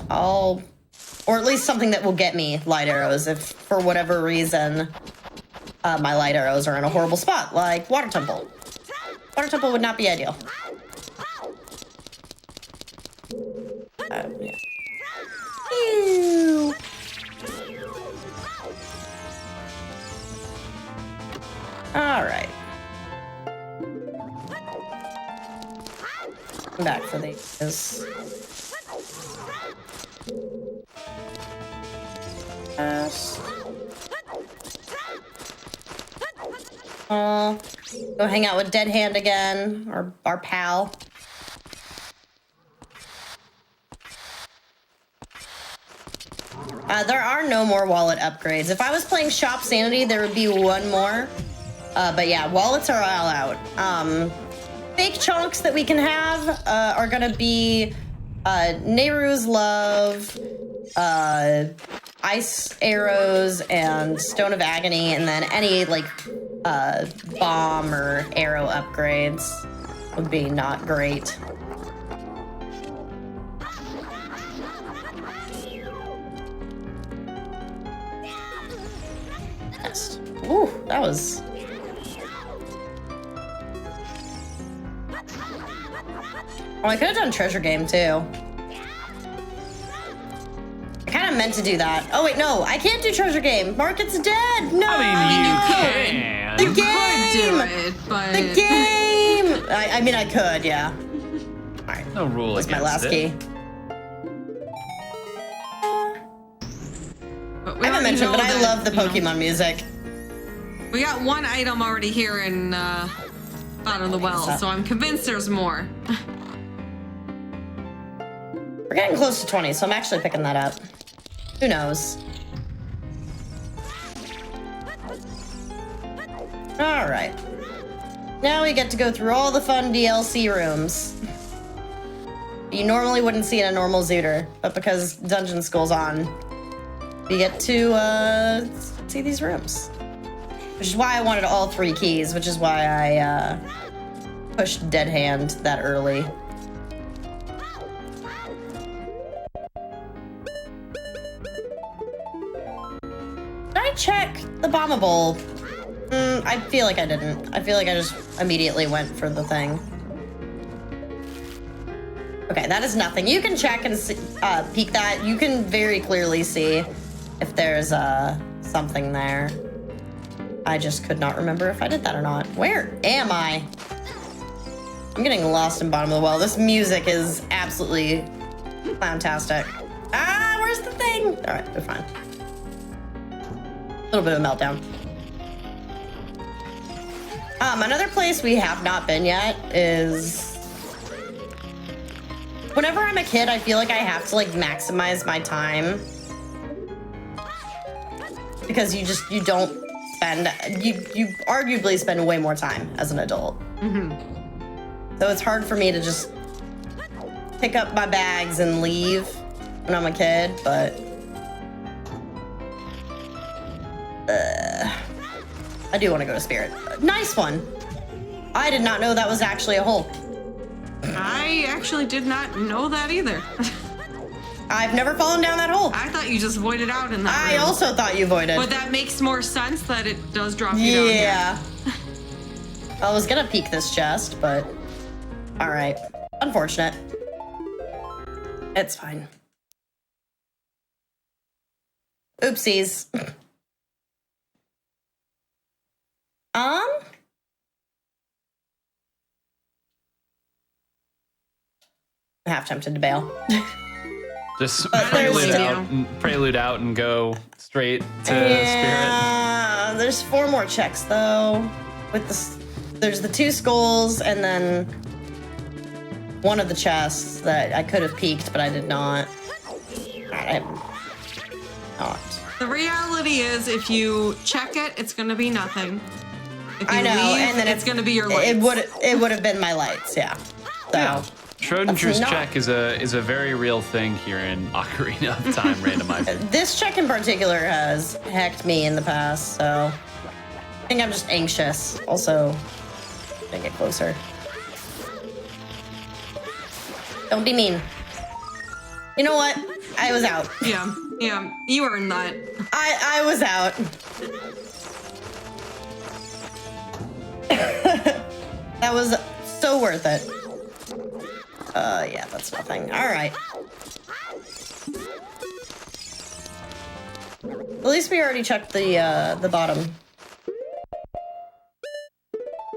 or at least something that will get me light arrows if for whatever reason my light arrows are in a horrible spot, like Water Temple. Water Temple would not be ideal. Yeah. Ew. All right. I'm back for these. Go hang out with Dead Hand again, our pal. There are no more wallet upgrades. If I was playing Shop Sanity, there would be one more. But yeah, wallets are all out. Fake chunks that we can have are gonna be Nehru's Love, Ice Arrows, and Stone of Agony, and then any like bomb or arrow upgrades would be not great. Yes. Ooh, that was... Oh, I could have done Treasure Game, too. I kind of meant to do that. Oh, wait, no. I can't do Treasure Game. Market's dead. No. I mean, you can. The You game. could do it, but The game. I mean, I could, yeah. All right. No rule That's my against last it. key. But I haven't mentioned, but I love the Pokemon music. We got one item already here in Bottom of the Well, so I'm convinced there's more. We're getting close to 20, so I'm actually picking that up. Who knows? All right. Now we get to go through all the fun DLC rooms. You normally wouldn't see in a normal ZOOTR, but because Dungeon School's on, we get to see these rooms. Which is why I wanted all 3 keys, which is why I pushed Dead Hand that early. Did I check the bombable? I feel like I didn't. I feel like I just immediately went for the thing. Okay, that is nothing. You can check and see, peek that. You can very clearly see if there's something there. I just could not remember if I did that or not. Where am I? I'm getting lost in Bottom of the Well. This music is absolutely fantastic. Ah, where's the thing? All right, we're fine. A little bit of a meltdown. Another place we have not been yet is... Whenever I'm a kid, I feel like I have to like maximize my time. Because you don't spend, you arguably spend way more time as an adult. Mm-hmm. So it's hard for me to just pick up my bags and leave when I'm a kid, but I do want to go to Spirit. Nice one. I did not know that was actually a hole. I actually did not know that either. I've never fallen down that hole. I thought you just voided out in that I room. also thought you voided. But that makes more sense that it does drop you down here. Yeah. I was gonna peek this chest, but all right. Unfortunate. It's fine. Oopsies. I'm half tempted to bail. Just there's prelude out and go straight to Spirit. Yeah, there's 4 more checks though. With there's the 2 skulls and then one of the chests that I could have peeked, but I did not. I not. The reality is, if you check it, it's going to be nothing. If you I know, leave, and then it's going to be your lights. It would have been my lights, yeah. So. Yeah. Schrodinger's That's not- check is a very real thing here in Ocarina of Time Randomizer. This check in particular has hecked me in the past, so I think I'm just anxious. Also, gonna get closer. Don't be mean. You know what? I was out. Yeah, you earned that. I was out. That was so worth it. Yeah, that's nothing. All right. At least we already checked the bottom.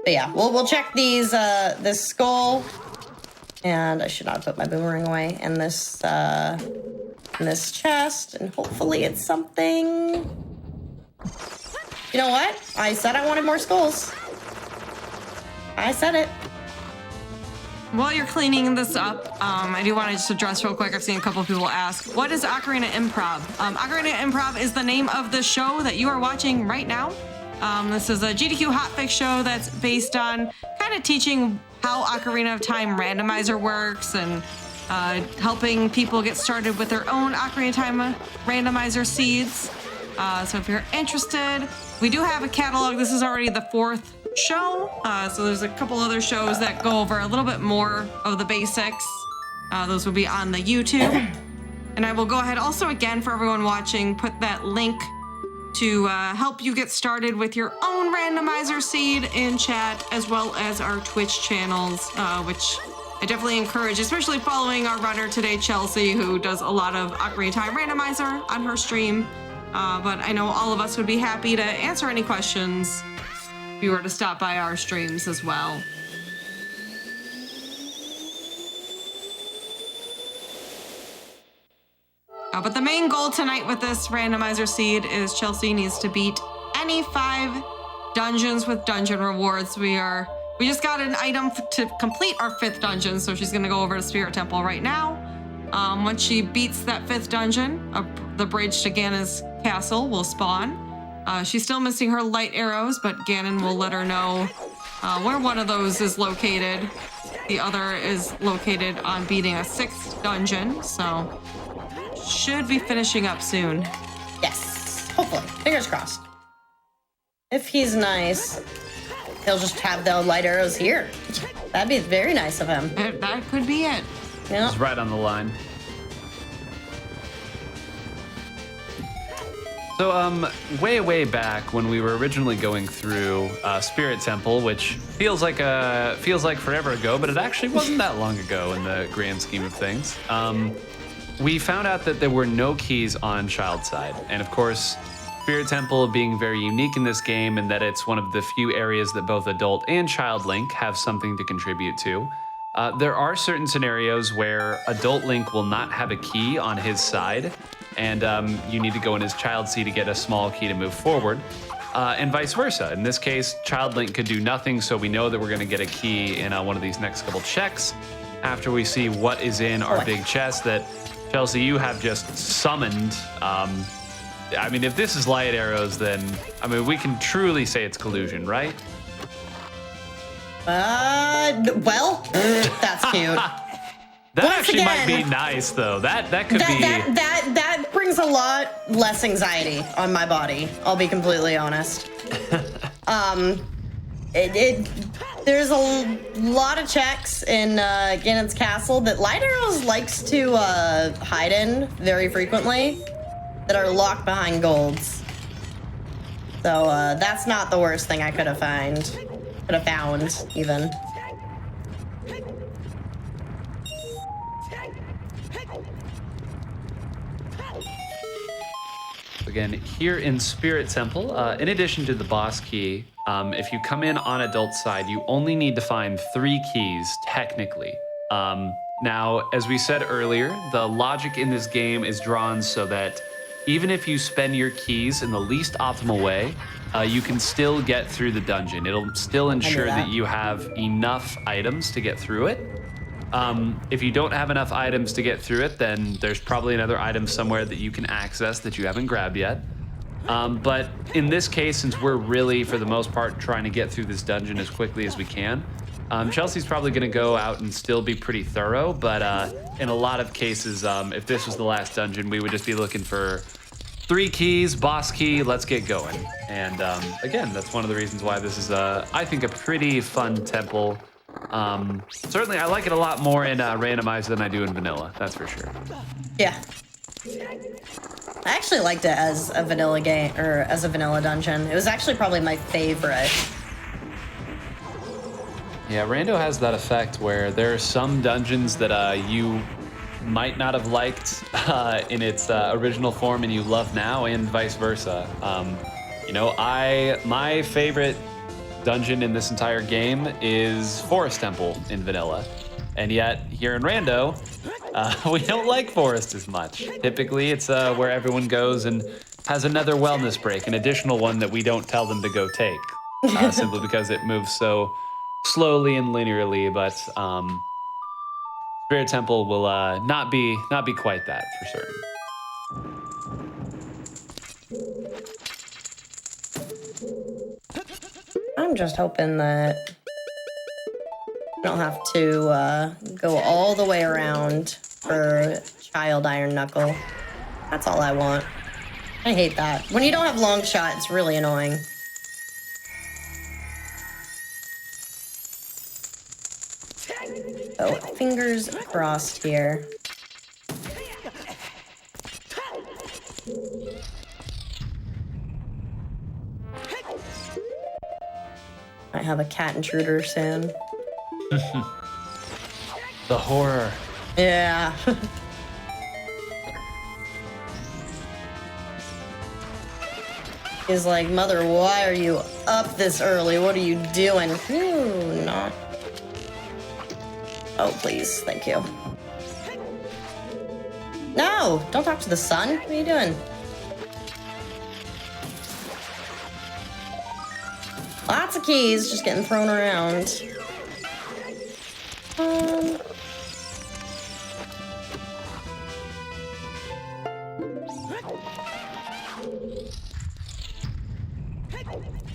But yeah, we'll check these, this skull. And I should not put my boomerang away. And this chest. And hopefully it's something. You know what? I said I wanted more skulls. I said it. While you're cleaning this up, I do want to just address real quick. I've seen a couple of people ask, what is Ocarina Improv? Ocarina Improv is the name of the show that you are watching right now. This is a GDQ hotfix show that's based on kind of teaching how Ocarina of Time Randomizer works and helping people get started with their own Ocarina of Time Randomizer seeds. So if you're interested, we do have a catalog. This is already the 4th show. So there's a couple other shows that go over a little bit more of the basics. Those will be on the YouTube. And I will go ahead also again for everyone watching, put that link to help you get started with your own randomizer seed in chat, as well as our Twitch channels, which I definitely encourage, especially following our runner today, Chelsea, who does a lot of Ocarina of Time Randomizer on her stream. But I know all of us would be happy to answer any questions if you were to stop by our streams as well. But the main goal tonight with this randomizer seed is Chelsea needs to beat any 5 dungeons with dungeon rewards. We just got an item to complete our 5th dungeon, so she's gonna go over to Spirit Temple right now. Once she beats that 5th dungeon, the bridge to Ganon's castle will spawn. She's still missing her light arrows, but Ganon will let her know where one of those is located. The other is located on beating a 6th dungeon, so should be finishing up soon. Yes, hopefully. Fingers crossed. If he's nice, he'll just have the light arrows here. That'd be very nice of him. That could be it. Yeah. It's right on the line. So, way back when we were originally going through Spirit Temple, which feels like forever ago, but it actually wasn't that long ago in the grand scheme of things. We found out that there were no keys on Child side, and of course, Spirit Temple being very unique in this game, in that it's one of the few areas that both Adult and Child Link have something to contribute to. There are certain scenarios where Adult Link will not have a key on his side, and you need to go in his Child seed to get a small key to move forward, and vice versa. In this case, Child Link could do nothing, so we know that we're going to get a key in one of these next couple checks after we see what is in our big chest that, Chelsea, you have just summoned. I mean, if this is light arrows, then, I mean, we can truly say it's collusion, right? Well, that's cute. That actually might be nice, though. That could be... That brings a lot less anxiety on my body, I'll be completely honest. There's a lot of checks in Ganon's castle that Light Arrows likes to hide in very frequently that are locked behind golds. So that's not the worst thing I could have found, even. Again, here in Spirit Temple, in addition to the boss key, if you come in on Adult side, you only need to find 3 keys, technically. Now, as we said earlier, the logic in this game is drawn so that even if you spend your keys in the least optimal way, you can still get through the dungeon. It'll still ensure that you have enough items to get through it. If you don't have enough items to get through it, then there's probably another item somewhere that you can access that you haven't grabbed yet. But in this case, since we're really, for the most part, trying to get through this dungeon as quickly as we can, Chelsea's probably going to go out and still be pretty thorough. But in a lot of cases, if this was the last dungeon, we would just be looking for 3 keys, boss key, let's get going. And again, that's one of the reasons why this is, I think, a pretty fun temple. Certainly, I like it a lot more in randomizer than I do in vanilla. That's for sure. Yeah, I actually liked it as a vanilla game, or as a vanilla dungeon. It was actually probably my favorite. Yeah, Rando has that effect where there are some dungeons that you might not have liked in its original form and you love now, and vice versa. My favorite dungeon in this entire game is Forest Temple in vanilla. And yet, here in Rando, we don't like Forest as much. Typically, it's where everyone goes and has another wellness break, an additional one that we don't tell them to go take, simply because it moves so slowly and linearly. But Spirit Temple will not be quite that for certain. I'm just hoping that I don't have to go all the way around for Child Iron Knuckle. That's all I want. I hate that. When you don't have long shot, it's really annoying. So, fingers crossed here. I have a cat intruder soon. The horror. Yeah. He's like, Mother, why are you up this early? What are you doing? Ooh, not. Oh, please. Thank you. No! Don't talk to the sun. What are you doing? Lots of keys just getting thrown around.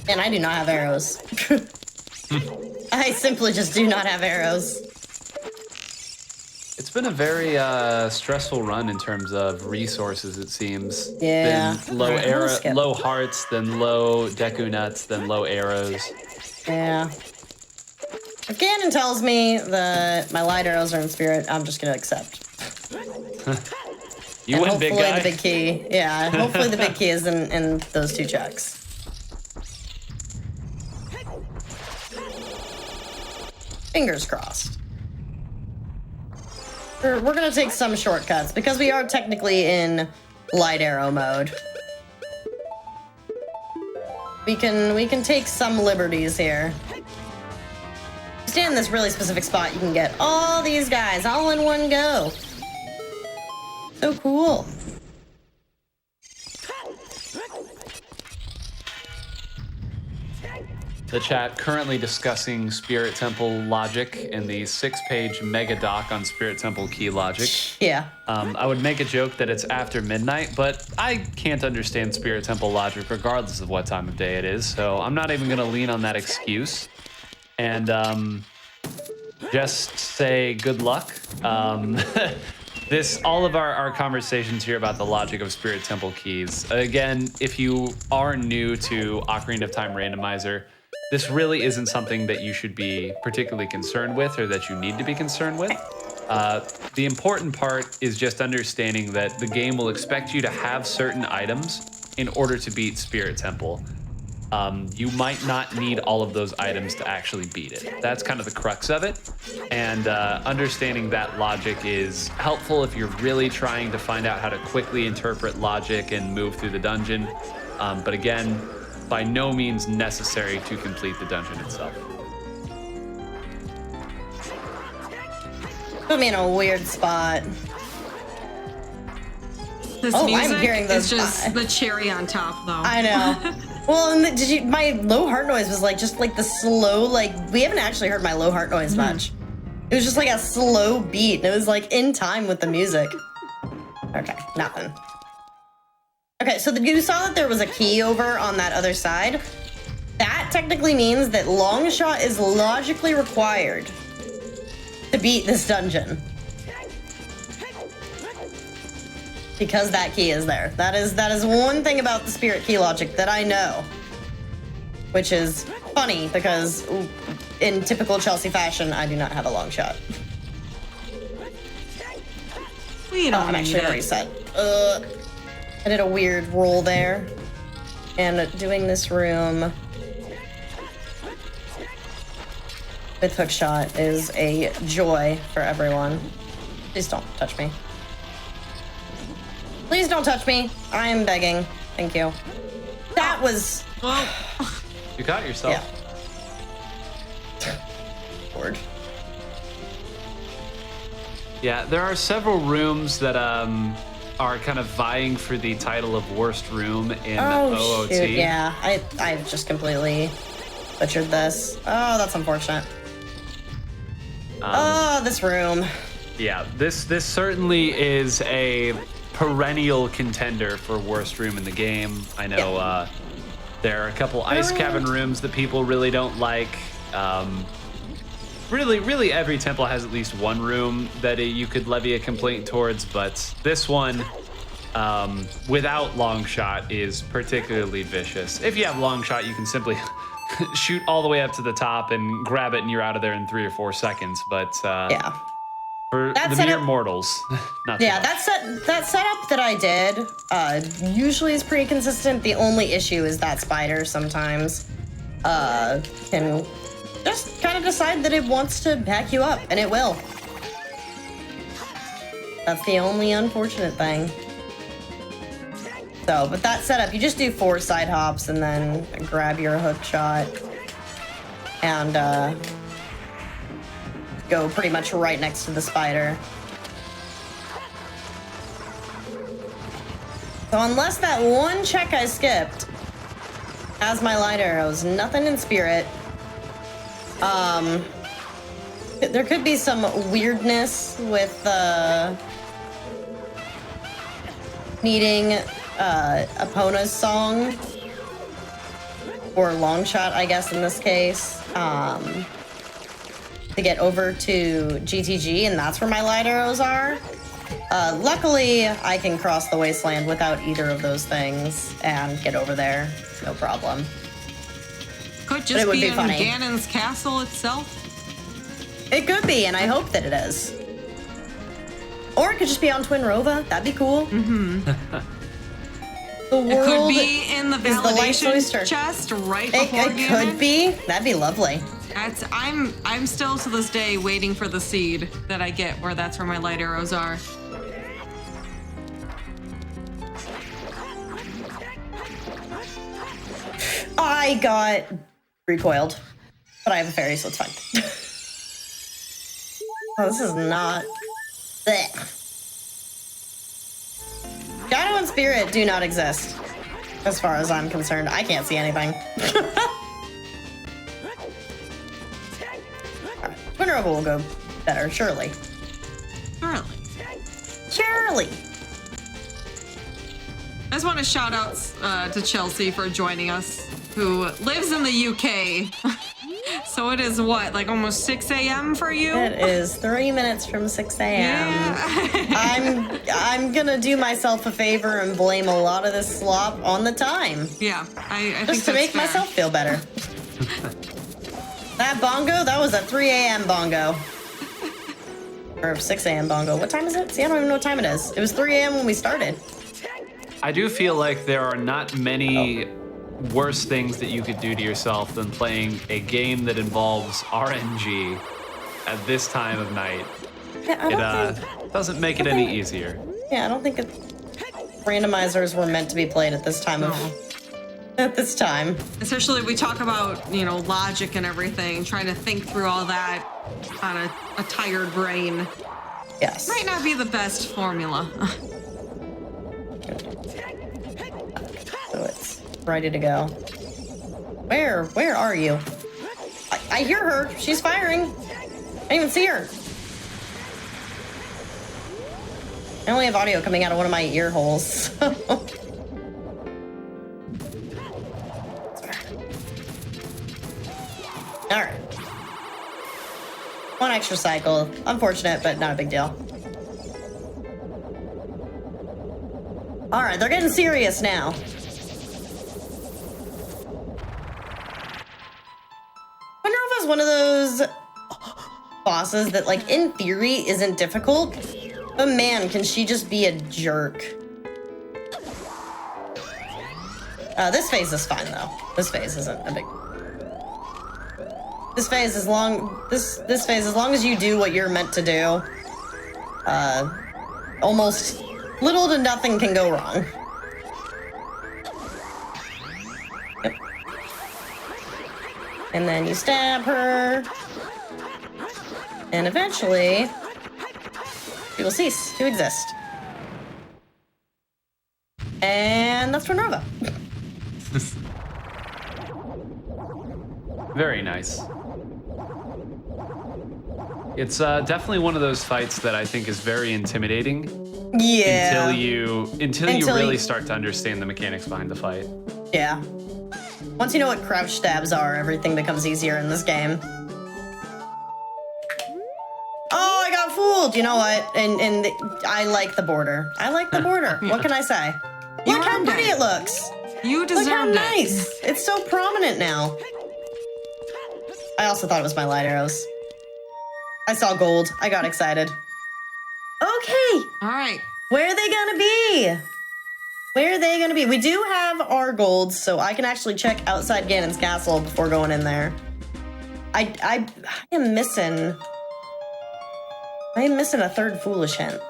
And I do not have arrows. I simply just do not have arrows. It's been a very stressful run in terms of resources, it seems. Yeah. Been low hearts, then low Deku nuts, then low arrows. Yeah. If Ganon tells me that my light arrows are in spirit, I'm just gonna accept. You win, big guy. Hopefully the big key. Yeah, hopefully the big key is in those two checks. Fingers crossed. We're gonna take some shortcuts because we are technically in light arrow mode. We can take some liberties here. Stand in this really specific spot, you can get all these guys all in one go. So cool. The chat currently discussing Spirit Temple logic in the 6-page mega doc on Spirit Temple key logic. Yeah. I would make a joke that it's after midnight, but I can't understand Spirit Temple logic regardless of what time of day it is, so I'm not even going to lean on that excuse. And just say good luck. All of our conversations here about the logic of Spirit Temple keys. Again, if you are new to Ocarina of Time Randomizer, this really isn't something that you should be particularly concerned with or that you need to be concerned with. The important part is just understanding that the game will expect you to have certain items in order to beat Spirit Temple. You might not need all of those items to actually beat it. That's kind of the crux of it. And understanding that logic is helpful if you're really trying to find out how to quickly interpret logic and move through the dungeon. But again, by no means necessary to complete the dungeon itself. Put me in a weird spot. This music is just the cherry on top, though. I know. Well, and my low heart noise was just the slow, we haven't actually heard my low heart noise much. It was just like a slow beat, and it was in time with the music. Okay, nothing. Okay, so you saw that there was a key over on that other side. That technically means that long shot is logically required to beat this dungeon. Because that key is there. That is one thing about the spirit key logic that I know. Which is funny because in typical Chelsea fashion, I do not have a long shot. We don't I'm actually already set. I did a weird roll there. And doing this room with hookshot is a joy for everyone. Please don't touch me. Please don't touch me. I am begging. Thank you. That was... Well, You got yourself. Yeah. Lord. Yeah, there are several rooms that are kind of vying for the title of worst room in OOT. Shoot. Yeah, I've just butchered this. Oh, that's unfortunate. This room. Yeah, this certainly is a perennial contender for worst room in the game. I know there are a couple ice cabin rooms that people really don't like. Really, every temple has at least one room that you could levy a complaint towards, but this one, without long shot, is particularly vicious. If you have long shot, you can simply shoot all the way up to the top and grab it, and you're out of there in 3 or 4 seconds. But Yeah. for That the mere mortals, not so Yeah, much. that setup that I did usually is pretty consistent. The only issue is that spider sometimes can just kind of decide that it wants to back you up, and it will. That's the only unfortunate thing. So, but that setup, you just do 4 side hops and then grab your hook shot and go pretty much right next to the spider. So unless that one check I skipped has my light arrows, nothing in spirit. There could be some weirdness with needing Epona's song, or long shot, I guess in this case, to get over to GTG, and that's where my light arrows are. Luckily, I can cross the wasteland without either of those things and get over there, no problem. could just would be be in funny. Ganon's castle itself. It could be, and I hope that it is. Or it could just be on Twin Rova. That'd be cool. Mm-hmm. The world It could be in the is the light oyster. validation chest right It before Ganon. could be. That'd be lovely. I'm still to this day waiting for the seed that I get where that's where my light arrows are. I got recoiled, but I have a fairy, so it's fine. Oh, this is not... Blech. Shadow and Spirit do not exist, as far as I'm concerned. I can't see anything. Twin Rova will go better, surely. Surely. I just want to shout out to Chelsea for joining us, who lives in the UK. So it is what, like almost 6 a.m. for you? It is 3 minutes from 6 a.m. Yeah. I'm gonna do myself a favor and blame a lot of this slop on the time. Yeah, I think Just to that's make fair. myself feel better. That bongo, that was a 3 a.m. bongo. Or 6 a.m. bongo. What time is it? See, I don't even know what time it is. It was 3 a.m. when we started. I do feel like there are not many worse things that you could do to yourself than playing a game that involves RNG at this time of night. Yeah, It doesn't make it any easier. Yeah, I don't think randomizers were meant to be played at this time at this time. Especially we talk about, logic and everything, trying to think through all that on a tired brain. Yes. Might not be the best formula. So it's ready to go. Where are you? I hear her. She's firing. I didn't even see her. I only have audio coming out of one of my ear holes. All right. One extra cycle. Unfortunate, but not a big deal. All right, they're getting serious now. Minerva is one of those bosses that, like, in theory isn't difficult, but man, can she just be a jerk. This phase is fine, though. This phase isn't a big... This phase, as long as you do what you're meant to do, almost little to nothing can go wrong. Yep. And then you stab her, and eventually she will cease to exist. And that's Renova. Very nice. It's definitely one of those fights that I think is very intimidating. Yeah. Until you really start to understand the mechanics behind the fight. Yeah. Once you know what crouch stabs are, everything becomes easier in this game. Oh, I got fooled. You know what? And I like the border. I like the border. What can I say? Look how pretty it looks. You deserved it. Look how nice. It's so prominent now. I also thought it was my light arrows. I saw gold. I got excited. Okay. All right. Where are they gonna be? Where are they gonna be? We do have our golds, so I can actually check outside Ganon's castle before going in there. I am missing a third foolish hint.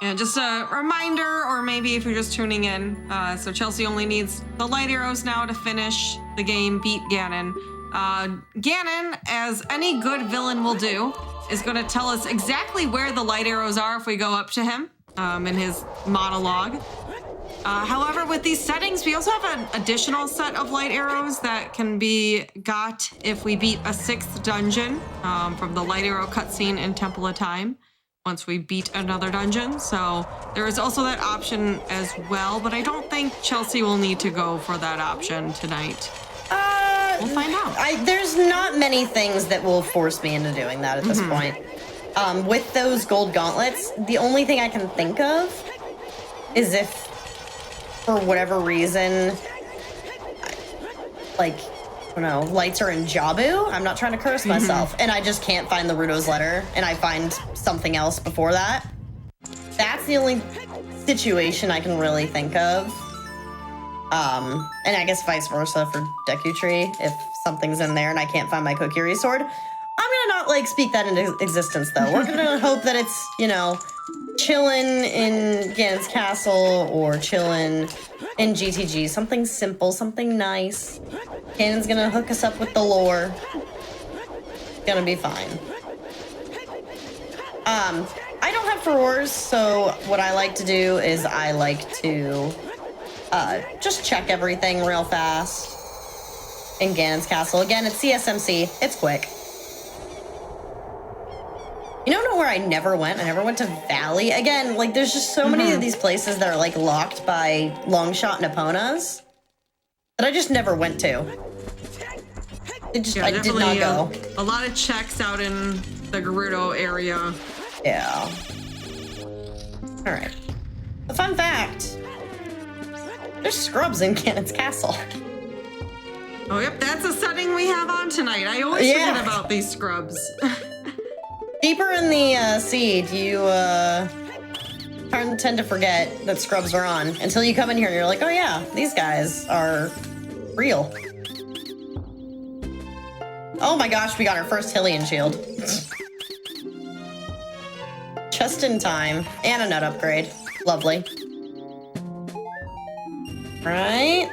And just a reminder, or maybe if you're just tuning in, so Chelsea only needs the light arrows now to finish the game, beat Ganon. Ganon, as any good villain will do, is going to tell us exactly where the light arrows are if we go up to him in his monologue. However, with these settings, we also have an additional set of light arrows that can be got if we beat a 6th dungeon from the light arrow cutscene in Temple of Time. Once we beat another dungeon. So there is also that option as well, but I don't think Chelsea will need to go for that option tonight. We'll find out. There's not many things that will force me into doing that at this point. With those gold gauntlets, the only thing I can think of is if, for whatever reason, lights are in Jabu. I'm not trying to curse myself, and I just can't find the Ruto's letter, and I find something else before that. That's the only situation I can really think of. And I guess vice versa for Deku Tree. If something's in there and I can't find my Kokiri sword, I'm gonna not speak that into existence though. We're gonna hope that it's, chillin' in Ganon's castle or chillin' in GTG. Something simple, something nice. Ganon's gonna hook us up with the lore. It's gonna be fine. I don't have furores, so what I like to do is I like to just check everything real fast in Ganon's castle. Again, it's CSMC. It's quick. You know where I never went? I never went to Valley. Again, there's just so many of these places that are locked by Longshot and Eponas that I just never went to. I did not go. A lot of checks out in the Gerudo area. Yeah. All right. A fun fact. There's scrubs in Ganon's castle. Oh, yep. That's a setting we have on tonight. I always forget about these scrubs. Deeper in the seed, you tend to forget that scrubs are on until you come in here and you're like, oh yeah, these guys are real. Oh my gosh, we got our first Hylian shield. Just in time. And a nut upgrade. Lovely. Right?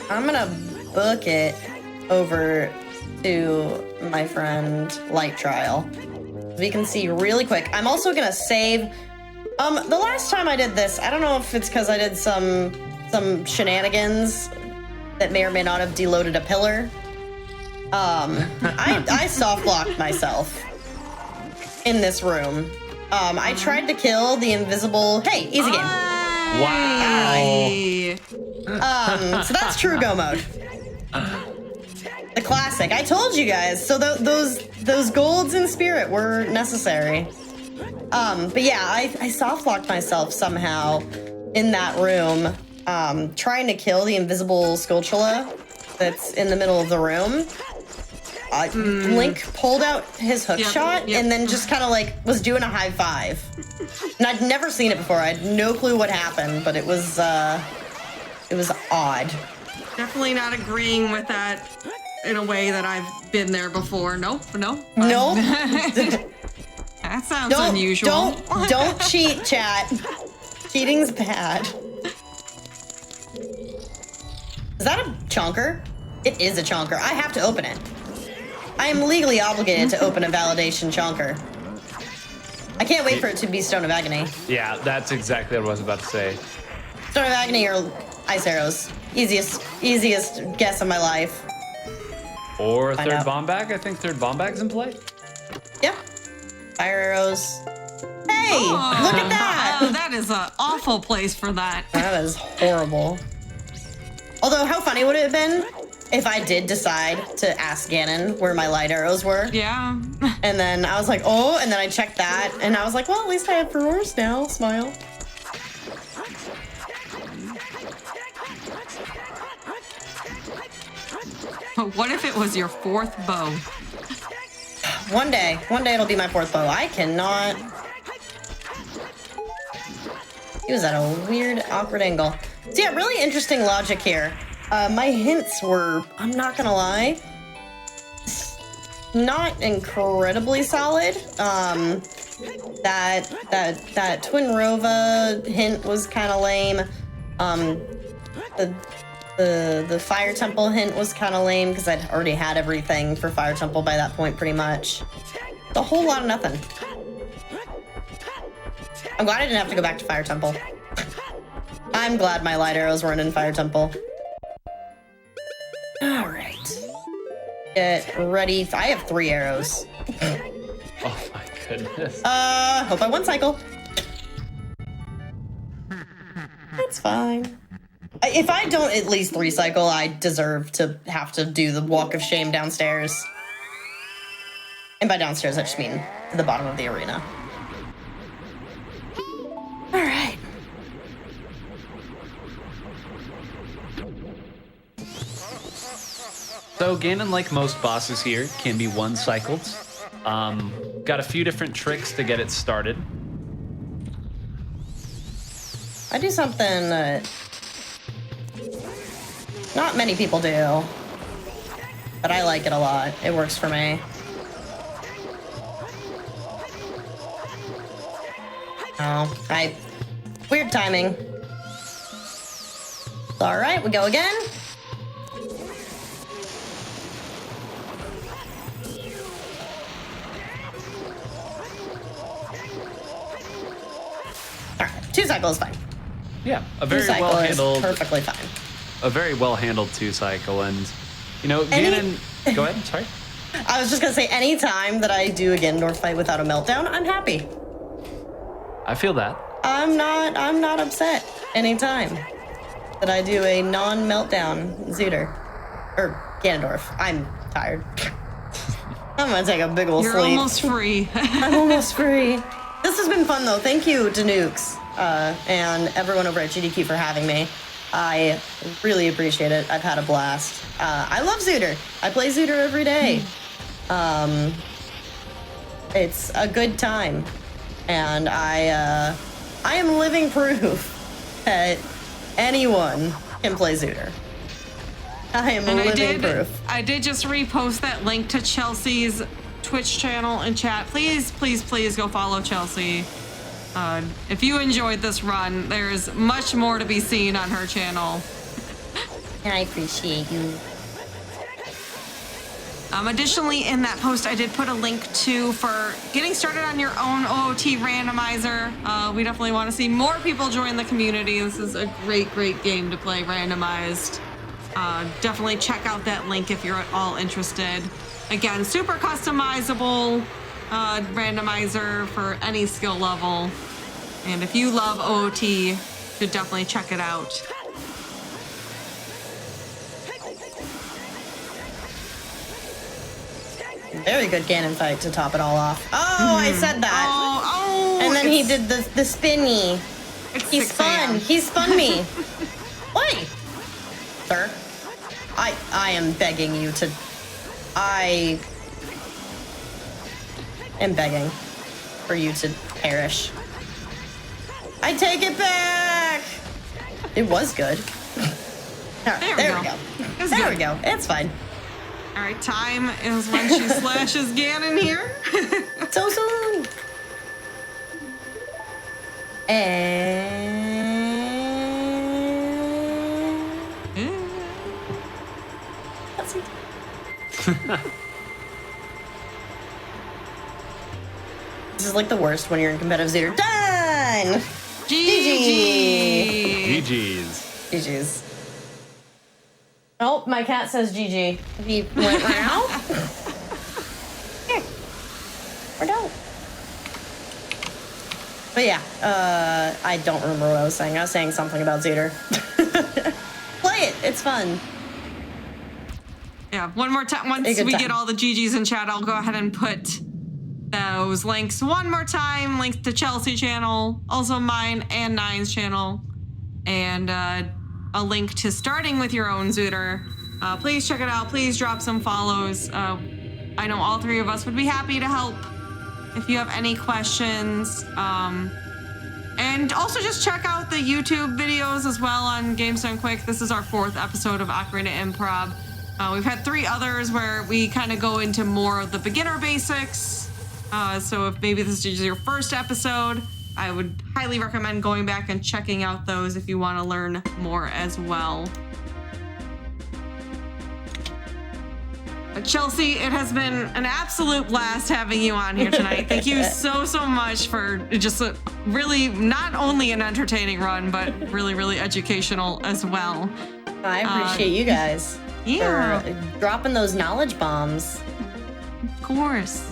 I'm gonna book it over to my friend Light Trial. We can see really quick. I'm also gonna save. The last time I did this, I don't know if it's because I did some shenanigans that may or may not have deloaded a pillar. I soft locked myself in this room. I tried to kill the invisible. Hey, easy game. Wow. So that's True Go mode. The classic. I told you guys. So those golds in spirit were necessary. But yeah, I soft locked myself somehow in that room, trying to kill the invisible Skulltula that's in the middle of the room. Link pulled out his hook shot and then just kind of was doing a high five. And I'd never seen it before. I had no clue what happened, but it was odd. Definitely not agreeing with that in a way that I've been there before. Nope. Nope. That sounds unusual. Don't cheat, chat. Cheating's bad. Is that a chonker? It is a chonker. I have to open it. I am legally obligated to open a validation chonker. I can't wait for it to be Stone of Agony. Yeah, that's exactly what I was about to say. Stone of Agony or Ice Arrows. Easiest guess of my life. Or Find third out. bomb bag. I think third bomb bag's in play. Yeah. Fire arrows. Hey, look at that. That is an awful place for that. That is horrible. Although, how funny would it have been if I did decide to ask Ganon where my light arrows were? Yeah. And then I was like, oh, and then I checked that, and I was like, well, at least I have Ferors now. Smile. What if it was your fourth bow? One day it'll be my fourth bow. I cannot. He was at a weird, awkward angle. So yeah, really interesting logic here. My hints were, I'm not gonna lie, not incredibly solid. That Twin Rova hint was kind of lame. The Fire Temple hint was kind of lame because I'd already had everything for Fire Temple by that point, pretty much. A whole lot of nothing. I'm glad I didn't have to go back to Fire Temple. I'm glad my light arrows weren't in Fire Temple. All right. Get ready. I have 3 arrows. Oh my goodness. Hope I one cycle. That's fine. If I don't at least 3 cycle, I deserve to have to do the walk of shame downstairs. And by downstairs, I just mean to the bottom of the arena. All right. So Ganon, like most bosses here, can be one-cycled. Got a few different tricks to get it started. I do something that not many people do, but I like it a lot. It works for me. Oh, weird timing. All right, we go again. All right, 2 cycles is fine. Yeah, a 2 very cycle well is handled, perfectly fine. a very well handled 2-cycle, and you know, Ganon. Go ahead. Sorry. I was just gonna say, anytime that I do a Ganondorf fight without a meltdown, I'm happy. I feel that. I'm not upset anytime that I do a non-meltdown ZOOTR. Or Ganondorf. I'm tired. I'm gonna take a big ol' You're sleep. almost free. I'm almost free. This has been fun though. Thank you, Danukes, and everyone over at GDQ for having me. I really appreciate it. I've had a blast. I love ZOOTR. I play ZOOTR every day. It's a good time. And I am living proof that anyone can play ZOOTR. I am living proof. I did just repost that link to Chelsea's Twitch channel in chat. Please, please, please go follow Chelsea. If you enjoyed this run, there's much more to be seen on her channel. I appreciate you. Additionally, in that post, I did put a link for getting started on your own OOT randomizer. We definitely want to see more people join the community. This is a great, great game to play randomized. Definitely check out that link if you're at all interested. Again, super customizable randomizer for any skill level. And if you love OOT, you should definitely check it out. Very good Ganon fight to top it all off. Oh, I said that. Oh, and then he did the spinny. He spun. He spun me. Why? Sir, I am begging you to. I am begging for you to perish. I take it back. It was good. All right, there we go. There we go. It's fine. All right, time is when she slashes Ganon here. So soon. And that's it. This is like the worst when you're in competitive ZOOTR. Done. GG. GG's. GG's. Oh, my cat says GG. He went round. Here. Or don't. But yeah, I don't remember what I was saying. I was saying something about ZOOTR. Play it. It's fun. Yeah, one more time. Once we get all the GGs in chat, I'll go ahead and put those links one more time. Links to Chelsea channel, also mine and Nine's channel, and a link to starting with your own ZOOTR. Please check it out. Please drop some follows. I know all three of us would be happy to help if you have any questions. And also just check out the YouTube videos as well on Games Done Quick. This is our 4th episode of Ocarina Improv. We've had 3 others where we kind of go into more of the beginner basics. So if maybe this is your first episode, I would highly recommend going back and checking out those if you want to learn more as well. But Chelsea, it has been an absolute blast having you on here tonight. Thank you so much for just really not only an entertaining run, but really, really educational as well. I appreciate you guys for dropping those knowledge bombs. Of course.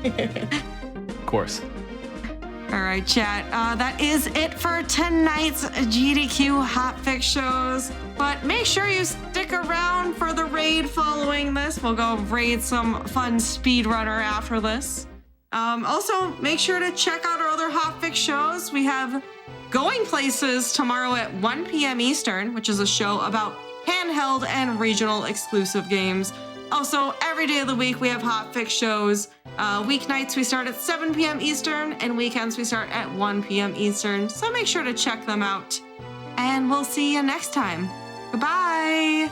Of course. All right, chat. That is it for tonight's GDQ Hotfix shows. But make sure you stick around for the raid following this. We'll go raid some fun speedrunner after this. Also, make sure to check out our other Hotfix shows. We have Going Places tomorrow at 1 p.m. Eastern, which is a show about handheld and regional exclusive games. Also, every day of the week, we have Hotfix shows. Weeknights, we start at 7 p.m. Eastern, and weekends, we start at 1 p.m. Eastern. So make sure to check them out. And we'll see you next time. Goodbye.